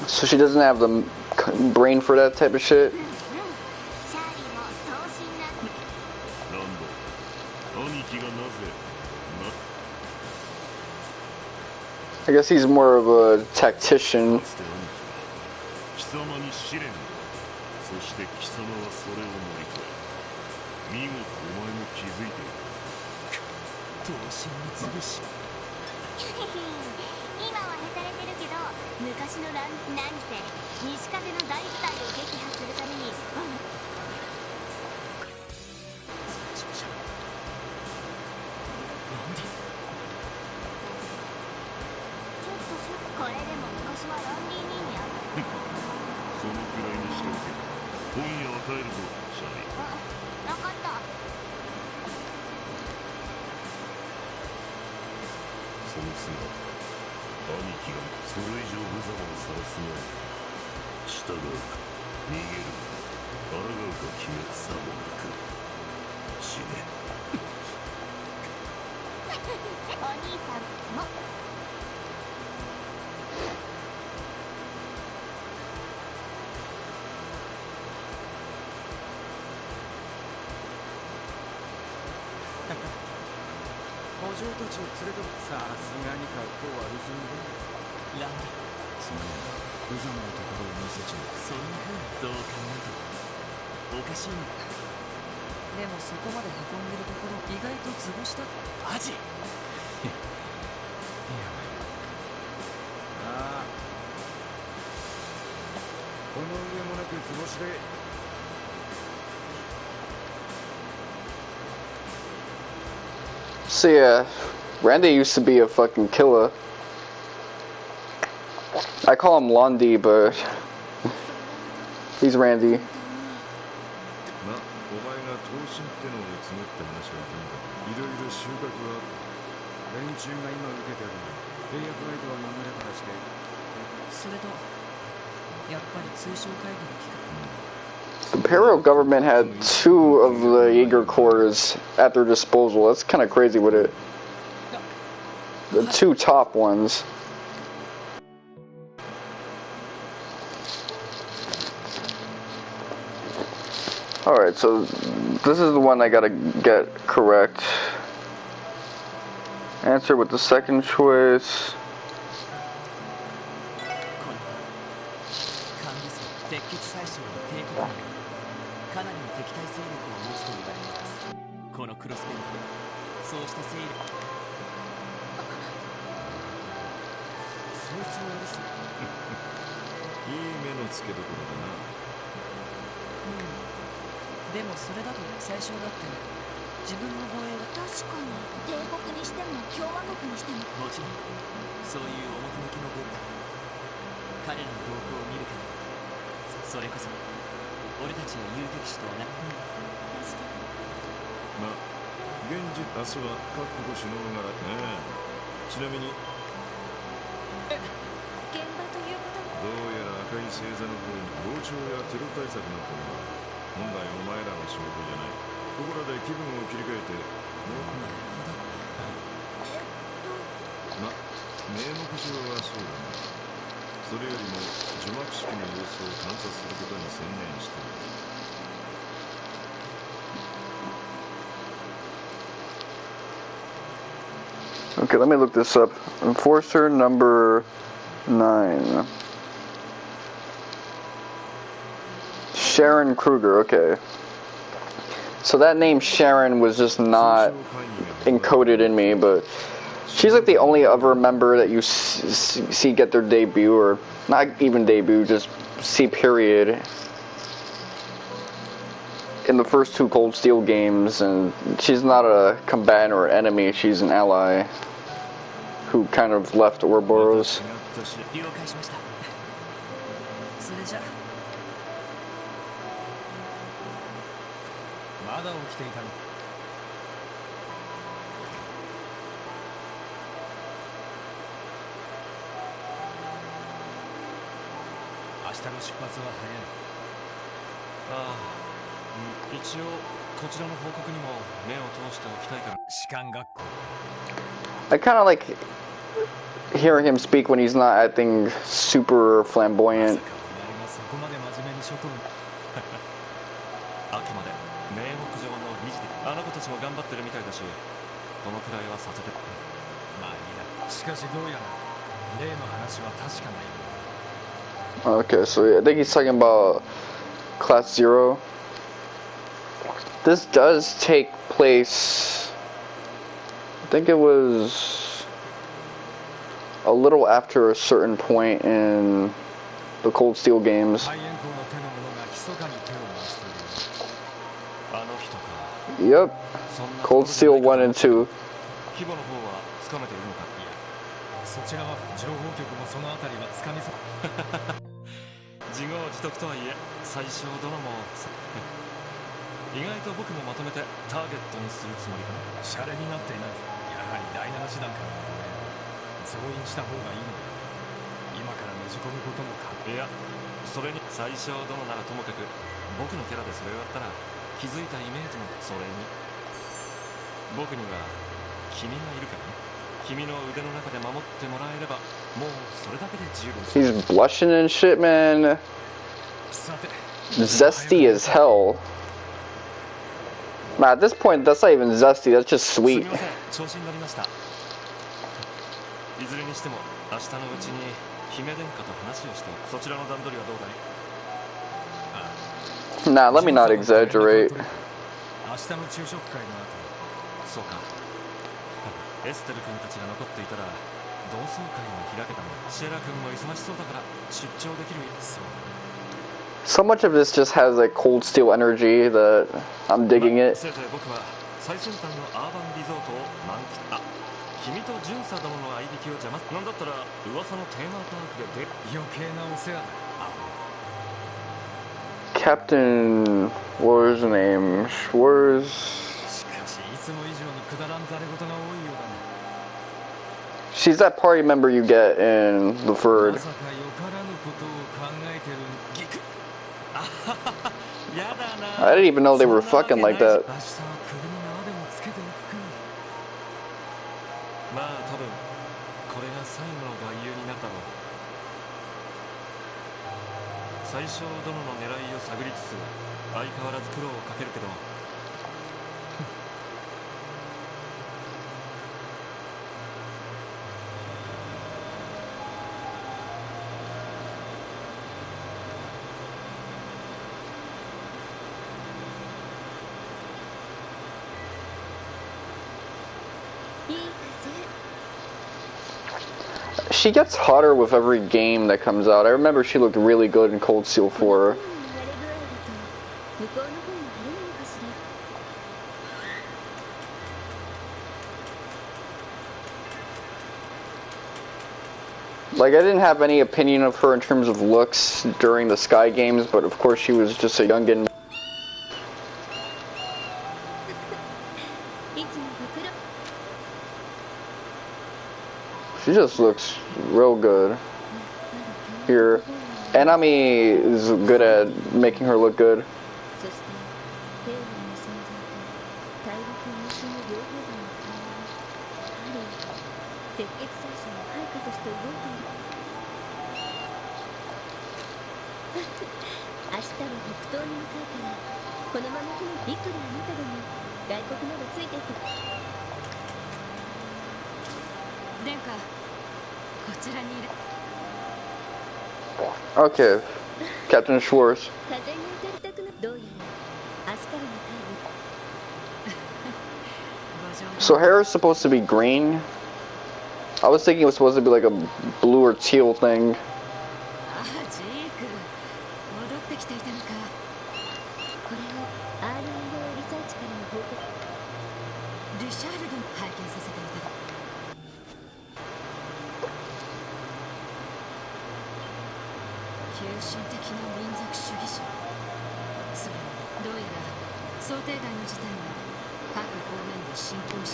A: So she doesn't have the brain for that type of shit? I guess he's more of a tactician.
F: 従うか逃げる抗うか決めさもなく死ね。
C: お兄さんも。
D: 補助たちを連れてさすがに格好悪すぎる。
E: ランディ、
D: つまり無様なところを見せちゃう。
E: そんな風にどう考えてもおかしいんだ。でもそこまで運んでるところ意外と図星だ。マジ？
D: ああ、この上もなく図星で。
A: So yeah, Randy used to be a fucking killer. I call him Londi, but he's Randy.
F: まあお前が刀身ってのを積むって話はとにかくいろいろ収穫は
D: 連中が今受けてる契約相手は守れからして。
E: それとやっぱり通商会議の企画。
A: The Imperial government had 2 of the Jaeger cores at their disposal. That's kind of crazy with it. The 2 top ones. Alright, so this is the one I gotta get correct. Answer with the second choice.
E: 鉄血宰相の帝国内かなりの敵対勢力を持つと言われています。このクロスベルト、そうした勢力。
D: そいつはあれさ。
F: いい目の付けどころだな。
E: でもそれだと最初だって自分の護衛は
C: 確かに帝国にしても共和国にしても。
E: もちろんそういう表向きの軍だ。彼らの動向を見る限りそれこそ俺たちの遊撃手とはな。
F: まあ現時明日は各国首脳がね。ちなみに
C: 現場ということ
F: どうやら赤い星座の方に傍聴やテロ対策なんてのは本来お前らの仕事じゃない。ここらで気分を切り替えてま名目上はそうだな。それよりも除幕式の様子を観察することに専念している。
A: Okay, let me look this up. Enforcer number 9. Sharon Kruger, okay. So that name Sharon was just not encoded in me, but she's like the only other member that you see get their debut, or not even debut, just see period in the first 2 Cold Steel games, and she's not a combatant or enemy, she's an ally who kind of left Ouroboros.
E: 了解しました。それじゃ
D: まだ起きていたの。明日の出発は早い。
G: ああ、一応こちらの報告にも目を通しておきたいから。
D: 士官学校。
A: I kind of like hearing him speak when he's not acting super flamboyant.
D: そこまで真面目に諸島。
G: あくまで名目上の理事であの子たちも頑張ってるみたいだし、このくらいはさせて。
D: まあいいな。しかしどうやら例の話は確かない。
A: Okay, so yeah, I think he's talking about Class 0. This does take place, I think it was a little after a certain point in the Cold Steel games.
D: 肺炎孔の手の者が密かに手を回している。
G: あの人か。
A: Yep,
G: そんな
A: Cold Steel 1 and 2.
G: 規模の方はつかめているのか。
D: いや、そちらは情報局もそのあたりはつかみそう。
G: 自業自得とはいえ最小殿も意外と僕もまとめてターゲットにするつもりかな。
D: シャレになっていない。やはり第7師団からの増員した方がいいのだ。今からねじ込むこともか。
G: いやそれに最小殿ならともかく僕のキャラでそれをやったら気づいたイメージのそれに僕には君がいるからね。君の腕の中で守ってもらえればもうそれだけで十分。
A: He's blushing and shit, man.
G: さて
A: Zesty as hell. Nah, at this point, that's not even zesty, that's just
G: すみ
A: sweet.
G: ません調子に乗りました。いずれにしても明日のうちに姫殿下と話をしてそちらの段取りはどうだい？
A: Nah, let me not exaggerate.
G: 明日の昼食会の後。そうか。エステル君たちが残っていたら同窓会も開けたんだ。シェラ君も忙しそうだから出張できる。そう。
A: So much of this just has like cold steel energy that I'm digging it.
G: せいぜい僕は最先端のアーバンリゾートを満喫。あ、君と巡査殿の相引きを邪魔。なんだったら噂のテーマパークで余計なお世話だ。
A: Captain, what was his name? Schwarz.
G: しかしいつも以上にくだらんざれ事が多いようだね。
A: She's that party member you get in the Third.
G: まさかよからぬことを考えてるギク。あははは。やだな。
A: I didn't even know they were fucking like that.
G: 明日は首に縄でもつけておくか。まあ多分これが最後の外遊になるだろう。最小殿の狙いを探りつつ相変わらず苦労をかけるけど。
A: She gets hotter with every game that comes out. I remember she looked really good in Cold Steel 4. Like, I didn't have any opinion of her in terms of looks during the Sky games, but of course she was just a youngin'. She just looks real good here. Enami is good at making her look good. Okay, Captain Schwarz. So hair is supposed to be green. I was thinking it was supposed to be like a blue or teal thing.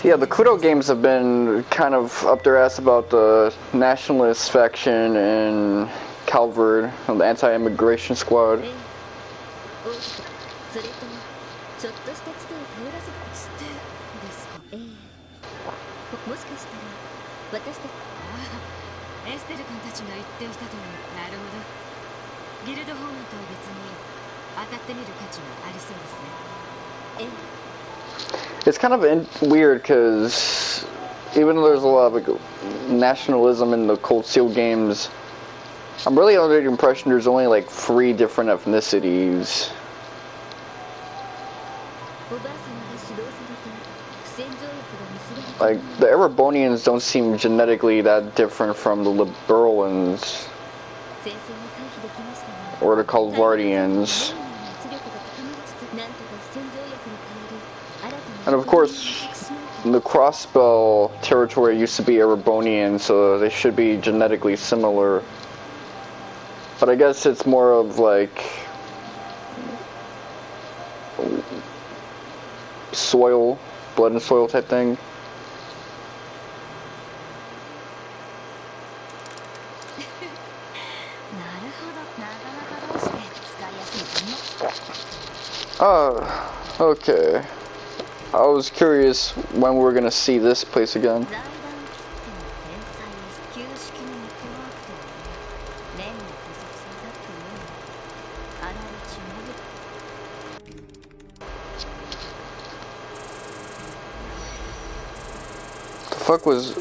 A: Yeah, the Kudo games have been kind of up their ass about the nationalist faction in Calvard, the anti-immigration squad. It's kind of weird because even though there's a lot of like, nationalism in the Cold Steel games, I'm really under the impression there's only like 3 different ethnicities. Like, the Erebonians don't seem genetically that different from the Liberalans or the Calvardians. And of course, the Crossbow territory used to be Erebonian, so they should be genetically similar. But I guess it's more of like soil, blood and soil type thing. Okay. I was curious when we were gonna see this place again.
C: 財団切手の天才旧式のネットワークとは年の補足性だっていうのあながちまぶ
A: The fuck was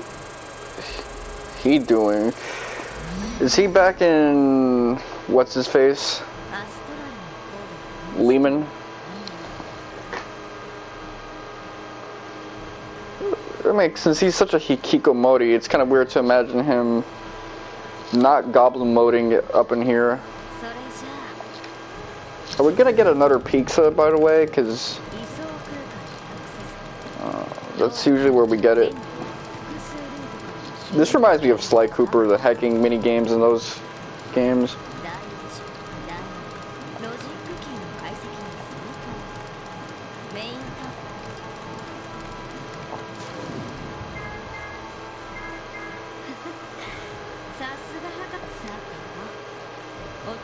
A: he doing? Is he back in what's his face?
C: アストラルの
A: Lehman? I mean, since he's such a hikikomori, it's kind of weird to imagine him not goblin moding up in here.
C: それじゃ
A: Are we gonna get another pizza, by the way? Because
C: あ位相空間にアクセス
A: that's usually where we get it.
C: 複数ルートからの
A: This reminds me of Sly Cooper, the hacking mini games in those games.
C: 第一第二ロジックキーの解析に成功メインタブさすが博士さてとおっ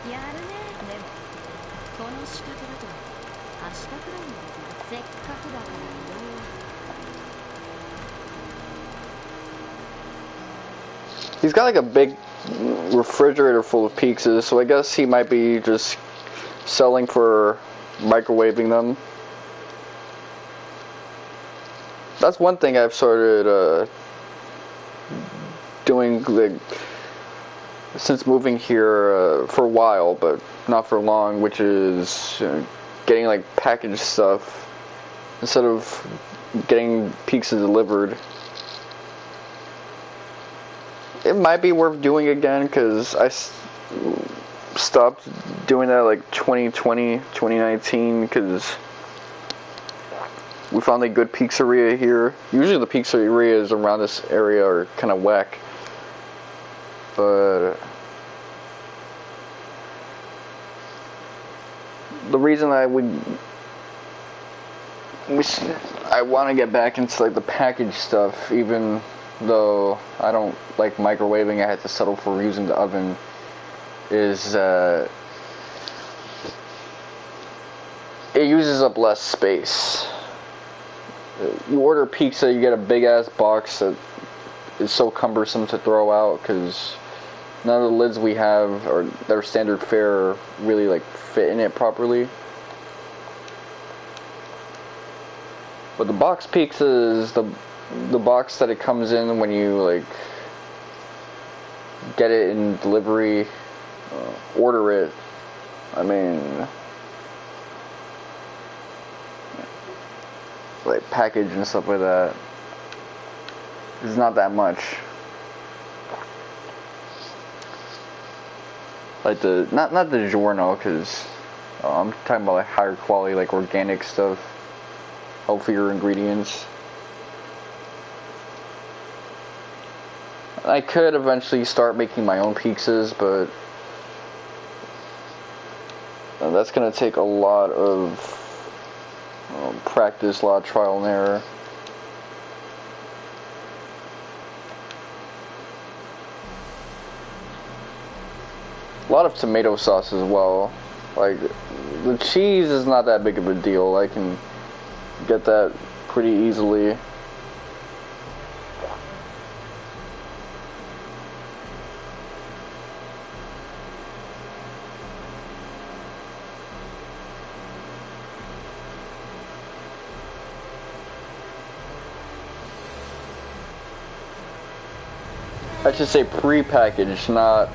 C: やるねでもこの仕掛けだと明日くらいにできるせっかくだからよ
A: He's got like a big refrigerator full of pizzas, so I guess he might be just selling for microwaving them. That's one thing I've started doing like, since moving here for a while, but not for long, which is getting like packaged stuff instead of getting pizza delivered. It might be worth doing again because I stopped doing that like 2020, 2019 because we found a good pizzeria here. Usually the pizzerias around this area are kind of whack, but the reason I want to get back into like the packaged stuff, even though I don't like microwaving, I had to settle for using the oven, is it uses up less space. You order pizza, you get a big ass box that is so cumbersome to throw out because none of the lids we have or that are standard fare really like fit in it properly. But the box pizza is the box that it comes in when you like get it in delivery, order it. I mean, like package and stuff like that. It's not that much. Like the not the giorno, because I'm talking about like higher quality, like organic stuff, healthier ingredients. I could eventually start making my own pizzas, but that's gonna take a lot of practice, a lot of trial and error. A lot of tomato sauce as well. Like, the cheese is not that big of a deal. I can get that pretty easily. I should say pre-packaged, not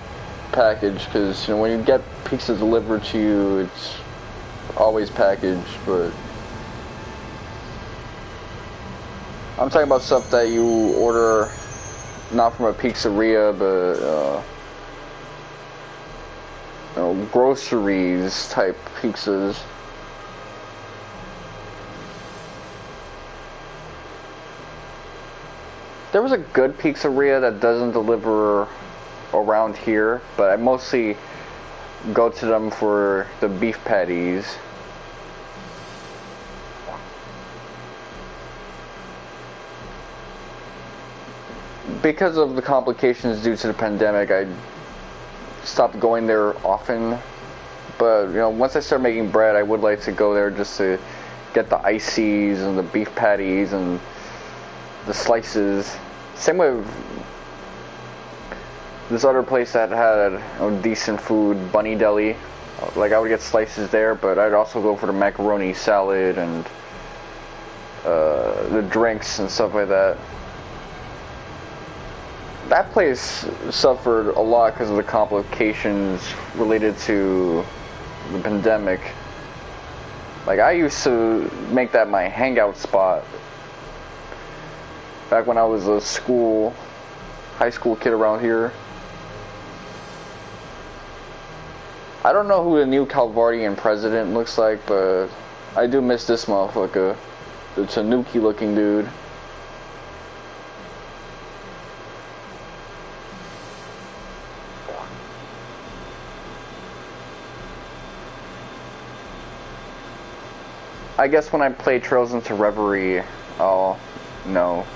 A: packaged, because you know when you get pizza delivered to you, it's always packaged. But I'm talking about stuff that you order not from a pizzeria, but you know, groceries type pizzas. There was a good pizzeria that doesn't deliver around here, but I mostly go to them for the beef patties. because of the complications due to the pandemic, I stopped going there often. But you know, once I start making bread, I would like to go there just to get the ices and the beef patties and the slices. Same with this other place that had decent food, Bunny Deli. Like I would get slices there, but I'd also go for the macaroni salad and the drinks and stuff like that. That place suffered a lot because of the complications related to the pandemic. Like I used to make that my hangout spot back when I was a high school kid around here. I don't know who the new Calvardian president looks like, but I do miss this motherfucker. The Tanuki looking dude. I guess when I play Trails into Reverie, I'll know.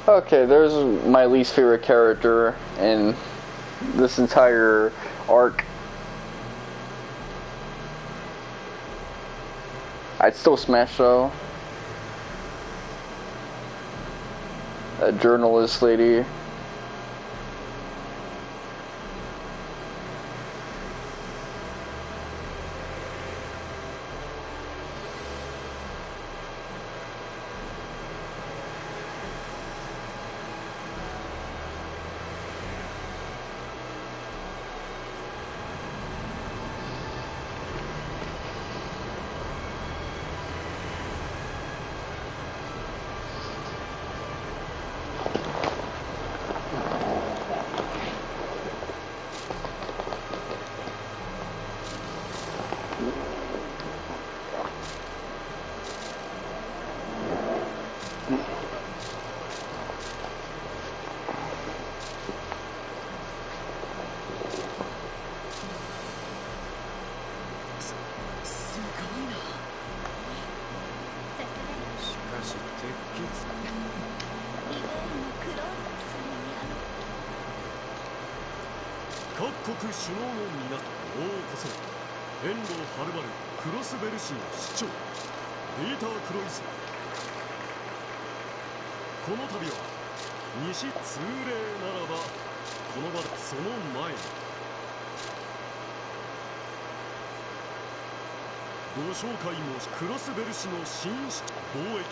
A: Okay, there's my least favorite character in this entire arc. I'd still smash though. That journalist lady.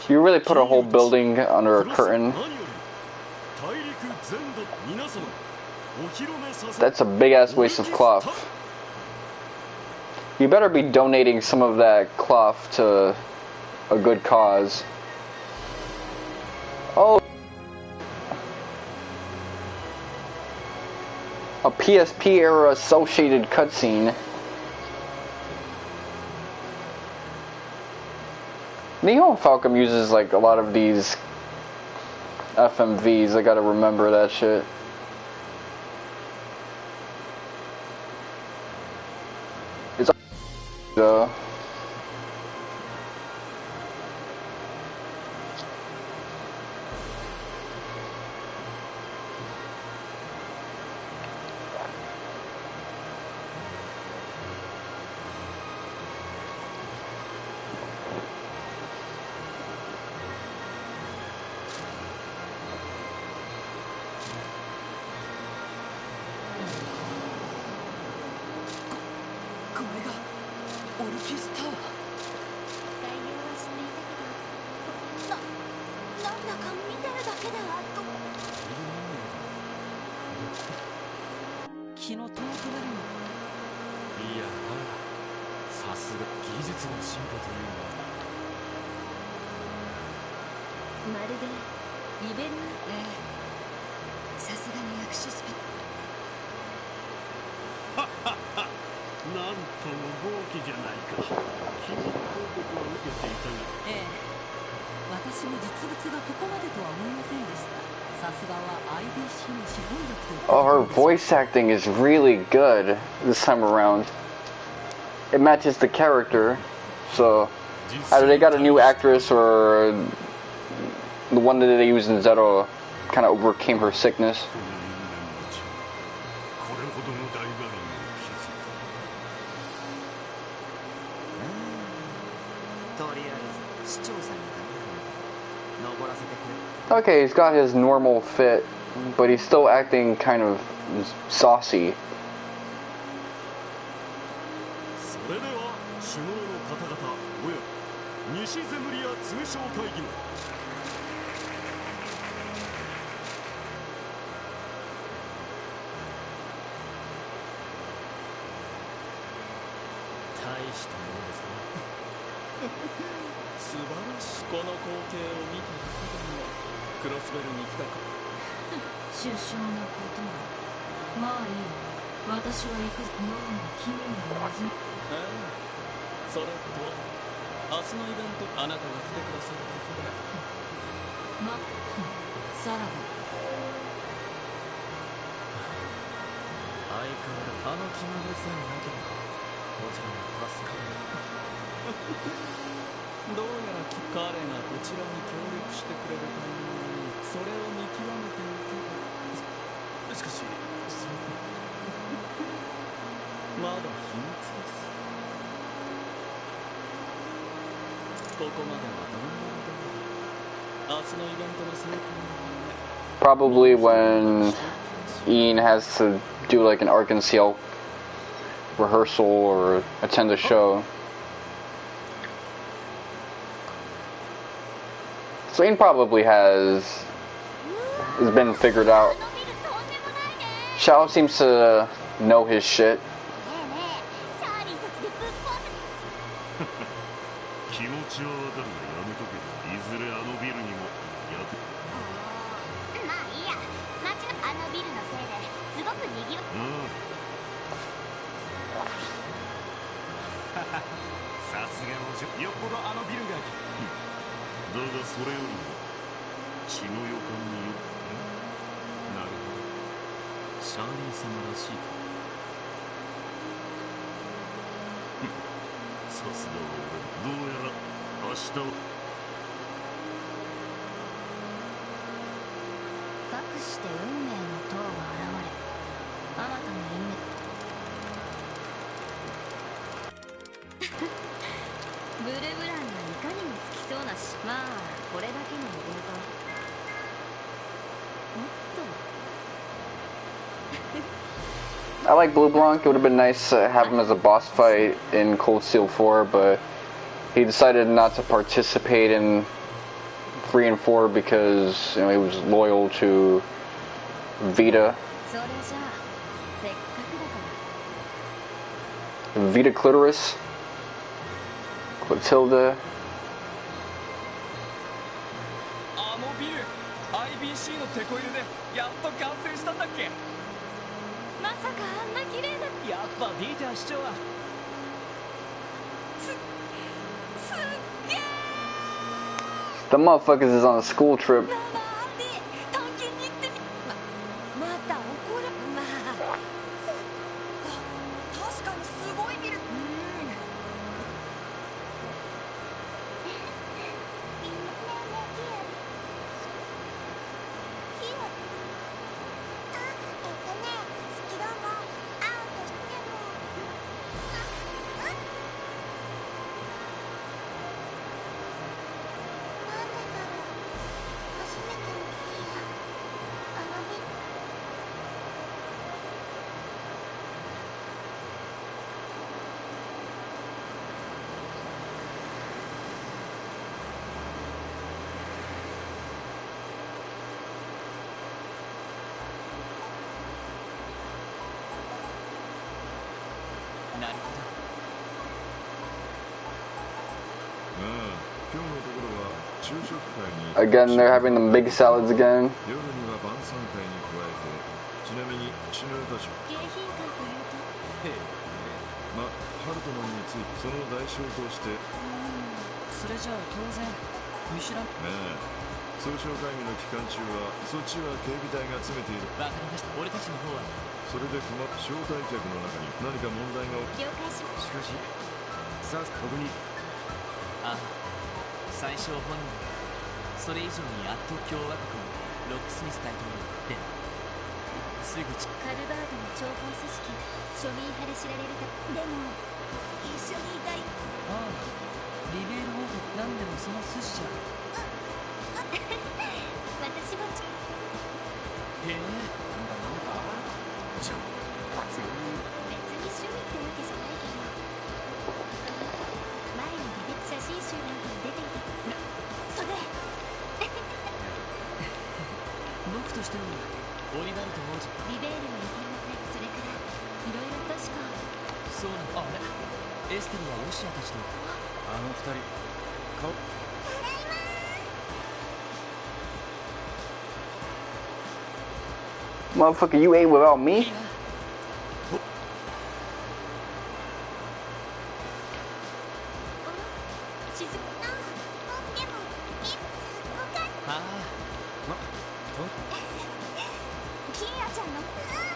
A: You really put a whole building under a curtain. That's a big ass waste of cloth. You better be donating some of that cloth to a good cause. Oh, a PSP era associated cutscene. Neo Falcom uses like a lot of these FMVs. I gotta remember that shit. It's though.
D: これがオルキスタワー。
C: 概要は知っていたけど、なんだか見てるだけではと。
D: 気の遠くなるの。
G: いやさすが技術の進歩というのは。
C: まるでリベル。さすがに薬師スペ。
H: なんとも豪気じゃないか。君の報告は受けていたが。
B: 私も実物がここまでとは思いませんでした。さすがは IDC の資本力と。
A: Oh, her voice acting is really good this time around. It matches the character. So, either they got a new actress or the one that they used in Zero kind of overcame her sickness.
H: これほどの大画面を
D: とりあえず市長さんに頼むので登らせてくれ。
A: Okay, he's got his normal fit, but he's still acting kind of saucy.
F: それでは首脳の方々および西ゼムリア通商会議の
E: 大したものですね。素晴らしい。この光景を見ただけでもクロスベルに来たか。
C: 首相のことはまあいい。私は行く。脳の奇妙な水。
E: それと明日のイベントあなたが来てくださるだけで。
C: さらば。
E: 相変わらずあの気まぐれさえなければこちらも助かる。どうやら彼がこちらに協力してくれるためにそれを見極めていけば。しかしまだ秘密です。ここまではどんな明日のイベントの成功のため
A: Probably when Ian has to do like an Arkansas rehearsal or attend a show. So Ian probably has been figured out. Shao seems to know his shit.
F: 気持ちはわかるがやめとけ。いずれあのビルにも役。
C: まあいいや。あのビルのせいですごくにぎわ。
F: さすがおじよっぽどあのビルが。だがそれよりも血の予感によってなるほどシャーリー様らしいか。さすがは俺。どうやら明日は
C: かくして運命の塔が現れ、あまたの因縁。ブルブランがいかにも好きそうなし、まあこれだけのイベント。おっと。
A: I like Blue Blanc. It would have been nice to have him as a boss fight in Cold Steel 4, but he decided not to participate in 3 and 4 because he was loyal to Vita.
C: それじゃあせっかくだから。
A: Vita Clitoris. Clotilda.
E: あのビル IBC のテこ入れでやっと完成したんだっけ。
C: まさかあんな綺麗な。
E: やっぱディーター市長は
C: すっげー。
A: The motherfuckers is on a school trip.
C: なんで探検に行ってみ。また怒る。まあ確かにすごいビル。
E: なるほど。
F: ああ、今日のところは昼食会に
A: Again, they're having them big salads again.
F: 夜には晩餐会に加えて、ちなみに首脳たち
C: 迎賓館というと
E: へえ。
F: ま、ハルトマンについてその代償として、
E: それじゃあ当然見知らん。
F: 総称会議の期間中はそっちは警備隊が詰めている。
E: わかりました。俺たちの方は
F: それで招待客の中に何か問題が起き
C: 了解します。
F: しかしさあここに
E: ああ、最小本人、それ以上に圧倒共和国のロックスミス大統領で、すぐ近
C: カルバードの諜報組織庶民派で知られるたでも一緒にいたい。
E: ああ、リベール王国なんでもその筋じゃ。
C: 私も
E: へえ、じゃあ
C: 別に趣味ってわけじゃないけど、前に写真集なんかに出ていた。それ
E: 僕としてもオリバルト王子。
C: リベールの異変のタイプ、それからいろいろとしか。
E: そうなんだ。あれ、エステルやロシアたちと
F: あの二人顔
A: Motherfucker, you ate without me?
C: 静かな。でもすごかった。
E: ああ、
C: キーヤちゃんの花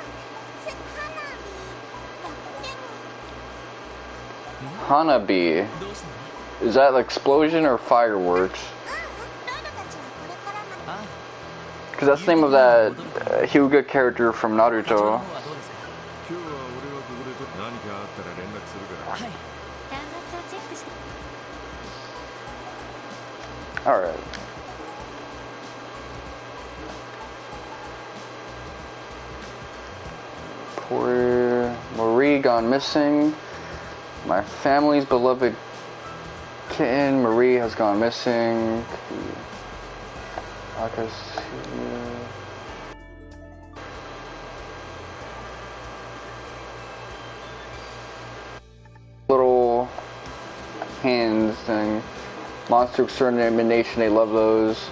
C: 火でも
A: Hanabi.
E: どうしたの？
A: Is that explosion or fireworks?
C: ロイドたちはこれから
E: ああ、
A: Because that's the name of that Hyuga character from
E: こちらの
A: Naruto.
E: 方はどうですか？
F: 今日は俺はここでと何かあったら連絡するから。
E: はい。
C: 端末をチェックして。
A: Alright. Poor Marie gone missing. My family's beloved kitten Marie has gone missing. Little hands thing. Monster extermination, they love those.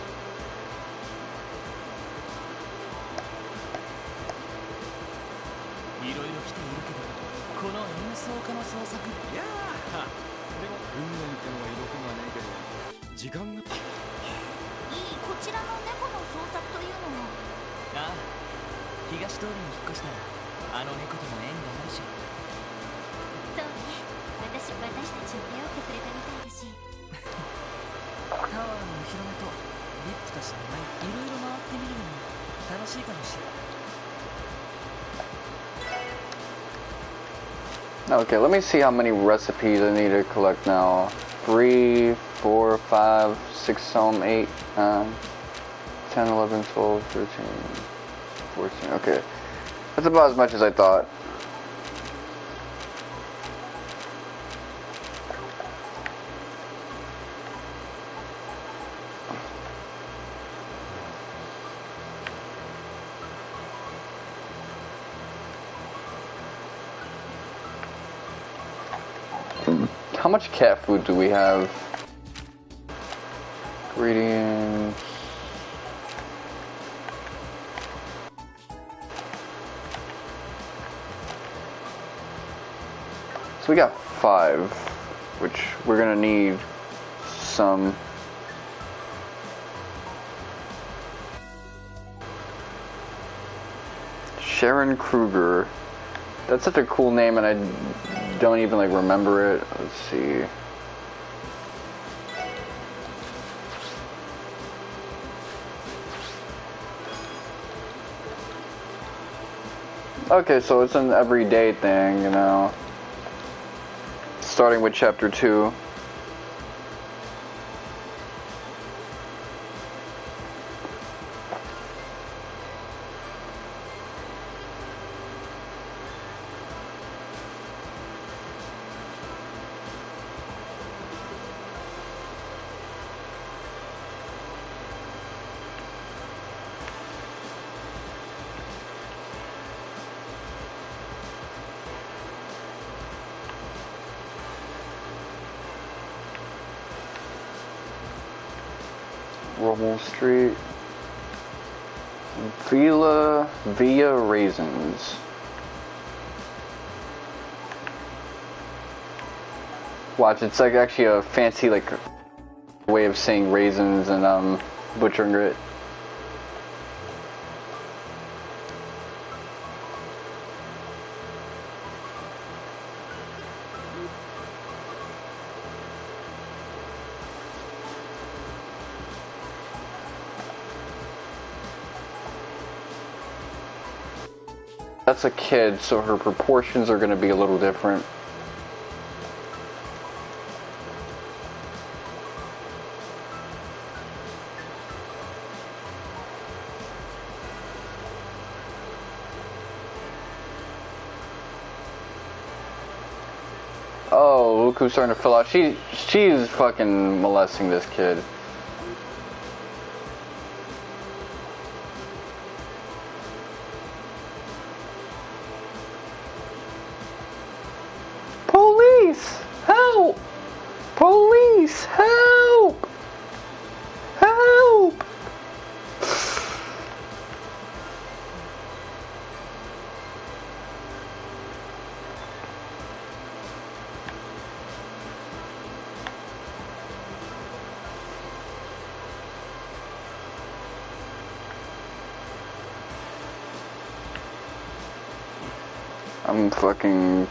E: いろいろ来ているけど、この演奏家の創作。
D: いやーでも運命ってのは色気がないけど時間が
C: いい、こちらの猫の創作というのも。
E: ああ、東通りに引っ越したあの猫とも縁があるし。
C: そうね、私たちを頼ってくれたみたいだし。
E: タワーのお披露目とリップたちの前いろいろ回ってみるのも楽しいかもしれない。
A: Okay, let me see how many recipes I need to collect now. 3, 4, 5, 6, 7, 8, 9, 10, 11, 12, 13, 14. Okay. That's about as much as I thought. How much cat food do we have? Ingredients. So we got 5, which we're gonna need some. Sharon Kruger. That's such a cool name, and I don't even like remember it. Let's see. Okay, so it's an everyday thing, you know. Starting with chapter 2. Rommel Street. Via Raisins. Watch, it's like actually a fancy like way of saying raisins and butchering it. That's a kid, so her proportions are going to be a little different. Oh, look who's starting to fill out. She's fucking molesting this kid. Police! Help! Police! Help! Help! I'm fucking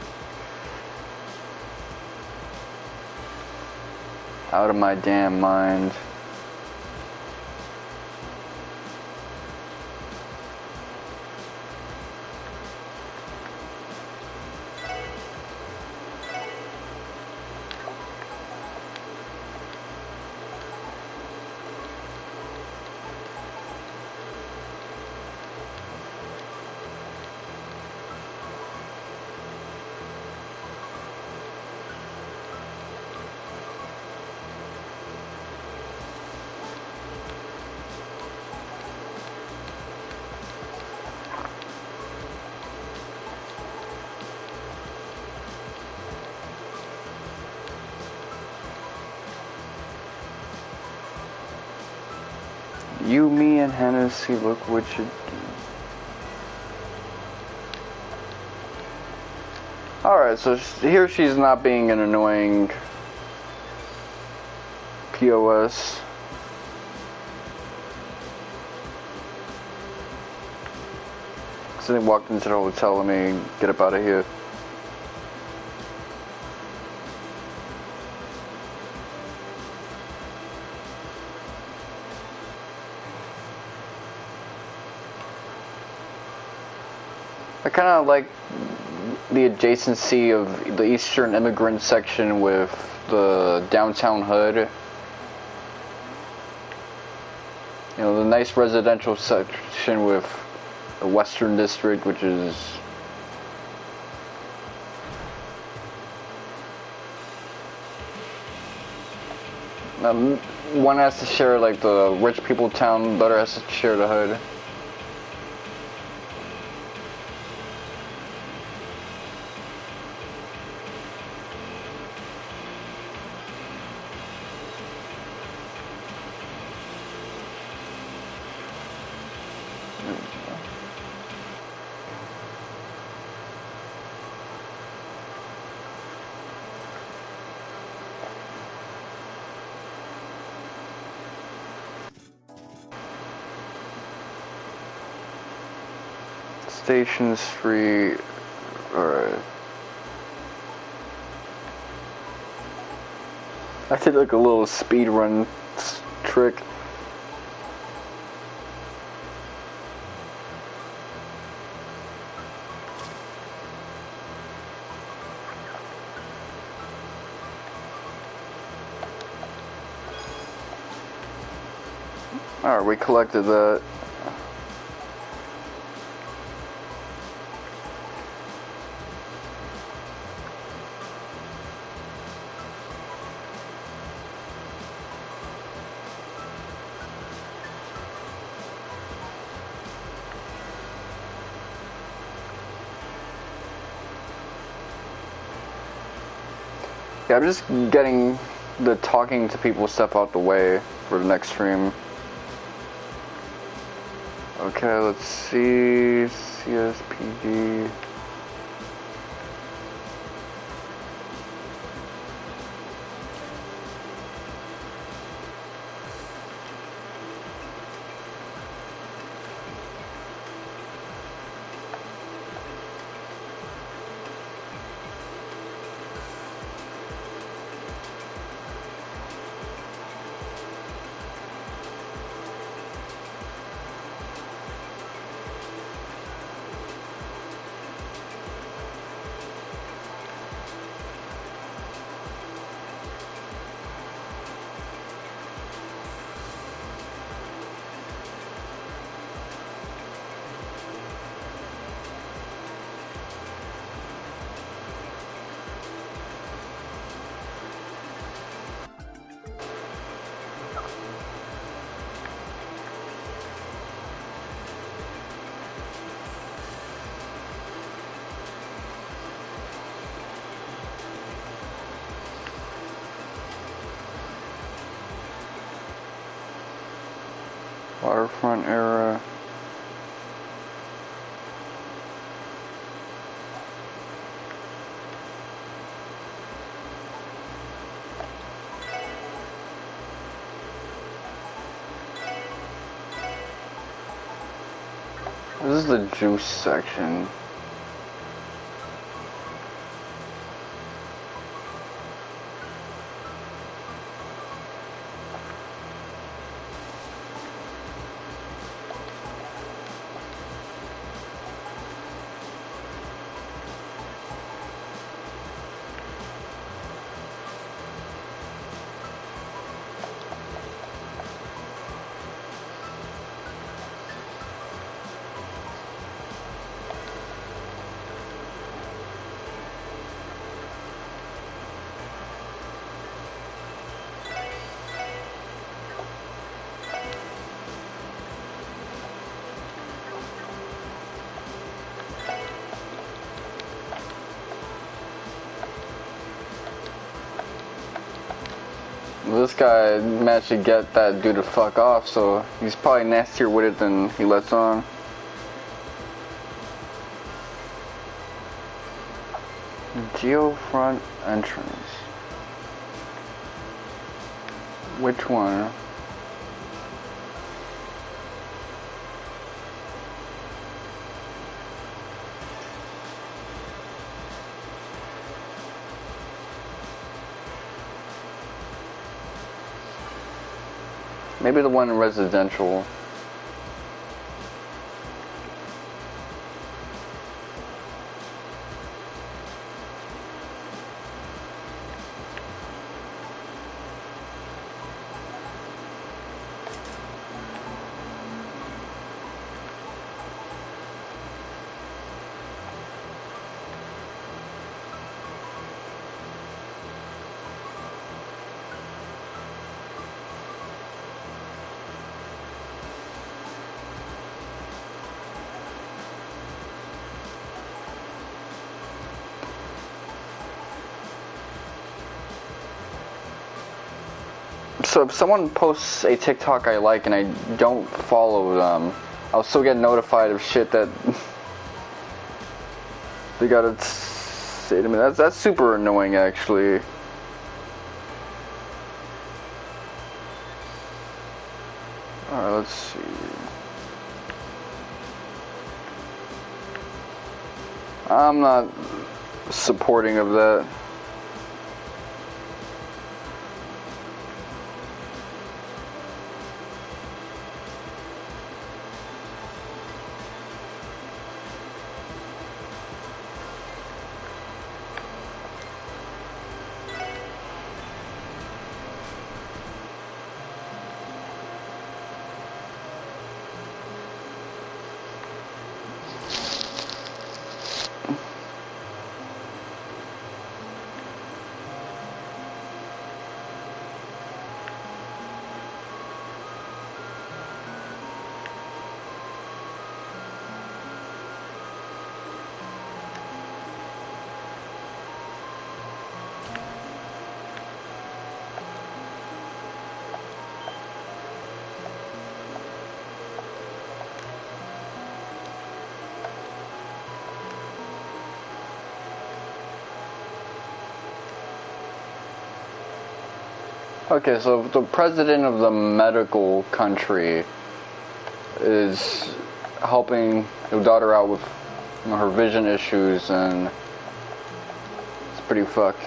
A: out of my damn mind. You, me, and Hennessy, look what you do. Alright, so here she's not being an annoying POS. So they walked into the hotel and me, get up out of here. I kind of like the adjacency of the Eastern immigrant section with the downtown hood. You know, the nice residential section with the Western District, which is one has to share like the rich people town, the other has to share the hood. Station Street. Alright. I did like a little speed run trick. Alright, we collected that. Yeah, I'm just getting the talking to people stuff out the way for the next stream. Okay, let's see. CSPD. Waterfront era. This is the juice section. This guy managed to get that dude to fuck off, so he's probably nastier with it than he lets on. Geofront entrance. Which one? Maybe the one in residential. So if someone posts a TikTok I like and I don't follow them, I'll still get notified of shit that they gotta say to me. That's super annoying, actually. Alright, let's see. I'm not supporting of that. Okay, so the president of the medical country is helping the daughter out with her vision issues, and it's pretty fucked.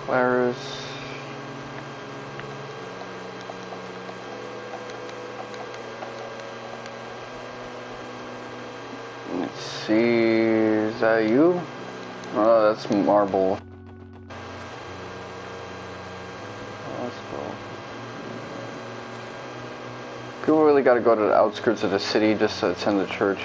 A: Clara's. Let's see, is that you? Oh, that's Marble. Let's go. People really gotta go to the outskirts of the city just to attend the church.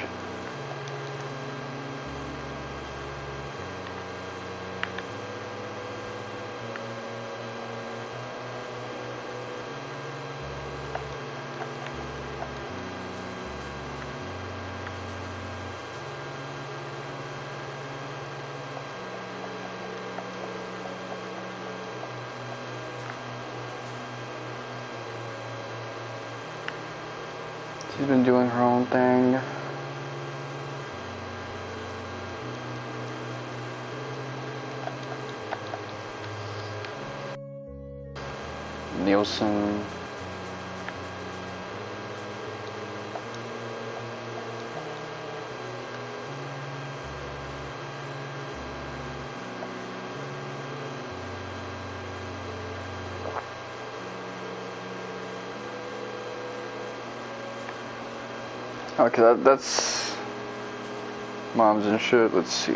A: She's been doing her own thing. Nielsen. Okay, that's moms and shit. Let's see.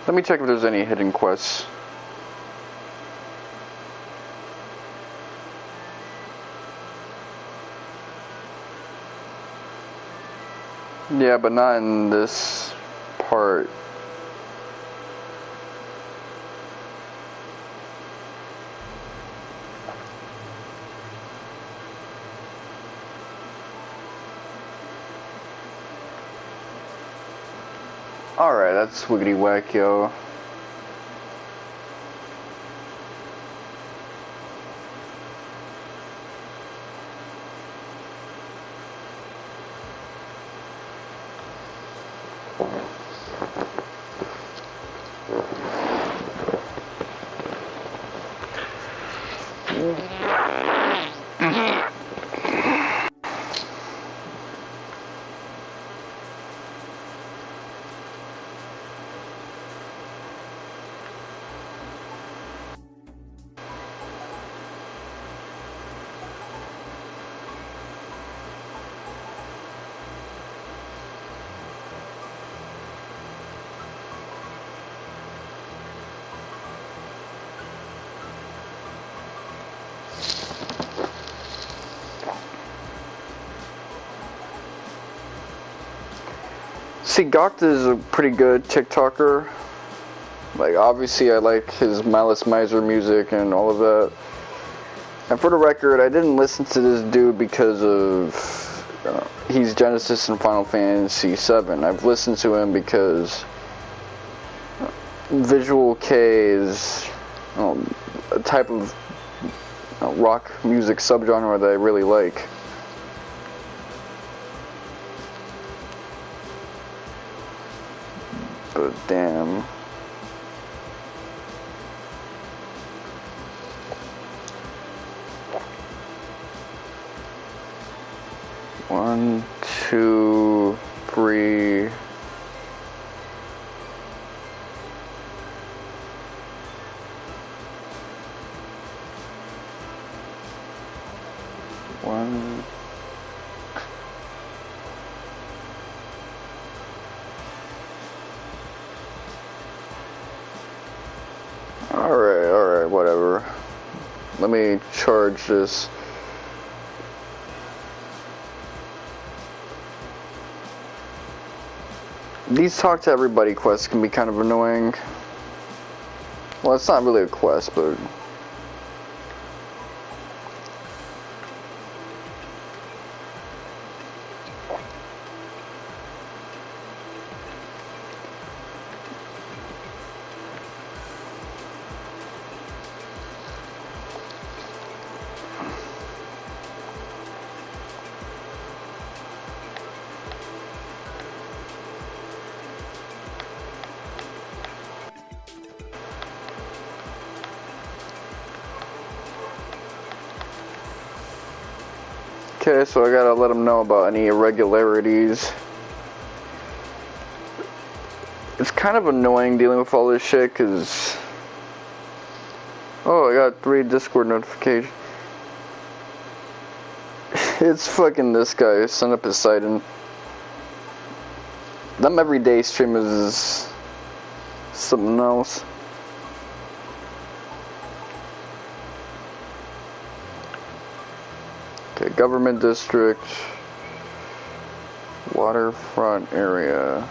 A: Let me check if there's any hidden quests. Yeah, but not in this part. Alright, that's wiggity whack, yo. See, Gokta is a pretty good TikToker. Like, obviously I like his Malice Miser music and all of that. And for the record, I didn't listen to this dude because of he's Genesis in Final Fantasy VII. I've listened to him because Visual K is a type of rock music subgenre that I really like. But damn. One, two, three. One. Alright, whatever. Let me charge this. These talk to everybody quests can be kind of annoying. Well, it's not really a quest, but okay, so I gotta let them know about any irregularities. It's kind of annoying dealing with all this shit, cause oh, I got 3 Discord notifications. It's fucking this guy, Son of Poseidon. Them everyday streamers is something else. Okay, government district, waterfront area.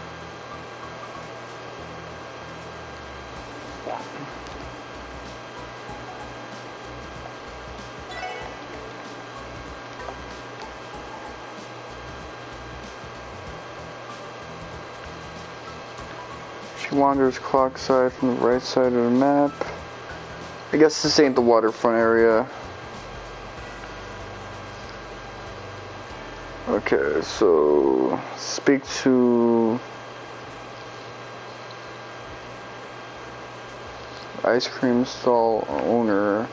A: She wanders clock side from the right side of the map. I guess this ain't the waterfront area. Okay, so speak to ice cream stall owner.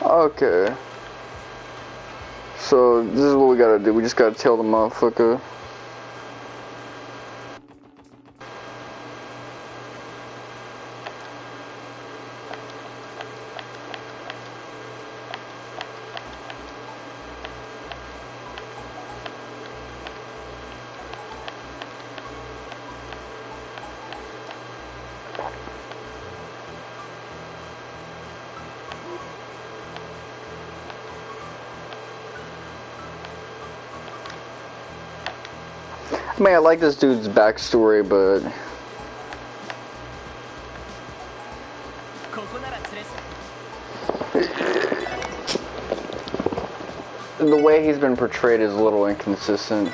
A: Okay. So this is what we gotta do. We just gotta tell the motherfucker. I mean, I like this dude's backstory, but the way he's been portrayed is a little inconsistent.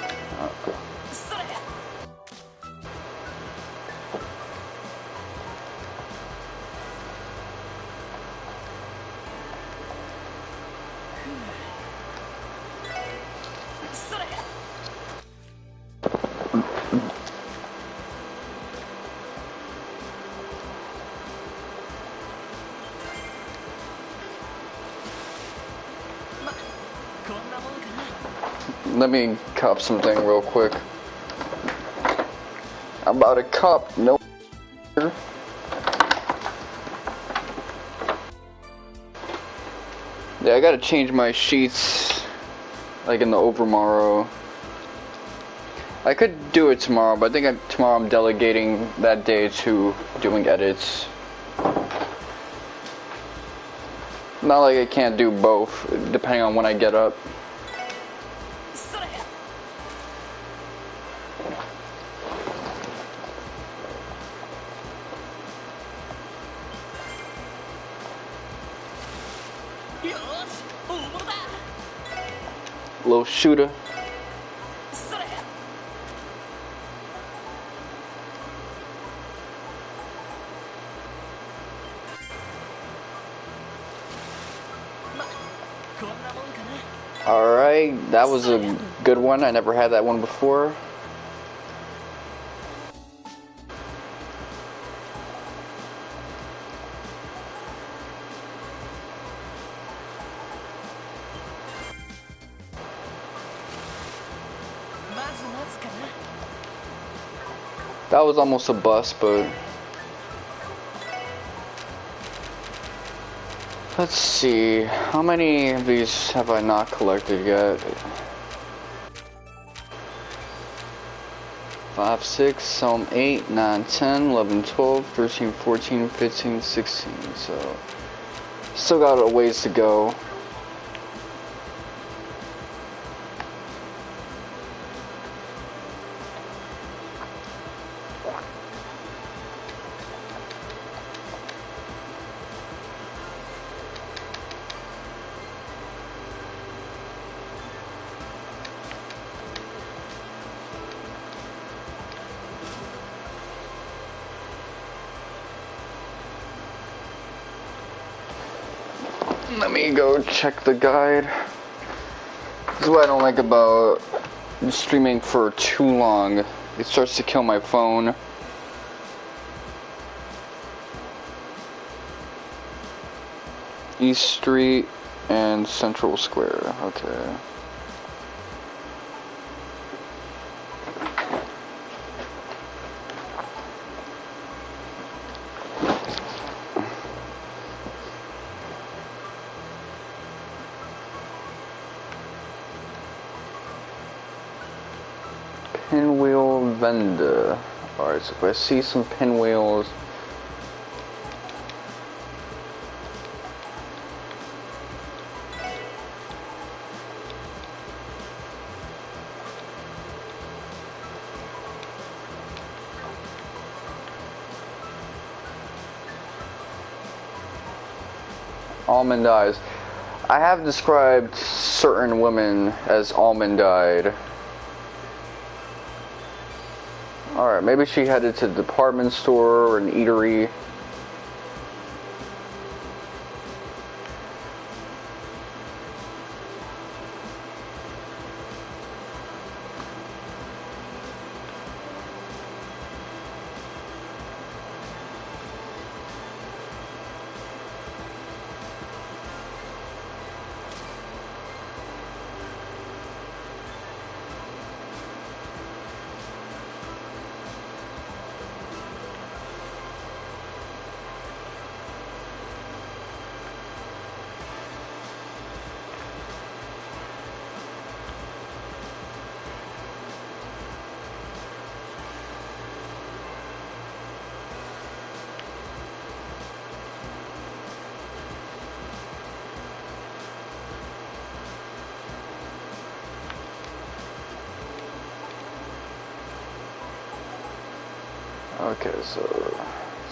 A: Let me cop something real quick. I'm about to cop no. Yeah, I gotta change my sheets like in the overmorrow. I could do it tomorrow, but I think tomorrow I'm delegating that day to doing edits. Not like I can't do both, depending on when I get up.
B: それ よーし大物だ
A: Little shooter.
B: それ まこんなもんかな
A: Alright, that was a good one. I never had that one before. That was almost a bust, but let's see. How many of these have I not collected yet? 5, 6, some 8, 9, 10, 11, 12, 13, 14, 15, 16. So still got a ways to go. Let me go check the guide. This is what I don't like about streaming for too long. It starts to kill my phone. East Street and Central Square. Okay. Pinwheel vendor. Alright, so if I see some pinwheels, almond eyes. I have described certain women as almond-eyed. Alright, maybe she headed to the department store or an eatery. Okay, so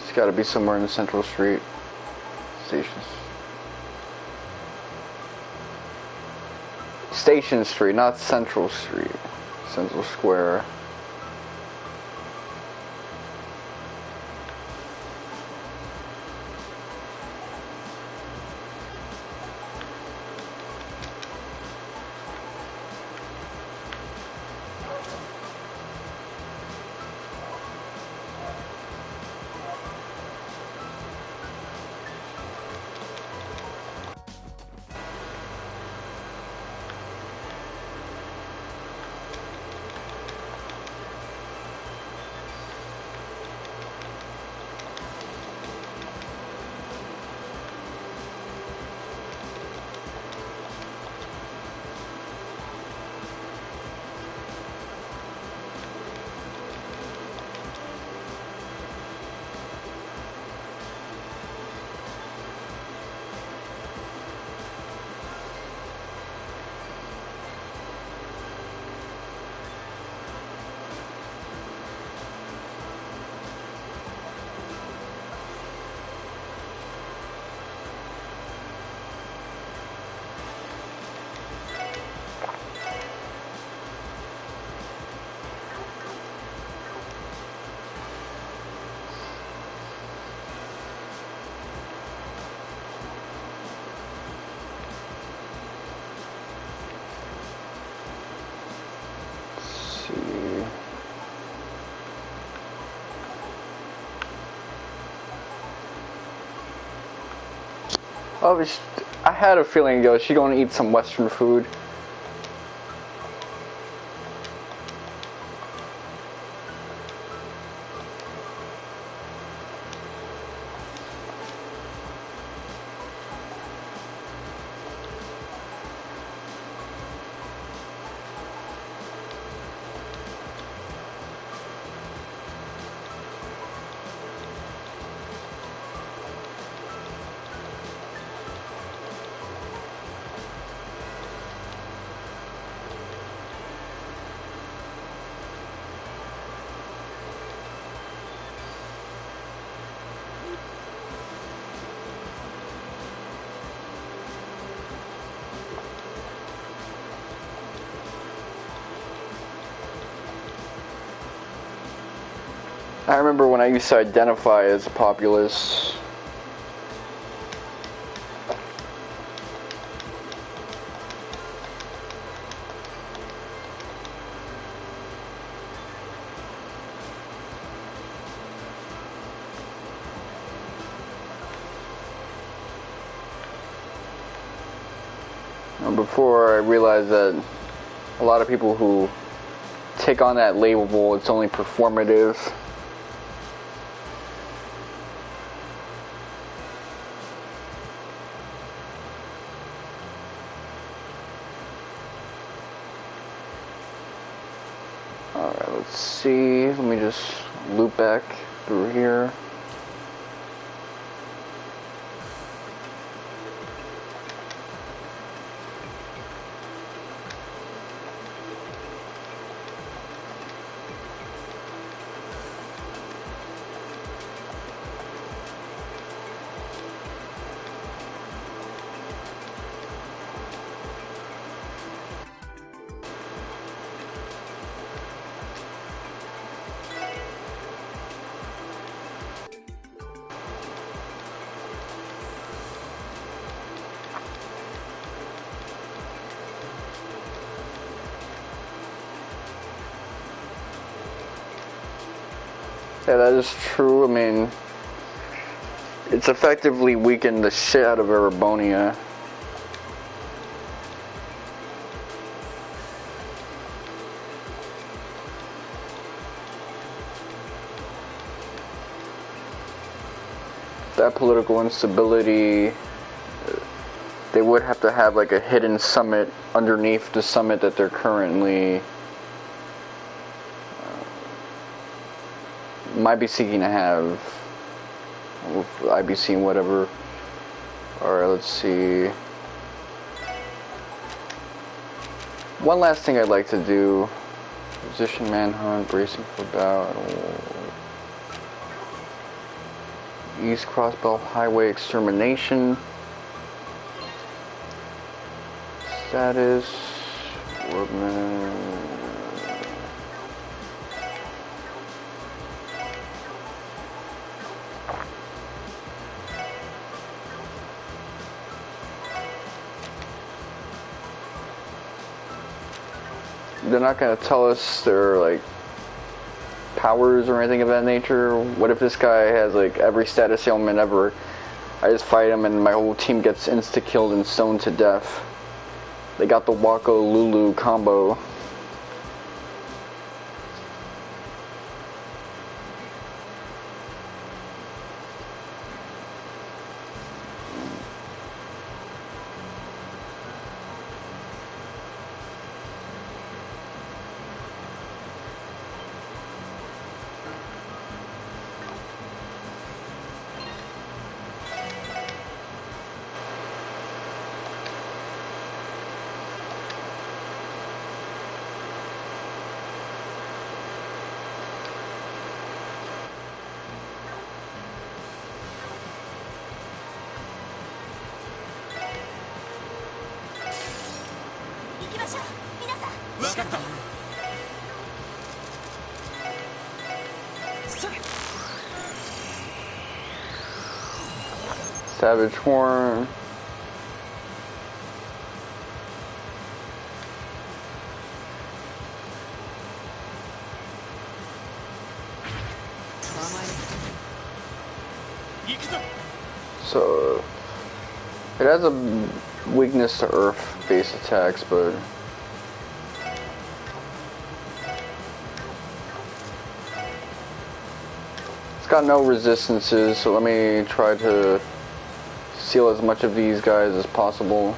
A: it's got to be somewhere in the Central Street stations. Station Street, not Central Street. Central Square. Oh, I had a feeling, yo, she gonna eat some Western food. I remember when I used to identify as a populist. Before I realized that a lot of people who take on that label, it's only performative. Alright, let's see. Let me just loop back through here. Yeah, that is true. I mean, it's effectively weakened the shit out of Erebonia. That political instability, they would have to have like a hidden summit underneath the summit that they're currently might be seeking to have, with IBC and whatever. Alright, let's see. One last thing I'd like to do. Position manhunt, bracing for battle. East Crossbelt Highway extermination. Status. Workman. They're not going to tell us their like powers or anything of that nature. What if this guy has like every status ailment ever? I just fight him and my whole team gets insta-killed and stoned to death. They got the Wako Lulu combo. Savage Horn. So It has a weakness to earth-based attacks, but it's got no resistances, so let me try to seal as much of these guys as possible.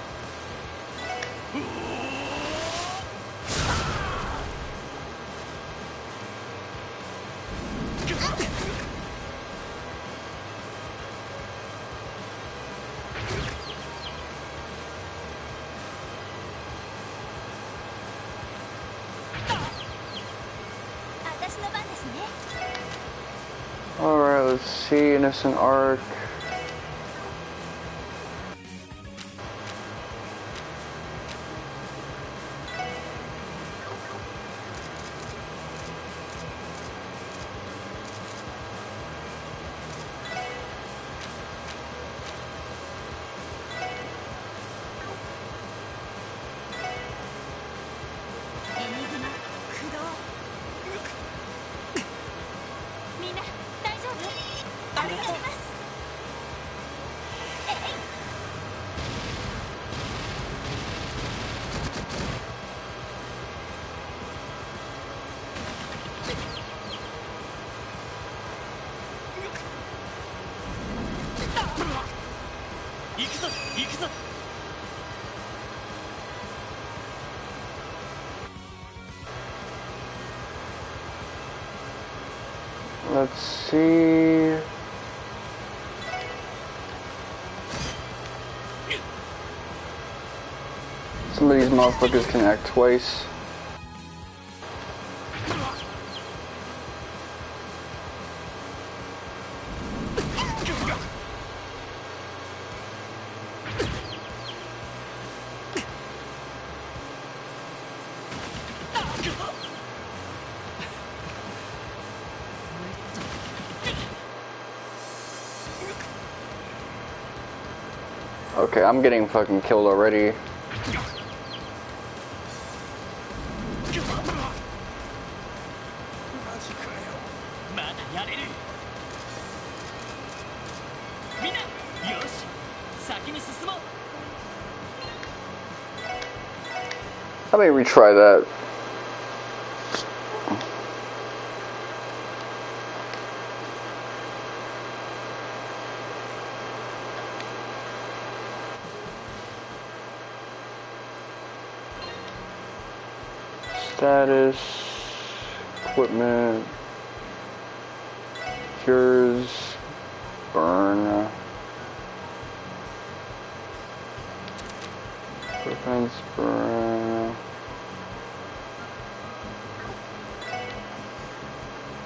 A: Alright, let's see, Innocent Arc. Let's see. Some of these motherfuckers can act twice. Okay, I'm getting fucking killed already. Let me retry that. Status, equipment, cures, burn, prevents burn,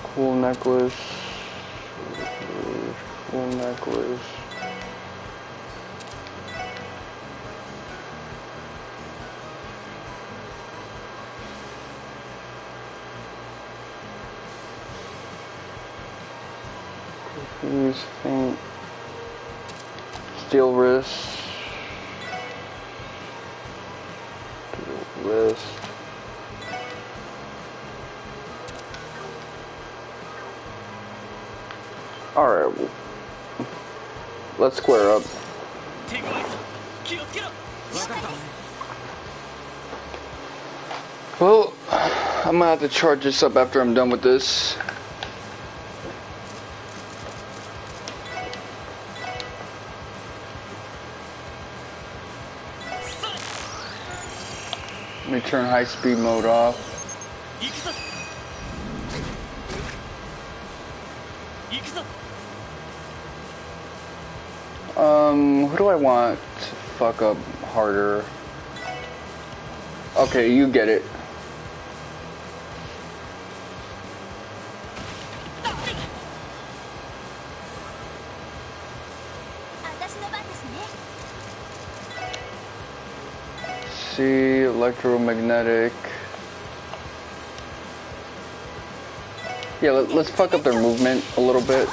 A: cool necklace, cool necklace. Use faint, steel wrist, Alright, let's square up. Well, I'm gonna have to charge this up after I'm done with this. Let me turn high speed mode off. Who do I want to fuck up harder? Okay, you get it. See, electromagnetic. Yeah, let's fuck up their movement a little bit.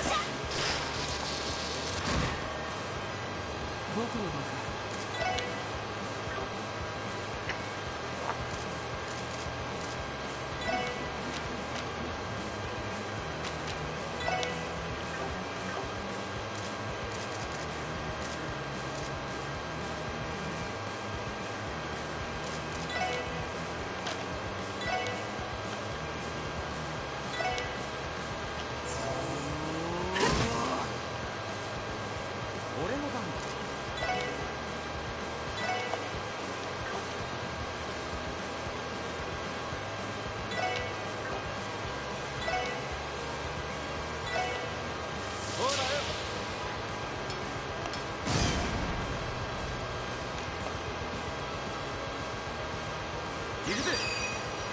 D: 行くぜ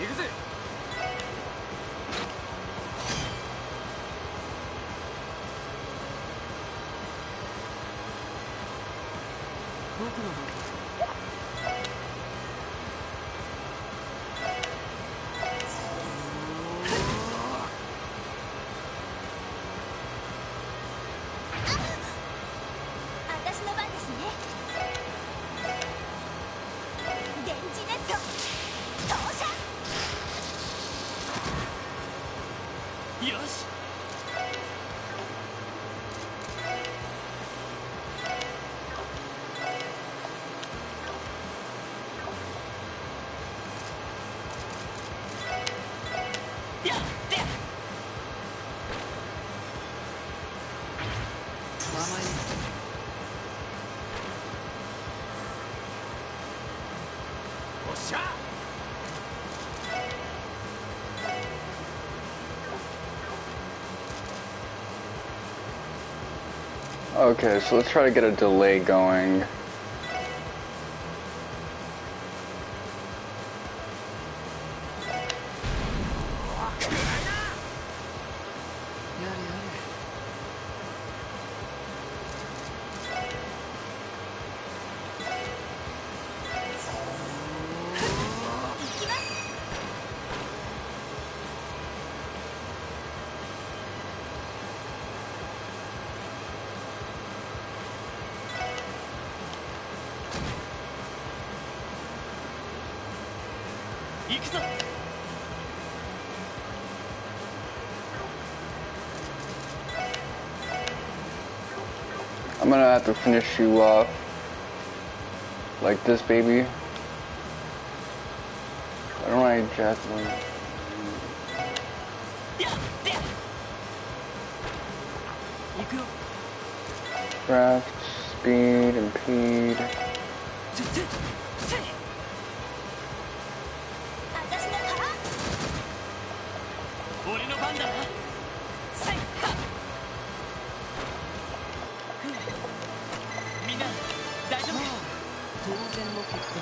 D: 行くぜ。僕の方
C: 私の番ですね。電磁ネット投射。
E: よし。やって
D: 名前おっしゃ。
A: Okay, so let's try to get a delay going. I'm gonna have to finish you off like this, baby. I don't like Jasmine. Craft, speed, impede.
E: 俺の番だな。せっか。みんな大丈夫か。
D: 当然の結果。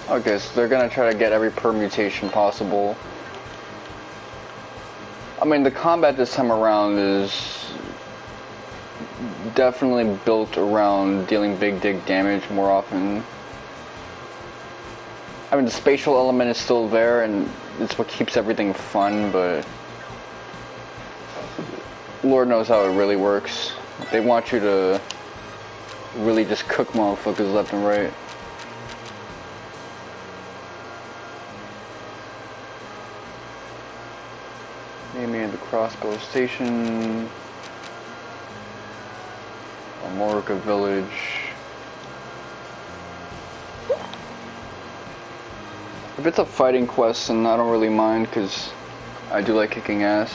A: Okay, so they're gonna try to get every permutation possible. I mean, the combat this time around is definitely built around dealing big dig damage more often. I mean, the spatial element is still there, and it's what keeps everything fun, but Lord knows how it really works. They want you to really just cook motherfuckers left and right. Maybe at the crossbow station, Amorica village. If it's a fighting quest, then I don't really mind because I do like kicking ass.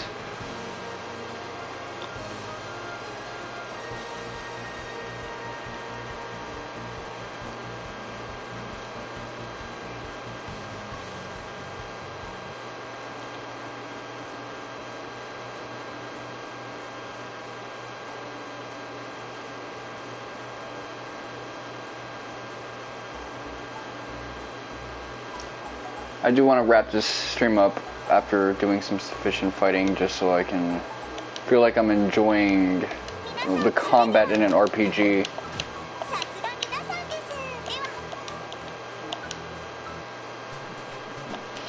A: I do want to wrap this stream up after doing some sufficient fighting just so I can feel like I'm enjoying the combat in an RPG.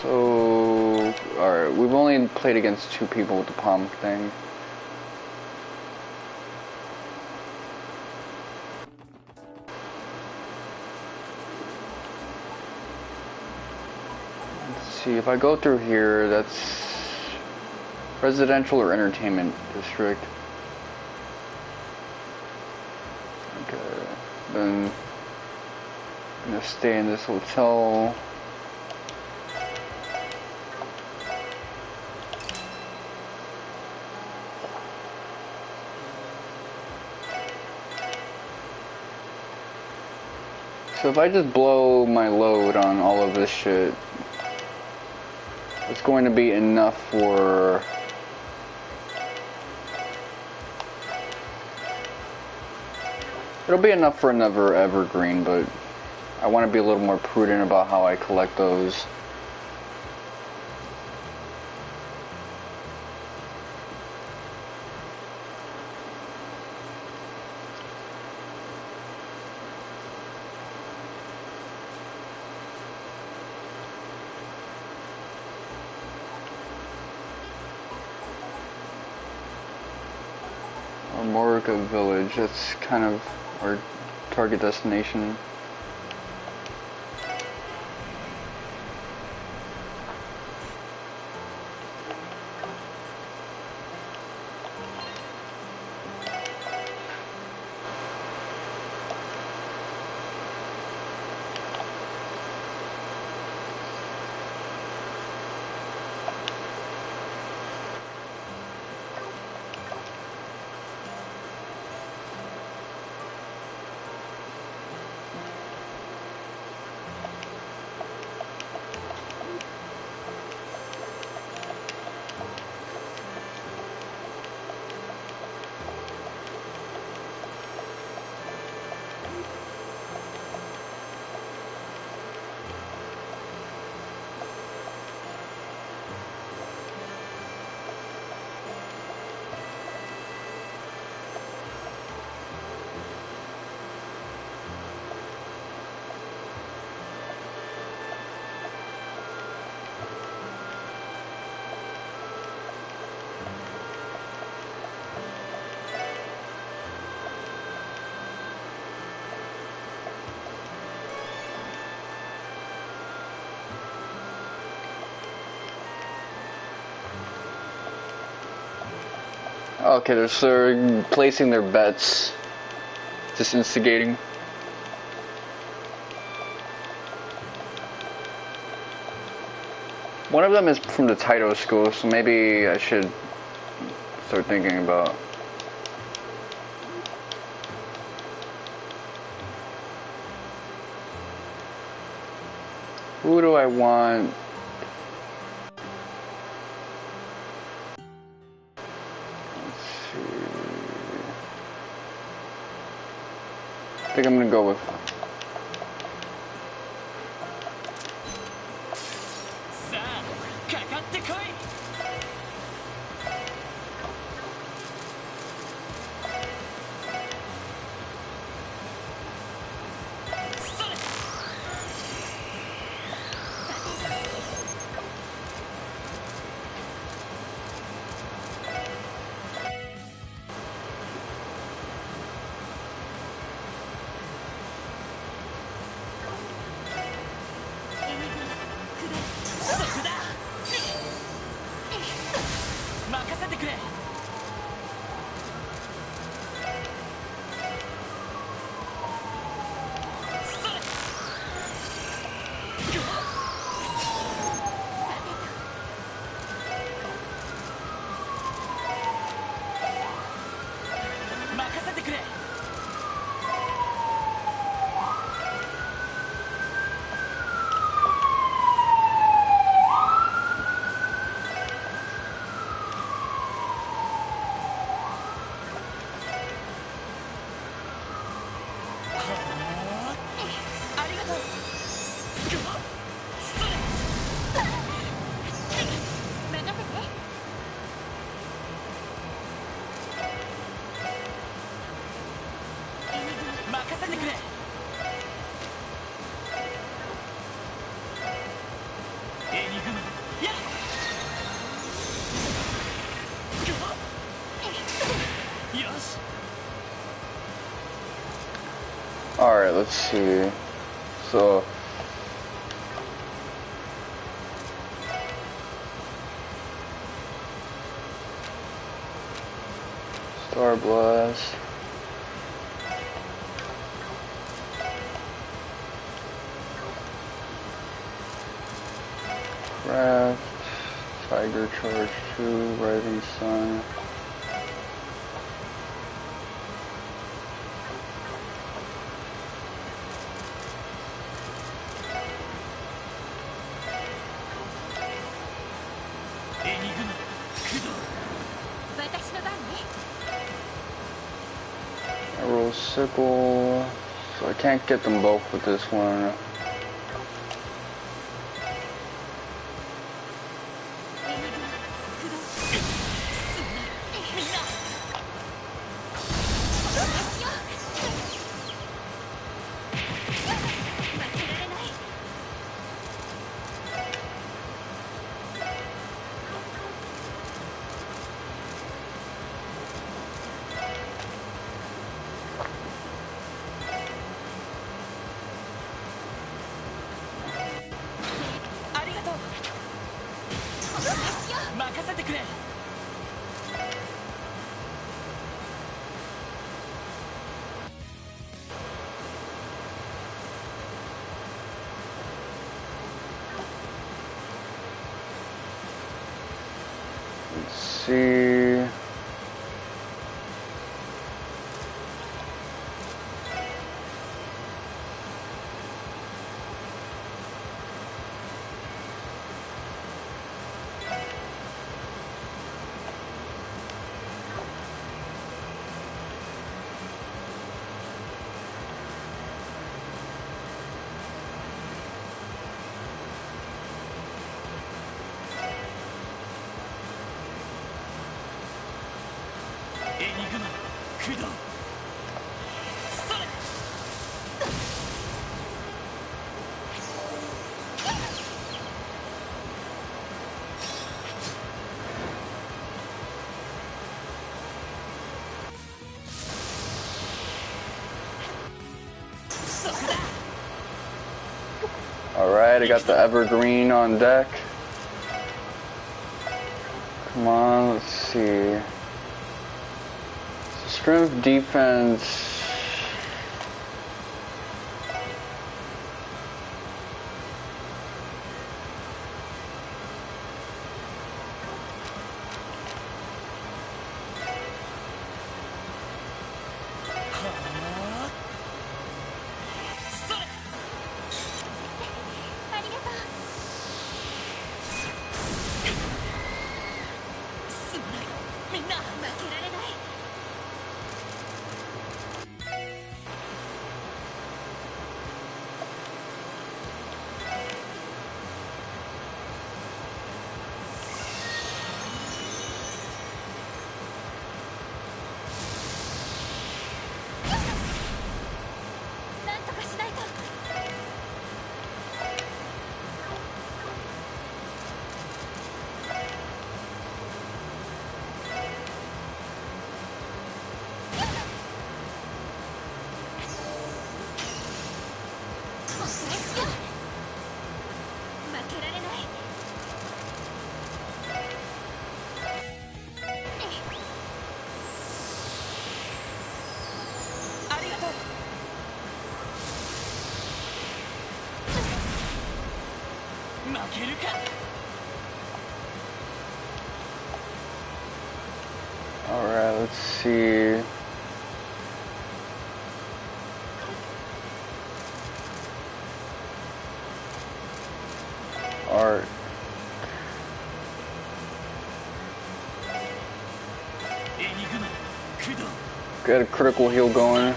A: So, alright, we've only played against 2 people with the palm thing. See, if I go through here, that's residential or entertainment district. Okay, then I'm gonna stay in this hotel. So if I just blow my load on all of this shit, it's going to be enough for It'll be enough for another evergreen, but I want to be a little more prudent about how I collect those. Morica Village, that's kind of our target destination. Okay, they're placing their bets. Just instigating. One of them is from the Taito school, so maybe I should start thinking about. Who do I want? I think I'm gonna go with Alright, let's see. So Star Blast. Craft. Tiger Charge 2, Rising Sun. sickle. So I can't get them both with this one. Let's see. Alright, I got the evergreen on deck. Come on, let's see. Strength, defense. Alright, let's see. Art. Get a critical heal going.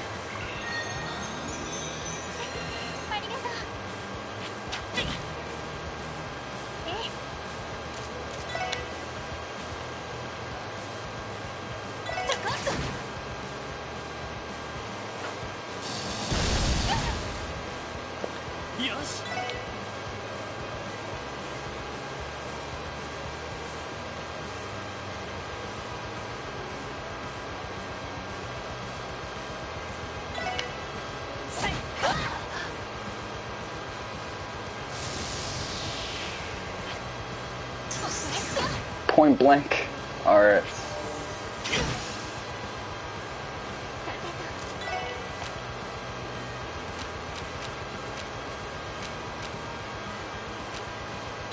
A: Point blank. Alright.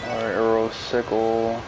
A: Alright, arrow sickle.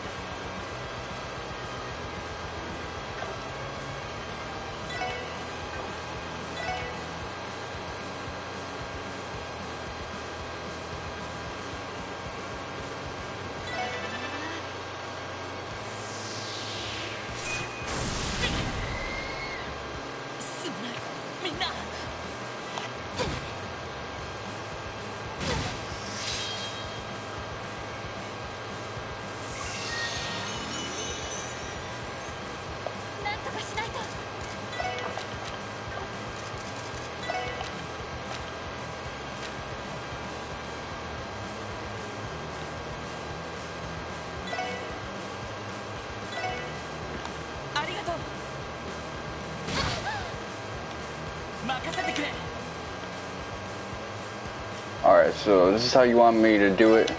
A: Alright, so this is how you want me to do it.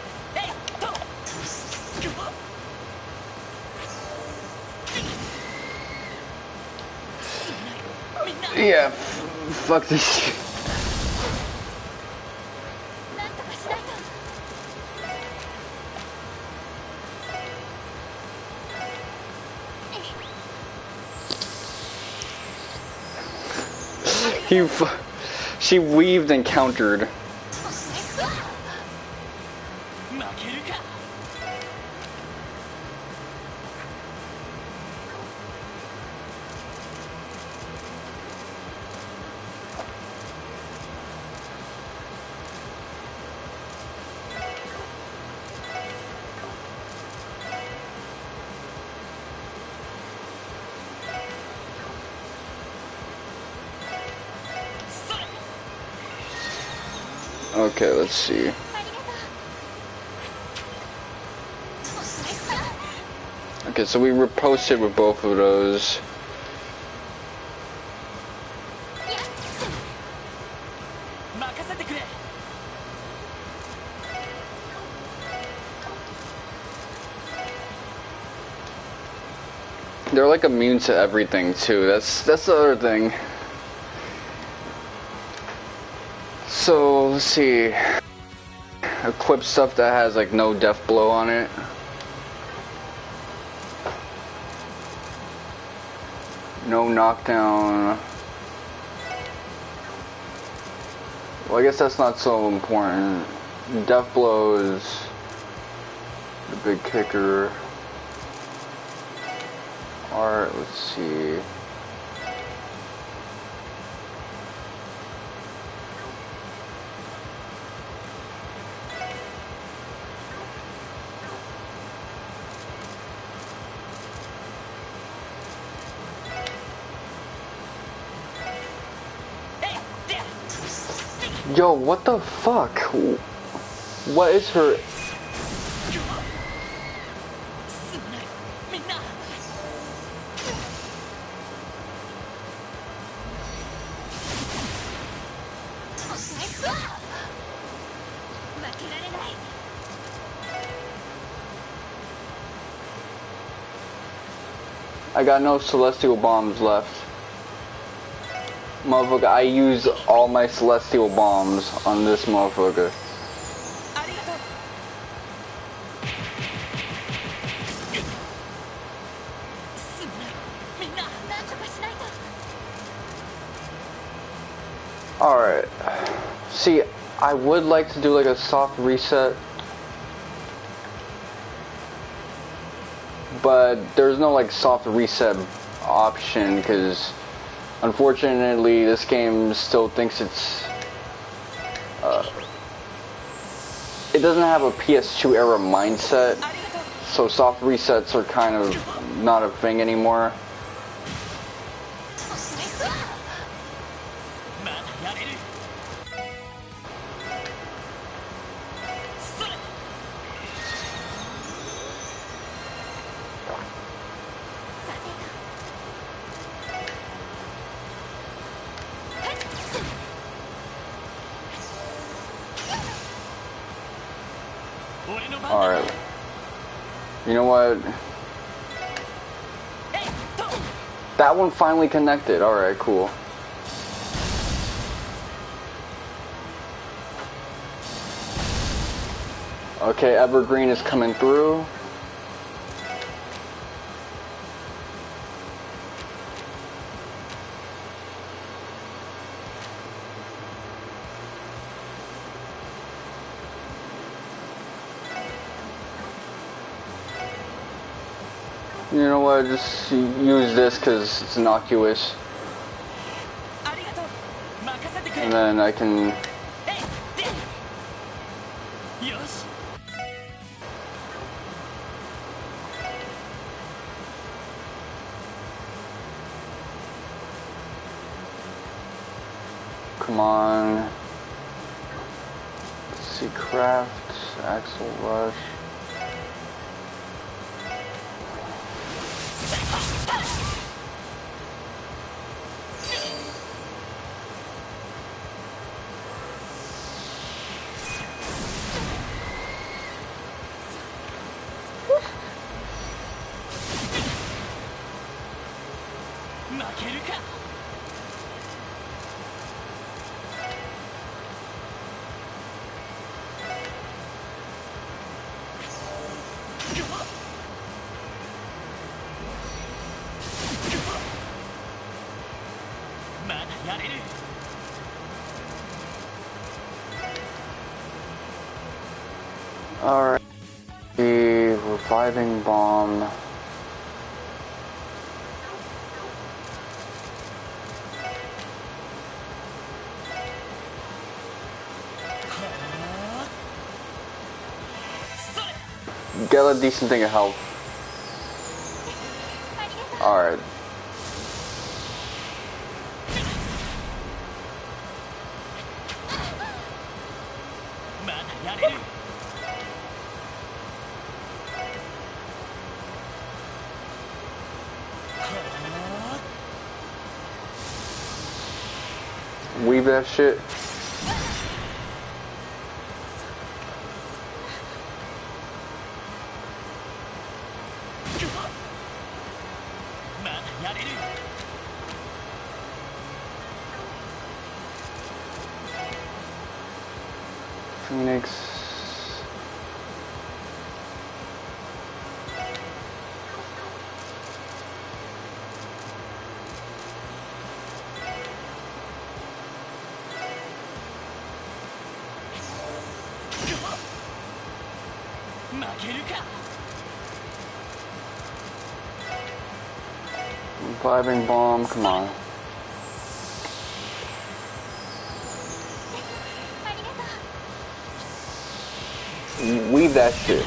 A: Yeah, fuck this shit. She weaved and countered. Okay, let's see. Okay, so we reposted with both of those. They're like immune to everything too. That's the other thing. So let's see. Equip stuff that has like no death blow on it. No knockdown. Well, I guess that's not so important. Death blow is the big kicker. Alright, let's see. Yo, what the fuck? What is her... I got no celestial bombs left. Motherfucker, I use all my celestial bombs on this motherfucker. Alright. See, I would like to do like a soft reset. But there's no like soft reset option because unfortunately this game still thinks it's it doesn't have a PS2 era mindset, so soft resets are kind of not a thing anymore. Alright. You know what? That one finally connected. Alright, cool. Okay, Evergreen is coming through. You know what, just use this because it's innocuous. And then I can... Come on. Let's see, craft, axle rush.
E: けるか。まだやれる。
A: Alright. The reviving bomb. Get a decent thing of health. Alright. Weave that shit. Phoenix. Reviving bomb, come on. Weave that shit.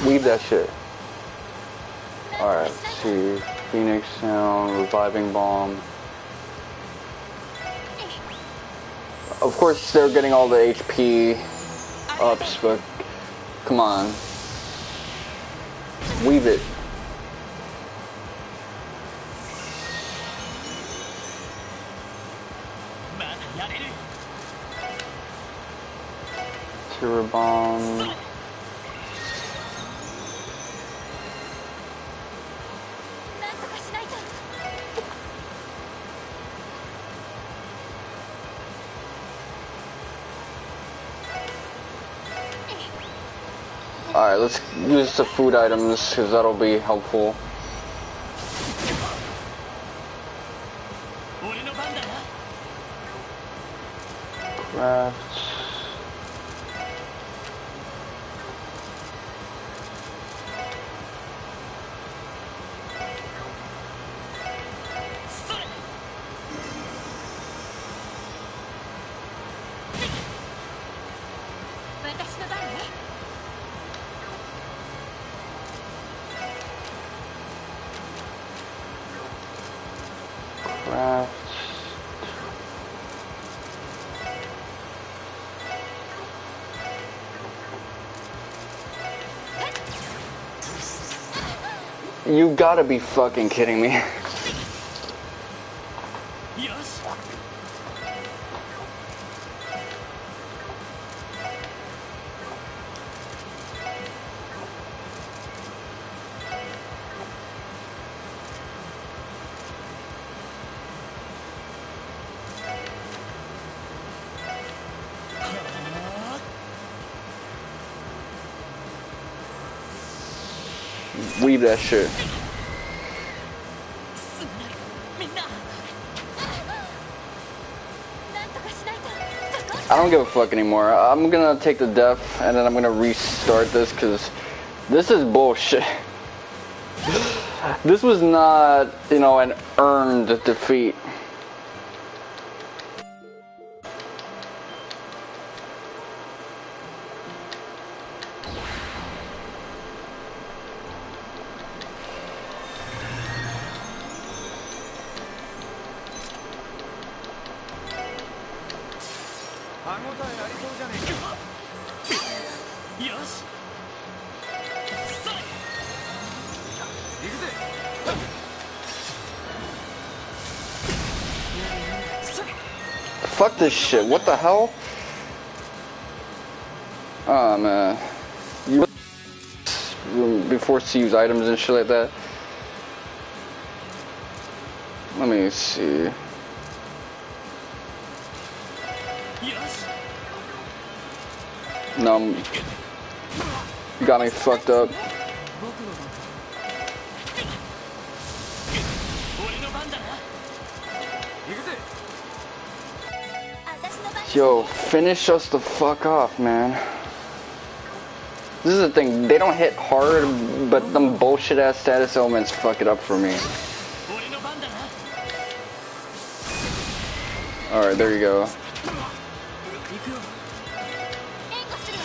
A: Weave that shit. Alright, let's see. Phoenix sound, reviving bomb. Of course they're getting all the HP ups, but come on. Weave it. Terror bomb. Alright, let's use the food items because that'll be helpful. Craft. You gotta be fucking kidding me. Weave that shit. I don't give a fuck anymore. I'm gonna take the death and then I'm gonna restart this because this is bullshit. This was not, you know, an earned defeat.
D: ありそうじゃねえか。
E: よしそれ
D: 行くぜ。
E: それ
A: Fuck this shit. What the hell? Oh man. You be forced to use items and shit like that. Let me see.
E: よし
A: No, you got me fucked up.
E: 俺の番だな。
D: 行くぜ。
C: 私の番
A: Yo, finish us the fuck off, man. This is the thing, they don't hit hard, but them bullshit ass status elements fuck it up for me.
E: 俺の番だな。
A: Alright, there you go.
E: 行くよ。
C: 援護するわ。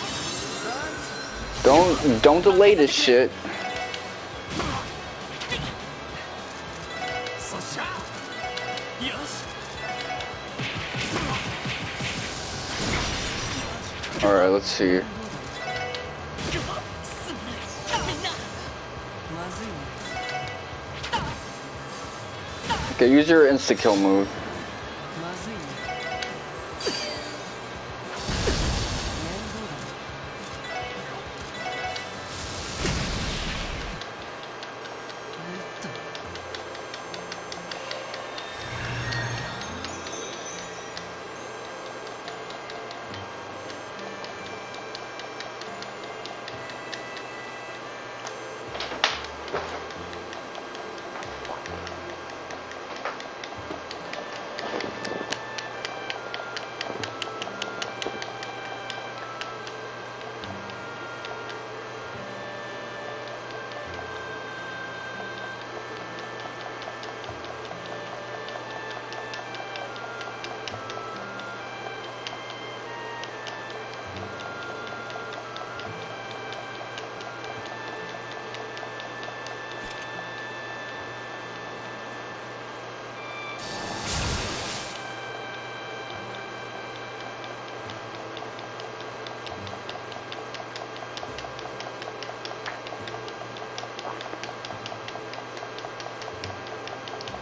A: Don't delay this shit.
E: そっしゃよし
A: Alright, let's see.
E: すんなみんなまずいね。
A: Okay, use your insta kill move.
E: まずいね。面倒だな。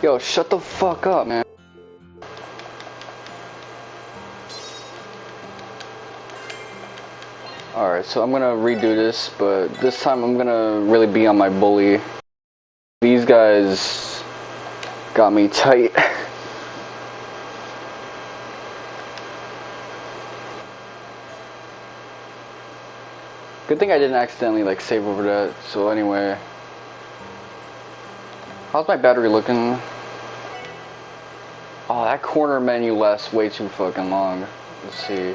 A: Yo, shut the fuck up, man. Alright, so I'm gonna redo this, but this time I'm gonna really be on my bully. These guys got me tight. Good thing I didn't accidentally like save over that. So anyway, how's my battery looking? Oh, that corner menu lasts way too fucking long. Let's see.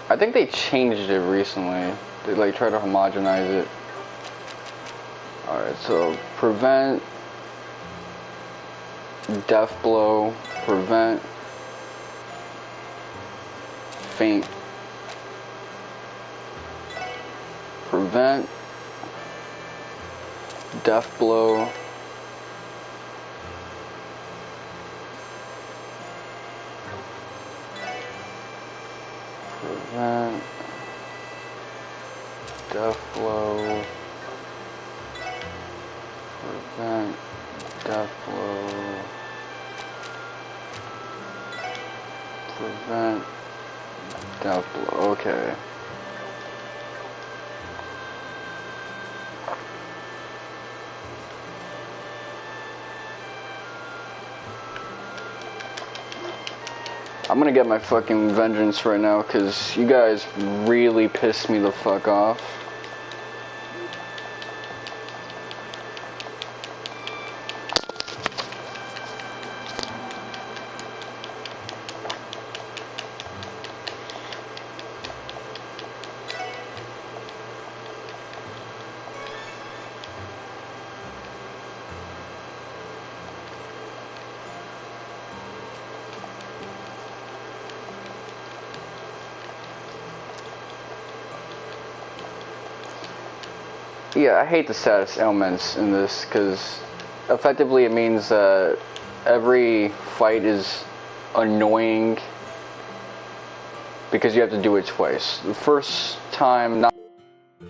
A: I think they changed it recently. They like try to homogenize it. Alright, so prevent, death blow, prevent, faint, prevent, death blow, prevent, death blow, prevent, death blow, prevent, death blow. Okay. I'm gonna get my fucking vengeance right now because you guys really pissed me the fuck off. Yeah, I hate the status ailments in this because effectively it means that every fight is annoying because you have to do it twice. The first time, not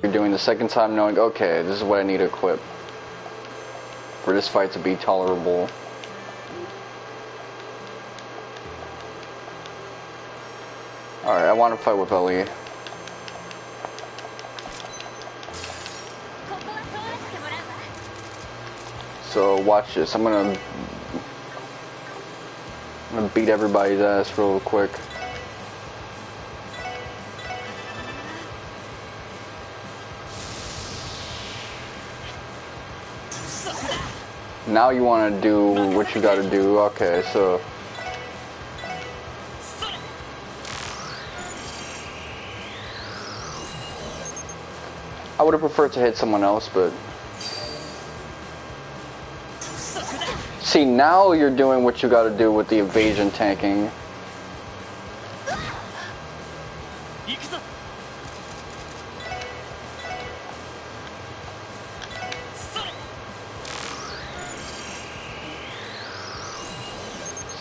A: you're doing, the second time knowing, okay, this is what I need to equip for this fight to be tolerable. Alright, I want to fight with Ellie. So watch this. I'm gonna beat everybody's ass real quick. Now you want to do what you got to do. Okay, so I would have preferred to hit someone else, but see, now you're doing what you got to do with the evasion tanking.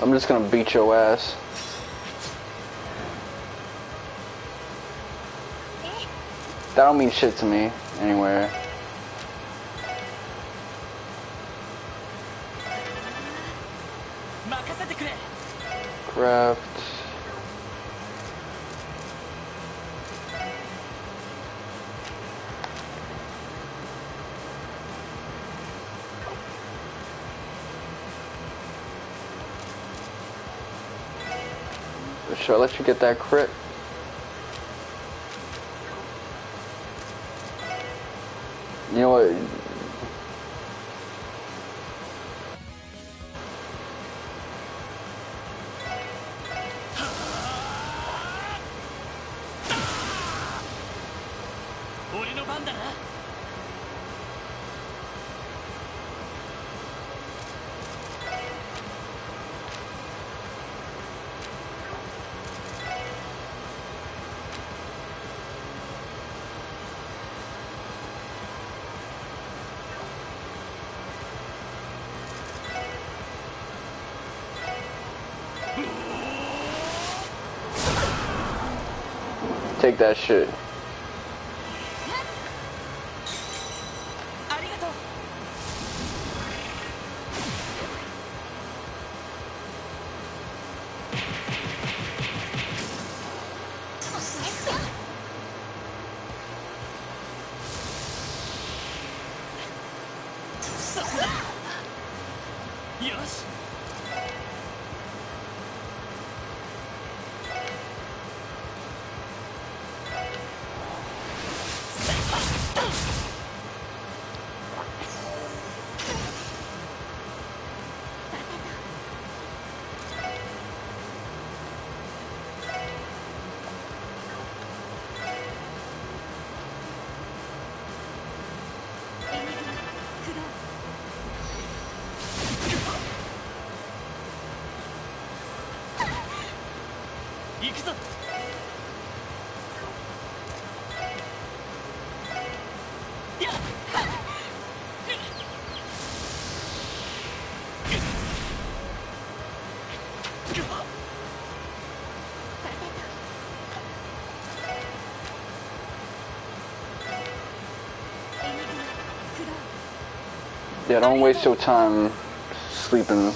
A: I'm just gonna beat your ass. That don't mean shit to me, anyway. Craft. Should I let you get that crit? You know what? Take that shit. Yeah, don't waste your time sleeping.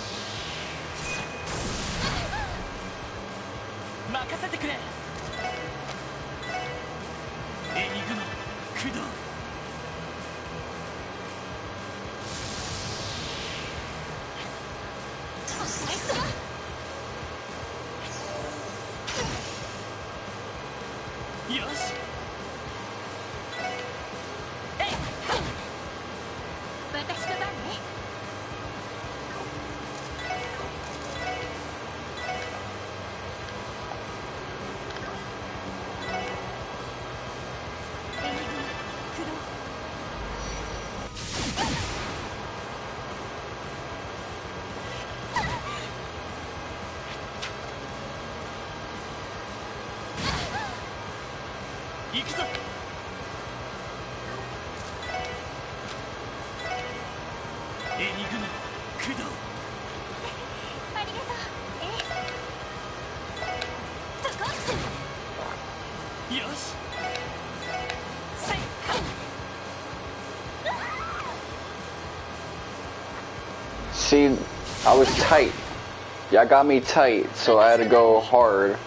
A: See, I was tight. Y'all got me tight, so I had to go hard.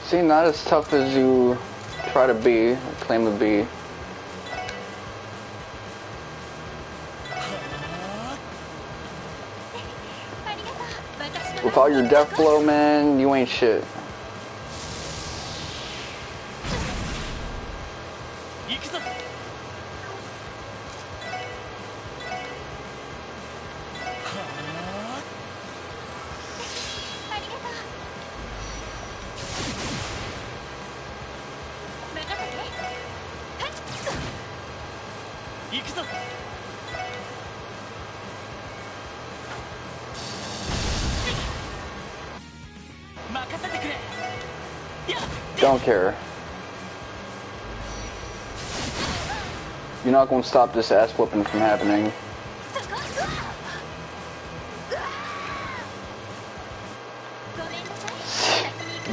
A: See, not as tough as you try to be, or claim to be. With all your death blow, man, you ain't shit. Don't care. You're not gonna stop this ass whooping from happening.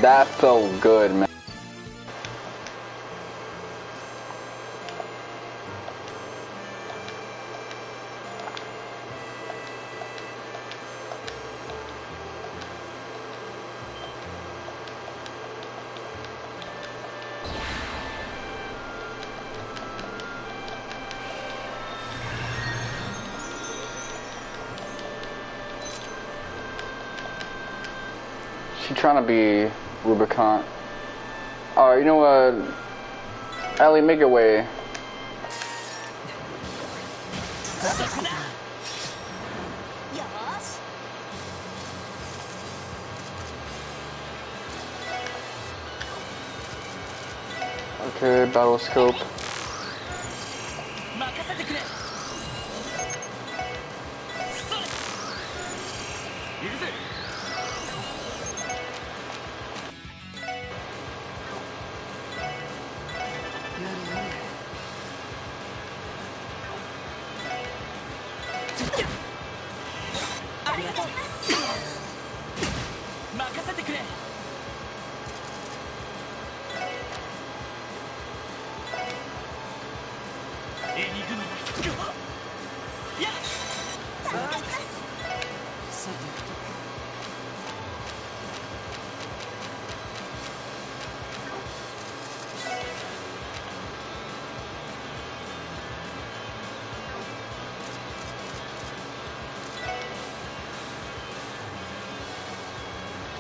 A: That felt good, man. She's trying to be Rubicon. Oh, you know what? Ellie, make your way. Okay, battle scope.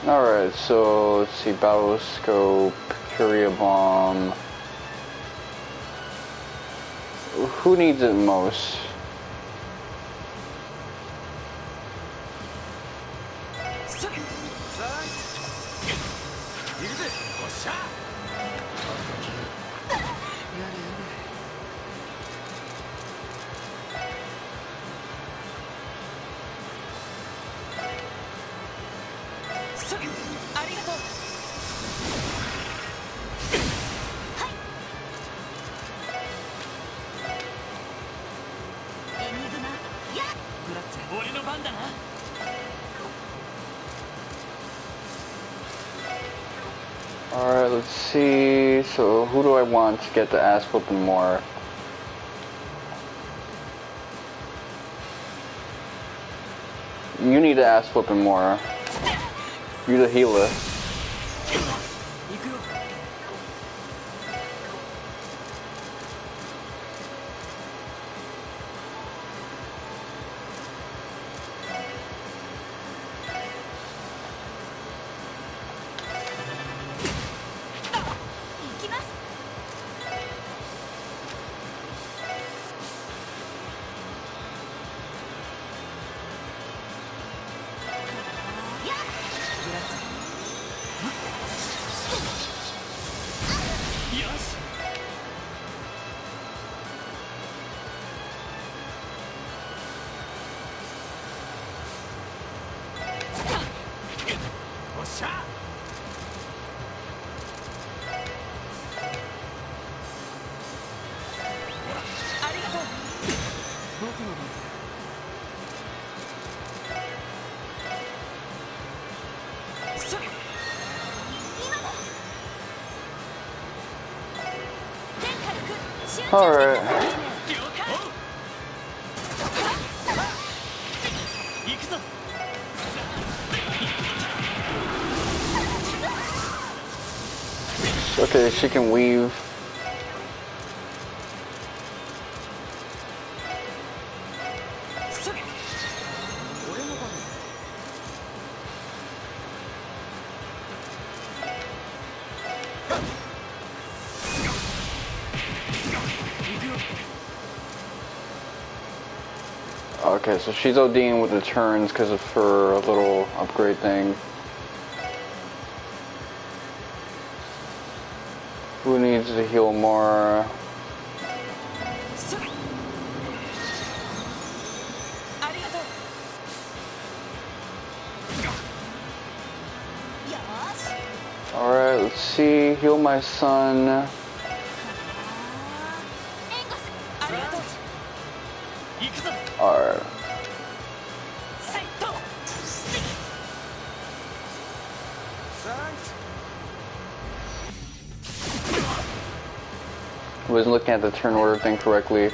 A: Alright, so let's see, battle scope, Curia bomb. Who needs it most? Alright, let's see. So, who do I want to get the ass whooping more? You need the ass whooping more. You're the healer. Alright.
E: 行くぞ
A: Okay, she can weave. Okay, so she's ODing with the turns because of her little upgrade thing. Who needs to heal more? Alright, let's see. Heal my son. Alright. I wasn't looking at the turn order thing correctly.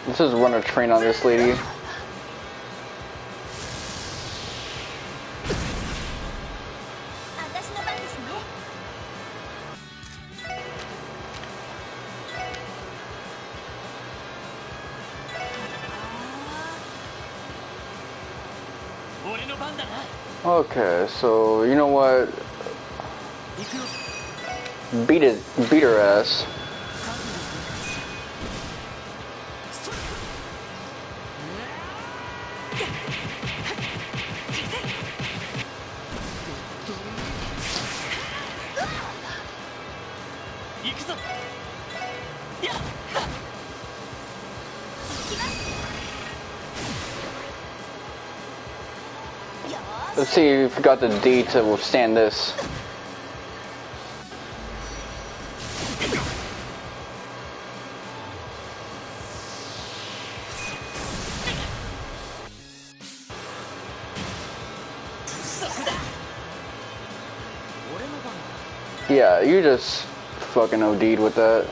A: Let's just run a train on this lady. Okay, so you know what? Beat her ass. Let's see if we got the D to withstand this. Yeah, you just fucking OD'd with that.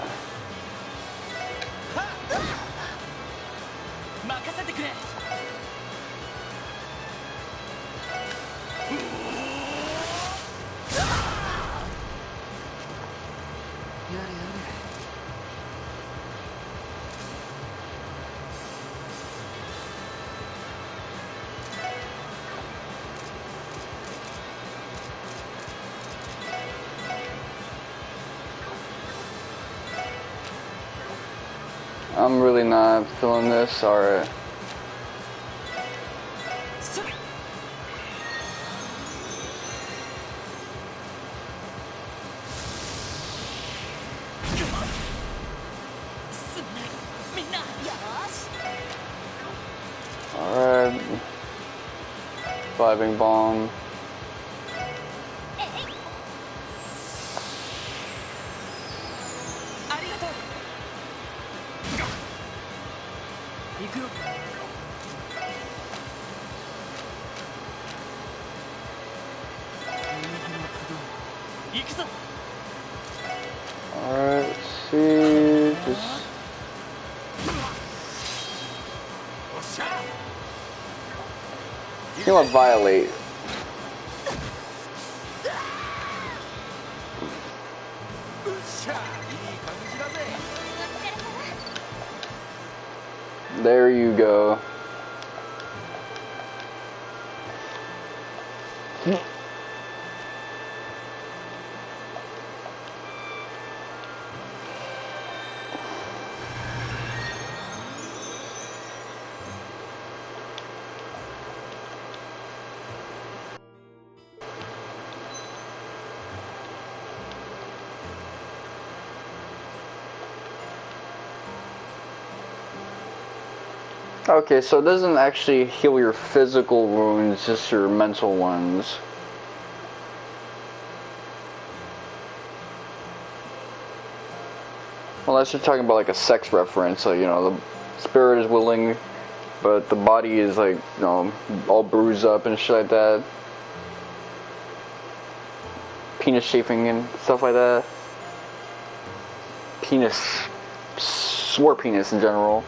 A: I'm really not feeling this. Alright. Alright. Vibing bomb. Alright, let's see. Just you want to violate. There you go. Okay, so it doesn't actually heal your physical wounds, just your mental ones. Unless you're talking about like a sex reference, so you know, the spirit is willing, but the body is like, you know, all bruised up and shit like that. penis shaping and stuff like that. Penis, swore penis in general.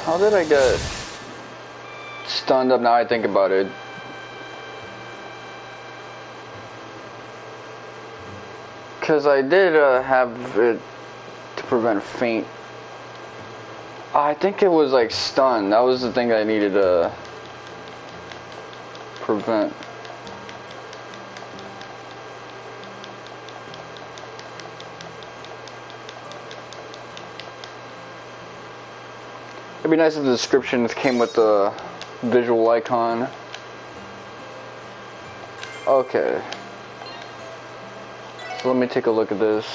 A: How did I get stunned up now I think about it? Because I did have it to prevent faint. I think it was like stun. That was the thing I needed to prevent. It'd be nice if the descriptions came with the visual icon. Okay. So let me take a look at this.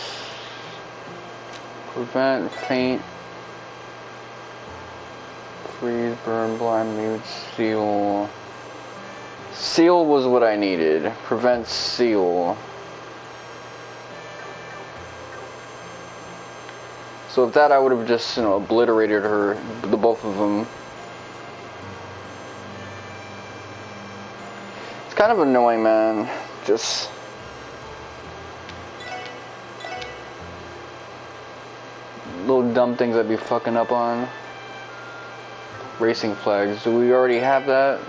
A: Prevent, faint, freeze, burn, blind, mute, seal. Seal was what I needed. Prevent, seal. So with that, I would have just, you know, obliterated her, the both of them. It's kind of annoying, man. Just little dumb things I'd be fucking up on. Racing flags. Do we already have that?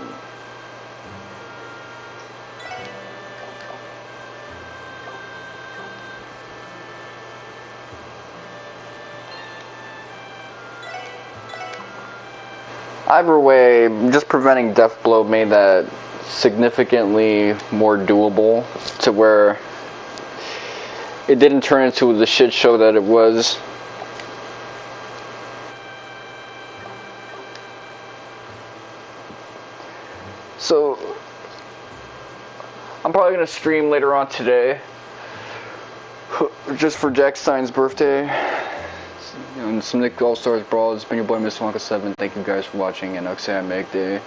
A: Either way, just preventing death blow made that significantly more doable to where it didn't turn into the shit show that it was. So I'm probably gonna stream later on today just for Jack Stein's birthday. And some Nick All-Stars Brawl. It's been your boy Mr. Wonka 7. Thank you guys for watching, and I'll say I make day.